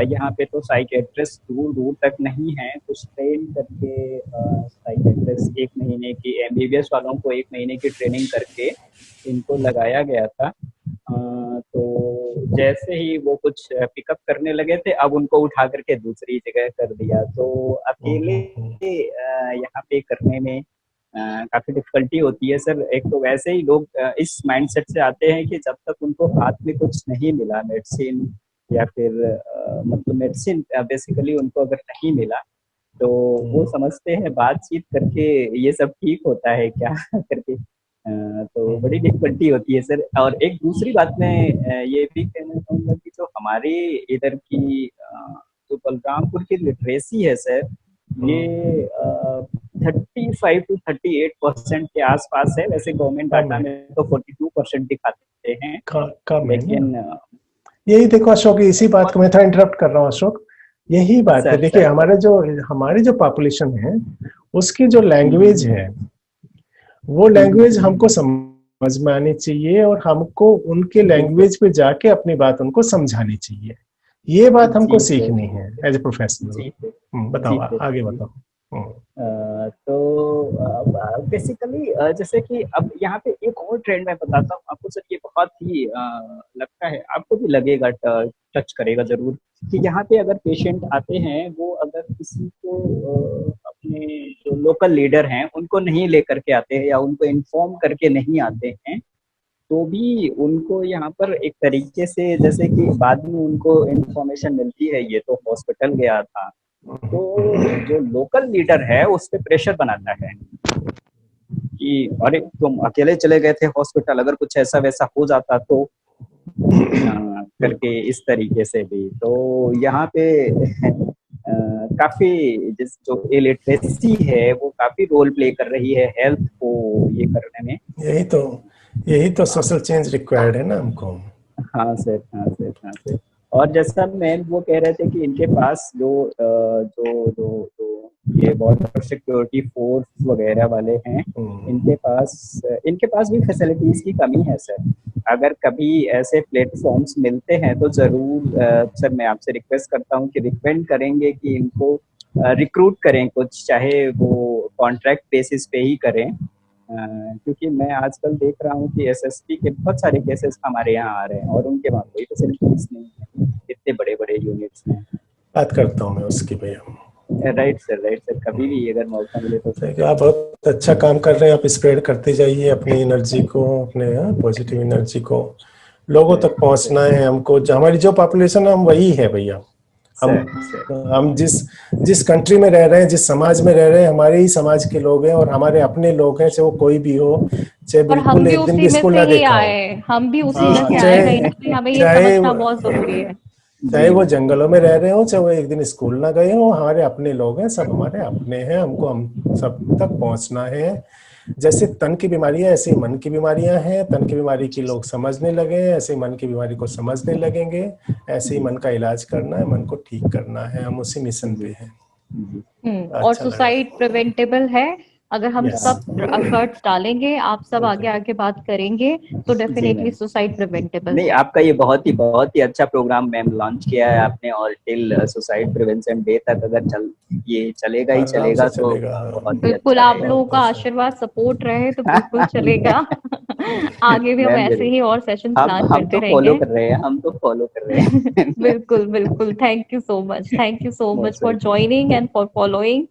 यहाँ पे तो साइकेट्रिस्ट दूर दूर तक नहीं है, कुछ ट्रेन करके साइकेट्रिस्ट 1 महीने की, MBBS वालों को 1 महीने की ट्रेनिंग करके इनको लगाया गया था। तो जैसे ही वो कुछ पिकअप करने लगे थे, अब उनको उठा करके दूसरी जगह कर दिया। तो अकेले यहाँ पे करने में काफी डिफिकल्टी होती है सर। एक तो वैसे ही लोग इस माइंडसेट से आते हैं कि जब तक उनको हाथ में कुछ नहीं मिला, मेडिसिन या फिर मतलब मेडिसिन बेसिकली उनको अगर नहीं मिला, तो वो समझते हैं बातचीत करके ये सब ठीक होता है क्या करके। तो बड़ी डिफिकल्टी होती है सर। और एक दूसरी बात मैं ये भी कहना चाहूँगा कि जो हमारे इधर की जो बलरामपुर की लिटरेसी है सर, ये 35 to 38% के आसपास है। वैसे गवर्नमेंट डाटा में तो 42% दिखाते हैं, कम है, लेकिन यही देखो अशोक, इसी बात को मैं था इंटरप्ट कर रहा हूँ अशोक, यही बात है। सर देखिए सर हमारी जो पॉपुलेशन है उसकी जो लैंग्वेज है वो लैंग्वेज हमको समझ में आनी चाहिए और हमको उनके लैंग्वेज पे जाके अपनी बात उनको समझानी चाहिए। ये बात हमको जी सर, सीखनी है एज ए प्रोफेशनल। जी सर, बताओ जी सर, आगे जी। बताओ। हम्म, तो बेसिकली जैसे कि अब यहाँ पे एक और ट्रेंड मैं बताता हूँ आपको सर, ये बहुत ही लगता है आपको भी लगेगा, टच करेगा जरूर, कि यहाँ पे अगर पेशेंट आते हैं, वो अगर किसी को अपने जो लोकल लीडर हैं उनको नहीं लेकर के आते हैं या उनको इन्फॉर्म करके नहीं आते हैं, तो भी उनको यहाँ पर एक तरीके से, जैसे कि बाद में उनको इन्फॉर्मेशन मिलती है ये तो हॉस्पिटल गया था, तो जो लोकल लीडर है उस पे प्रेशर बनाता है कि अरे तुम अकेले चले गए थे हॉस्पिटल, अगर कुछ ऐसा वैसा हो जाता तो करके इस तरीके से भी। तो यहाँ पे काफी जो इलिटरेसी है वो काफी रोल प्ले कर रही है हेल्थ को ये करने में। यही तो सोशल चेंज रिक्वायर्ड है ना हमको। हाँ सर, हाँ सर, हाँ सर। और जैसा मैम वो कह रहे थे कि इनके पास जो ये बॉर्डर सिक्योरिटी फोर्स वगैरह वाले हैं, इनके पास भी फैसिलिटीज की कमी है सर। अगर कभी ऐसे प्लेटफॉर्म्स मिलते हैं तो जरूर सर मैं आपसे रिक्वेस्ट करता हूँ कि रिकमेंड करेंगे कि इनको रिक्रूट करें कुछ, चाहे वो कॉन्ट्रैक्ट बेसिस पे ही करें, क्योंकि मैं आजकल देख रहा हूँ कि एसएसपी के बहुत सारे केसेस हमारे यहाँ आ रहे हैं और उनके वहाँ कोई फैसिलिटीज नहीं है, इतने बड़े बड़े यूनिट्स हैं। बात करता हूँ मैं उसकी भैया। राइट सर, कभी भी अगर मौका मिले तो सर। आप बहुत अच्छा काम कर रहे हैं, आप स्प्रेड करते जाइए अपनी एनर्जी को, अपने पॉजिटिव एनर्जी को लोगों तक पहुंचना है हमको। हमारी जो पॉपुलेशन है हम वही है भैया। हम जिस कंट्री में रह रहे हैं, जिस समाज में रह रहे हैं, हमारे ही समाज के लोग हैं और हमारे अपने लोग हैं, चाहे वो कोई भी हो, चाहे और हम बिल्कुल भी एक दिन उसी भी में स्कूल से ना ही देखा हो। आए, हम भी उसी में हाँ, से आए, कहीं ना कहीं हमें ये समझना बहुत जरूरी है। चाहे वो जंगलों में रह रहे हो, चाहे वो एक दिन स्कूल ना गए हो, हमारे अपने लोग हैं, सब हमारे अपने हैं। हमको हम सब तक पहुंचना है। जैसे तन की बीमारियां ऐसे ही मन की बीमारियां हैं। तन की बीमारी की लोग समझने लगे, ऐसे ही मन की बीमारी को समझने लगेंगे। ऐसे ही मन का इलाज करना है, मन को ठीक करना है। हम उसी मिशन पे हैं। और अच्छा लगा। सुसाइड प्रिवेंटेबल है। अगर हम यस, सब एफर्ट्स डालेंगे, आप सब आगे आगे बात करेंगे, तो जी डेफिनेटली मैम। सुसाइड प्रिवेंटेबल नहीं, है। आपका ये बहुत ही अच्छा प्रोग्राम मैम लॉन्च किया है आपने, और टिल सुसाइड प्रिवेंशन डे तक अगर ये चलेगा ही आराम से चलेगा तो चलेगा। बहुत ही बिल्कुल, अच्छा आप रहेगा। लोगों का आशीर्वाद सपोर्ट रहे तो बिल्कुल चलेगा। आगे भी हम मैम ऐसे जरूर, ही और सेशन हम प्लान हम करते तो फॉलो रहेंगे। कर रहे हैं, हम तो फॉलो कर रहे हैं। बिल्कुल बिल्कुल, thank you so much, thank you so much most for welcome. Joining and for following.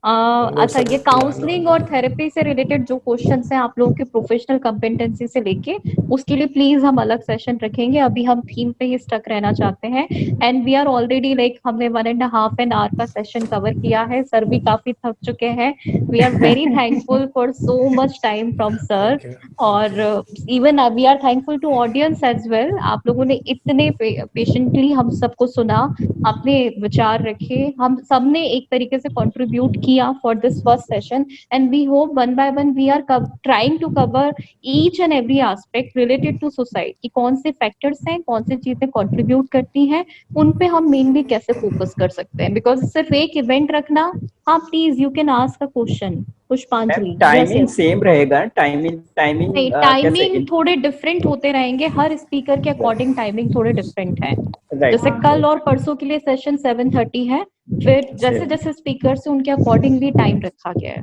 No अच्छा, सर, ये काउंसलिंग और थेरेपी से रिलेटेड जो क्वेश्चंस हैं आप लोगों के प्रोफेशनल कॉम्पिटेंसी से लेके, उसके लिए प्लीज हम अलग सेशन रखेंगे। अभी हम थीम पे ही स्टक रहना चाहते हैं। And we are already like, हमने 1.5 एन आवर का सेशन कवर किया है। सर भी काफी थक चुके हैं। We are very thankful for so much time from sir. Thank you. और even we are thankful to audience as well. आप लोगों ने इतने पेशेंटली हम सबको सुना, अपने विचार रखे, हम सबने एक तरीके से कंट्रीब्यूट किया for this first session. And we hope one by one we are trying to cover each and every aspect related to society, कि कौन से फैक्टर्स हैं, कौन सी चीजें कंट्रीब्यूट करती हैं, उन पे हम मेनली कैसे फोकस कर सकते हैं। बिकॉज सिर्फ एक इवेंट रखना, हाँ please you can ask a question पुष्पांजलि। यस टाइमिंग यस, सेम रहेगा, टाइमिंग नहीं कैसे? टाइमिंग थोड़े डिफरेंट होते रहेंगे, हर स्पीकर के अकॉर्डिंग टाइमिंग थोड़े डिफरेंट है। राइट, जैसे कल और परसों के लिए सेशन 7:30 है, फिर जैसे जैसे स्पीकर से उनके अकॉर्डिंगली टाइम रखा गया है।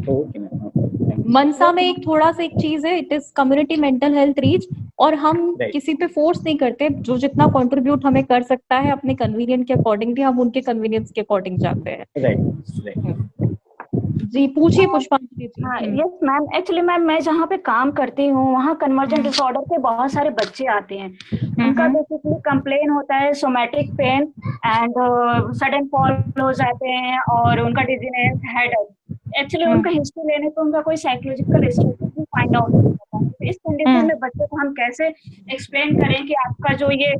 ओके मैम, मनसा में एक थोड़ा सा एक चीज है, it is community mental health reach, और हम राइट, किसी पे फोर्स नहीं करते। जो जितना कंट्रीब्यूट हमें कर सकता है अपने कन्वीनियंट के अकॉर्डिंगली, हम उनके कन्वीनियंस के अकॉर्डिंग जाते हैं। राइट। जी पूछिए पुष्पांजलि जी। हाँ यस मैम, एक्चुअली मैम मैं जहाँ पे काम करती हूँ वहाँ कन्वर्जेंट डिसऑर्डर के बहुत सारे बच्चे आते हैं। उनका बेसिकली कंप्लेन होता है somatic pain and sudden fall हो जाते हैं और उनका डिजीनेस, हेडेक। एक्चुअली उनका हिस्ट्री लेने पे उनका कोई साइकोलॉजिकल स्टेटस भी फाइंड आउट नहीं होता। तो इस कंडीशन में बच्चे को हम कैसे एक्सप्लेन करें कि आपका जो ये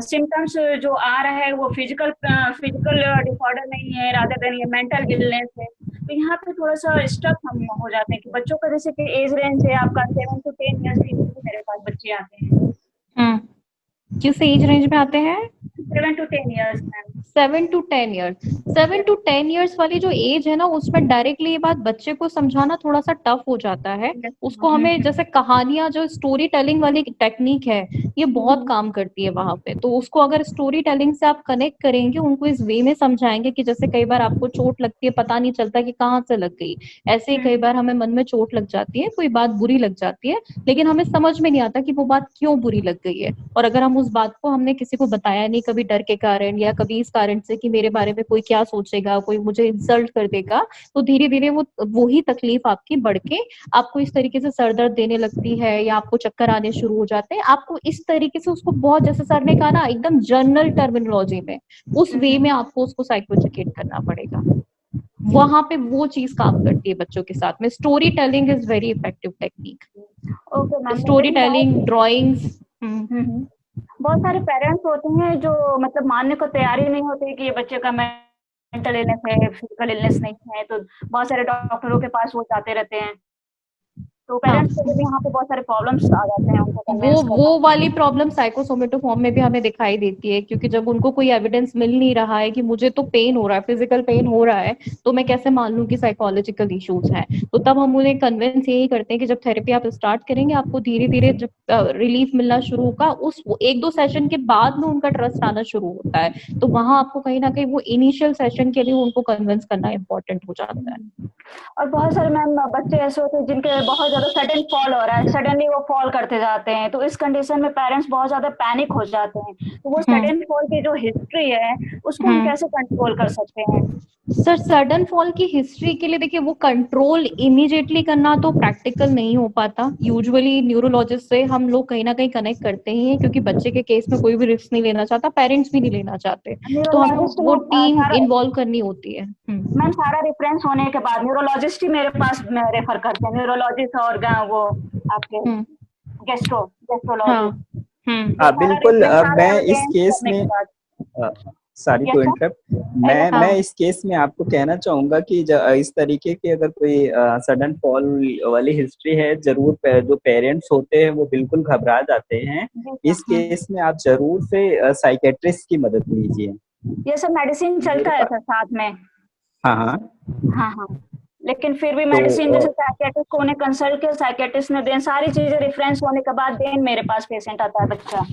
सिम्टम्स जो आ रहा है वो फिजिकल डिसऑर्डर नहीं है, रादर देन ये मेंटल इलनेस है। तो यहाँ पे थोड़ा सा स्टक हम हो जाते हैं कि बच्चों का जैसे कि एज रेंज है आपका 7 to 10 ईयर्स के बीच में मेरे पास बच्चे आते हैं। किस एज रेंज में आते हैं? 7 to 10 years ma'am. 7 to 10 years वाली जो एज है ना, उसमें डायरेक्टली ये बात बच्चे को समझाना थोड़ा सा टफ हो जाता है। उसको हमें जैसे कहानियां, जो स्टोरी टेलिंग वाली टेक्निक है, ये बहुत काम करती है वहां पे। तो उसको अगर स्टोरी टेलिंग से आप कनेक्ट करेंगे, उनको इस वे में समझाएंगे कि जैसे कई बार आपको चोट लगती है, पता नहीं चलता कि कहाँ से लग गई, ऐसे ही कई बार हमें मन में चोट लग जाती है, कोई बात बुरी लग जाती है, लेकिन हमें समझ में नहीं आता कि वो बात क्यों बुरी लग गई है। और अगर हम उस बात को, हमने किसी को बताया नहीं, कभी डर के कारण या कभी इस कारण से कि मेरे बारे में कोई क्या सोचेगा, कोई मुझे इंसल्ट कर देगा, तो धीरे धीरे वो ही तकलीफ आपकी बढ़ के आपको इस तरीके से सर दर्द देने लगती है, या आपको चक्कर आने शुरू हो जाते हैं। आपको इस तरीके से उसको बहुत, जैसे सर ने कहा ना, एकदम जनरल टर्मिनोलॉजी में, उस वे में आपको उसको साइकोएजुकेट करना पड़ेगा। वहां पे वो चीज काम करती है बच्चों के साथ में। Story telling is very effective technique. Okay ma'am, story telling, drawings. बहुत सारे पेरेंट्स होते हैं जो मतलब मानने को तैयार ही नहीं होते कि ये बच्चे का मेंटल इलनेस है, फिजिकल इलनेस नहीं है, तो बहुत सारे डॉक्टरों के पास वो जाते रहते हैं। तो पेरेंट्स को भी यहाँ पे बहुत सारे प्रॉब्लम्स आ जाते हैं उनको कन्विंस करना। वो वाली प्रॉब्लम साइकोसोमेटोफॉर्म में भी हमें दिखाई देती है, क्योंकि जब उनको कोई एविडेंस मिल नहीं रहा है कि मुझे तो पेन हो रहा है, फिजिकल पेन हो रहा है, तो मैं कैसे मान लूं कि साइकोलॉजिकल इश्यूज हैं। तो तब हम उन्हें कन्विंस यही करते हैं कि जब थेरेपी आप स्टार्ट करेंगे, आपको धीरे धीरे जब रिलीफ मिलना शुरू होगा, उस 1-2 सेशन के बाद में उनका ट्रस्ट आना शुरू होता है। तो वहां आपको कहीं ना कहीं वो इनिशियल सेशन के लिए उनको कन्विंस करना इंपॉर्टेंट हो जाता है। और बहुत सारे मैम बच्चे ऐसे होते हैं जिनके बहुत ज्यादा सडन फॉल हो रहा है, सडनली वो फॉल करते जाते हैं, तो इस कंडीशन में पेरेंट्स बहुत ज्यादा पैनिक हो जाते हैं। तो वो सडन फॉल की जो हिस्ट्री है उसको हम कैसे कंट्रोल कर सकते हैं? सर, सडन फॉल की हिस्ट्री के लिए देखिए, वो कंट्रोल इमीडिएटली करना तो प्रैक्टिकल नहीं हो पाता। यूजुअली न्यूरोलॉजिस्ट से हम लोग कहीं ना कहीं कनेक्ट करते ही हैं, क्योंकि बच्चे के केस में कोई भी रिस्क नहीं लेना चाहता, पेरेंट्स भी नहीं लेना चाहते, तो हमें न्यूरोलॉजिस्ट वो में टीम सारा इन्वॉल्व करनी होती है। मैम सारा रेफरेंस होने के बाद न्यूरोलॉजिस्ट ही मेरे पास रेफर करते हैं, न्यूरोलॉजिस्ट और वो आपके गेस्ट्रोलॉजिस्ट। हाँ, बिल्कुल। मैं इस केस करने के में बाद सॉरी टू इंटरप्ट, मैं इस केस में आपको कहना चाहूंगा कि इस तरीके की अगर कोई सडन फॉल वाली हिस्ट्री है, जरूर जो पेरेंट्स होते हैं वो बिल्कुल घबरा जाते हैं। इस केस में आप जरूर से साइकेट्रिस्ट की मदद लीजिए। ये सब मेडिसिन चलता है सर साथ में? हाँ हाँ हाँ हाँ, लेकिन फिर भी मेडिसिन जैसे साइकेट्रिस्ट को उन्हें कंसल्ट किया, साइकेट्रिस्ट ने देन सारी चीजें रेफरेंस होने के बाद देन मेरे पास पेशेंट आता है बच्चा।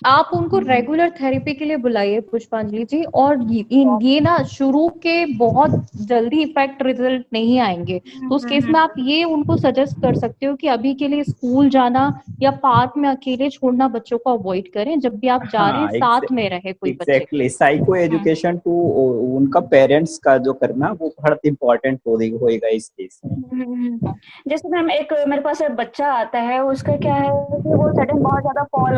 आप उनको रेगुलर थेरेपी के लिए बुलाइए पुष्पांजलि जी। और ये ना शुरू के बहुत जल्दी इफेक्ट रिजल्ट नहीं आएंगे, तो उस केस में आप ये उनको सजेस्ट कर सकते हो कि अभी के लिए स्कूल जाना या पार्क में अकेले छोड़ना बच्चों को अवॉइड करें। जब भी आप जा रहे हैं, साथ में रहे कोई बच्चे। एग्जैक्टली, साइको एजुकेशन टू उनका पेरेंट्स का जो करना वो बहुत इम्पोर्टेंट होएगा इस केस में। जैसे मैम एक मेरे पास एक बच्चा आता है, उसका क्या है कि वो सडन बहुत ज्यादा फॉल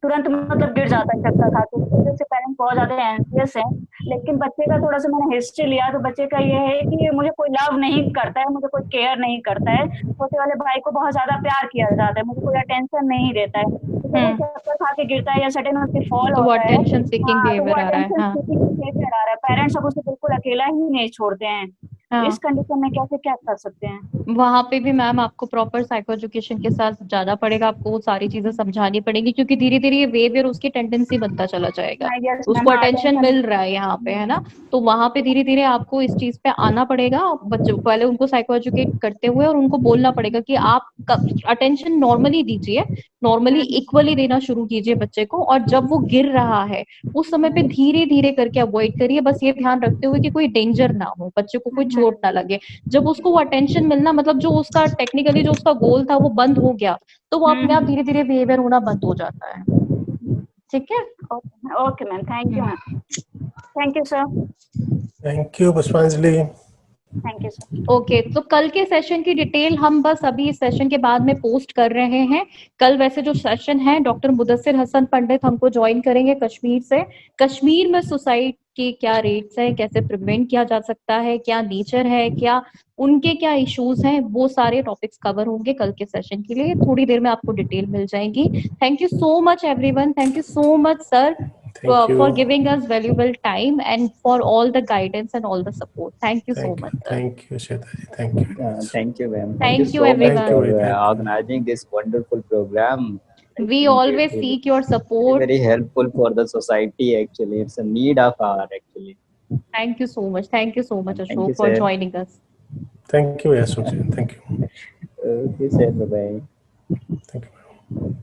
तुरंत मतलब गिर जाता है चक्कर खा के, उसकी वजह से पेरेंट्स बहुत ज्यादा एंशियस है। लेकिन बच्चे का थोड़ा सा मैंने हिस्ट्री लिया तो बच्चे का ये है कि मुझे कोई लव नहीं करता है, मुझे कोई केयर नहीं करता है, छोटे वाले भाई को बहुत ज्यादा प्यार किया जाता है, मुझे कोई अटेंशन नहीं देता है। तो वो चक्कर खा के गिरता है या सडन उसकी फॉल तो वो होता है, अटेंशन सीकिंग बिहेवियर आ रहा है। हाँ, बिहेवियर आ रहा है, पेरेंट्स अब उसे बिल्कुल अकेला ही नहीं छोड़ते हैं। इस कंडीशन में कैसे क्या कर सकते हैं? वहां पे भी मैम आपको प्रॉपर साइको एजुकेशन के साथ जाना पड़ेगा, आपको वो सारी चीजें समझानी पड़ेगी, क्योंकि धीरे धीरे ये बिहेवियर उसकी टेंडेंसी बनता चला जाएगा। उसको अटेंशन मिल रहा है यहाँ पे, है ना, तो वहां पे धीरे धीरे आपको इस चीज पे आना पड़ेगा। बच्चों पहले उनको साइको एजुकेट करते हुए, और उनको बोलना पड़ेगा कि आप अटेंशन नॉर्मली दीजिए, नॉर्मली इक्वली देना शुरू कीजिए बच्चे को, और जब वो गिर रहा है उस समय पे धीरे धीरे करके अवॉइड करिए, बस ये ध्यान रखते हुए कि कोई डेंजर ना हो, बच्चे को कोई चोट ना लगे। जब उसको वो अटेंशन मिलना, मतलब जो उसका टेक्निकली जो उसका गोल था वो बंद हो गया, तो वो अपने आप धीरे धीरे बिहेवियर होना बंद हो जाता है। ठीक है, okay ma'am, thank you ma'am, thank you sir. Thank you Pushpanjali. Thank you sir. Okay, तो कल के सेशन की डिटेल हम बस अभी इस सेशन के बाद में पोस्ट कर रहे हैं। कल वैसे जो सेशन है, डॉक्टर मुदस्सिर हसन पंडित हमको ज्वाइन करेंगे कश्मीर से। कश्मीर में सुसाइड के क्या रेट्स है, कैसे प्रिवेंट किया जा सकता है, क्या नेचर है, क्या उनके क्या इश्यूज हैं, वो सारे टॉपिक्स कवर होंगे कल के सेशन के लिए। थोड़ी देर में आपको डिटेल मिल जाएगी। Thank you so much everyone, thank you so much sir for giving us valuable time and for all the guidance and all the support. Thank you so much, sir. Thank you, Shweta ji. Thank you. Thank you, ma'am. Thank you, so everyone. much for organizing this wonderful program. We always seek your support. Very helpful for the society. Actually, it's a need of our actually. Thank you so much. Thank you so much, Thank you, Ashok, for sir. joining us. Thank you, Ashokji. Thank you. Okay, sir. Bye bye. Thank you.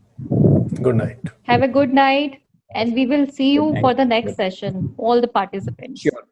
Good night. Have a good night, and we will see Good you night. for the next session, all the participants. Sure.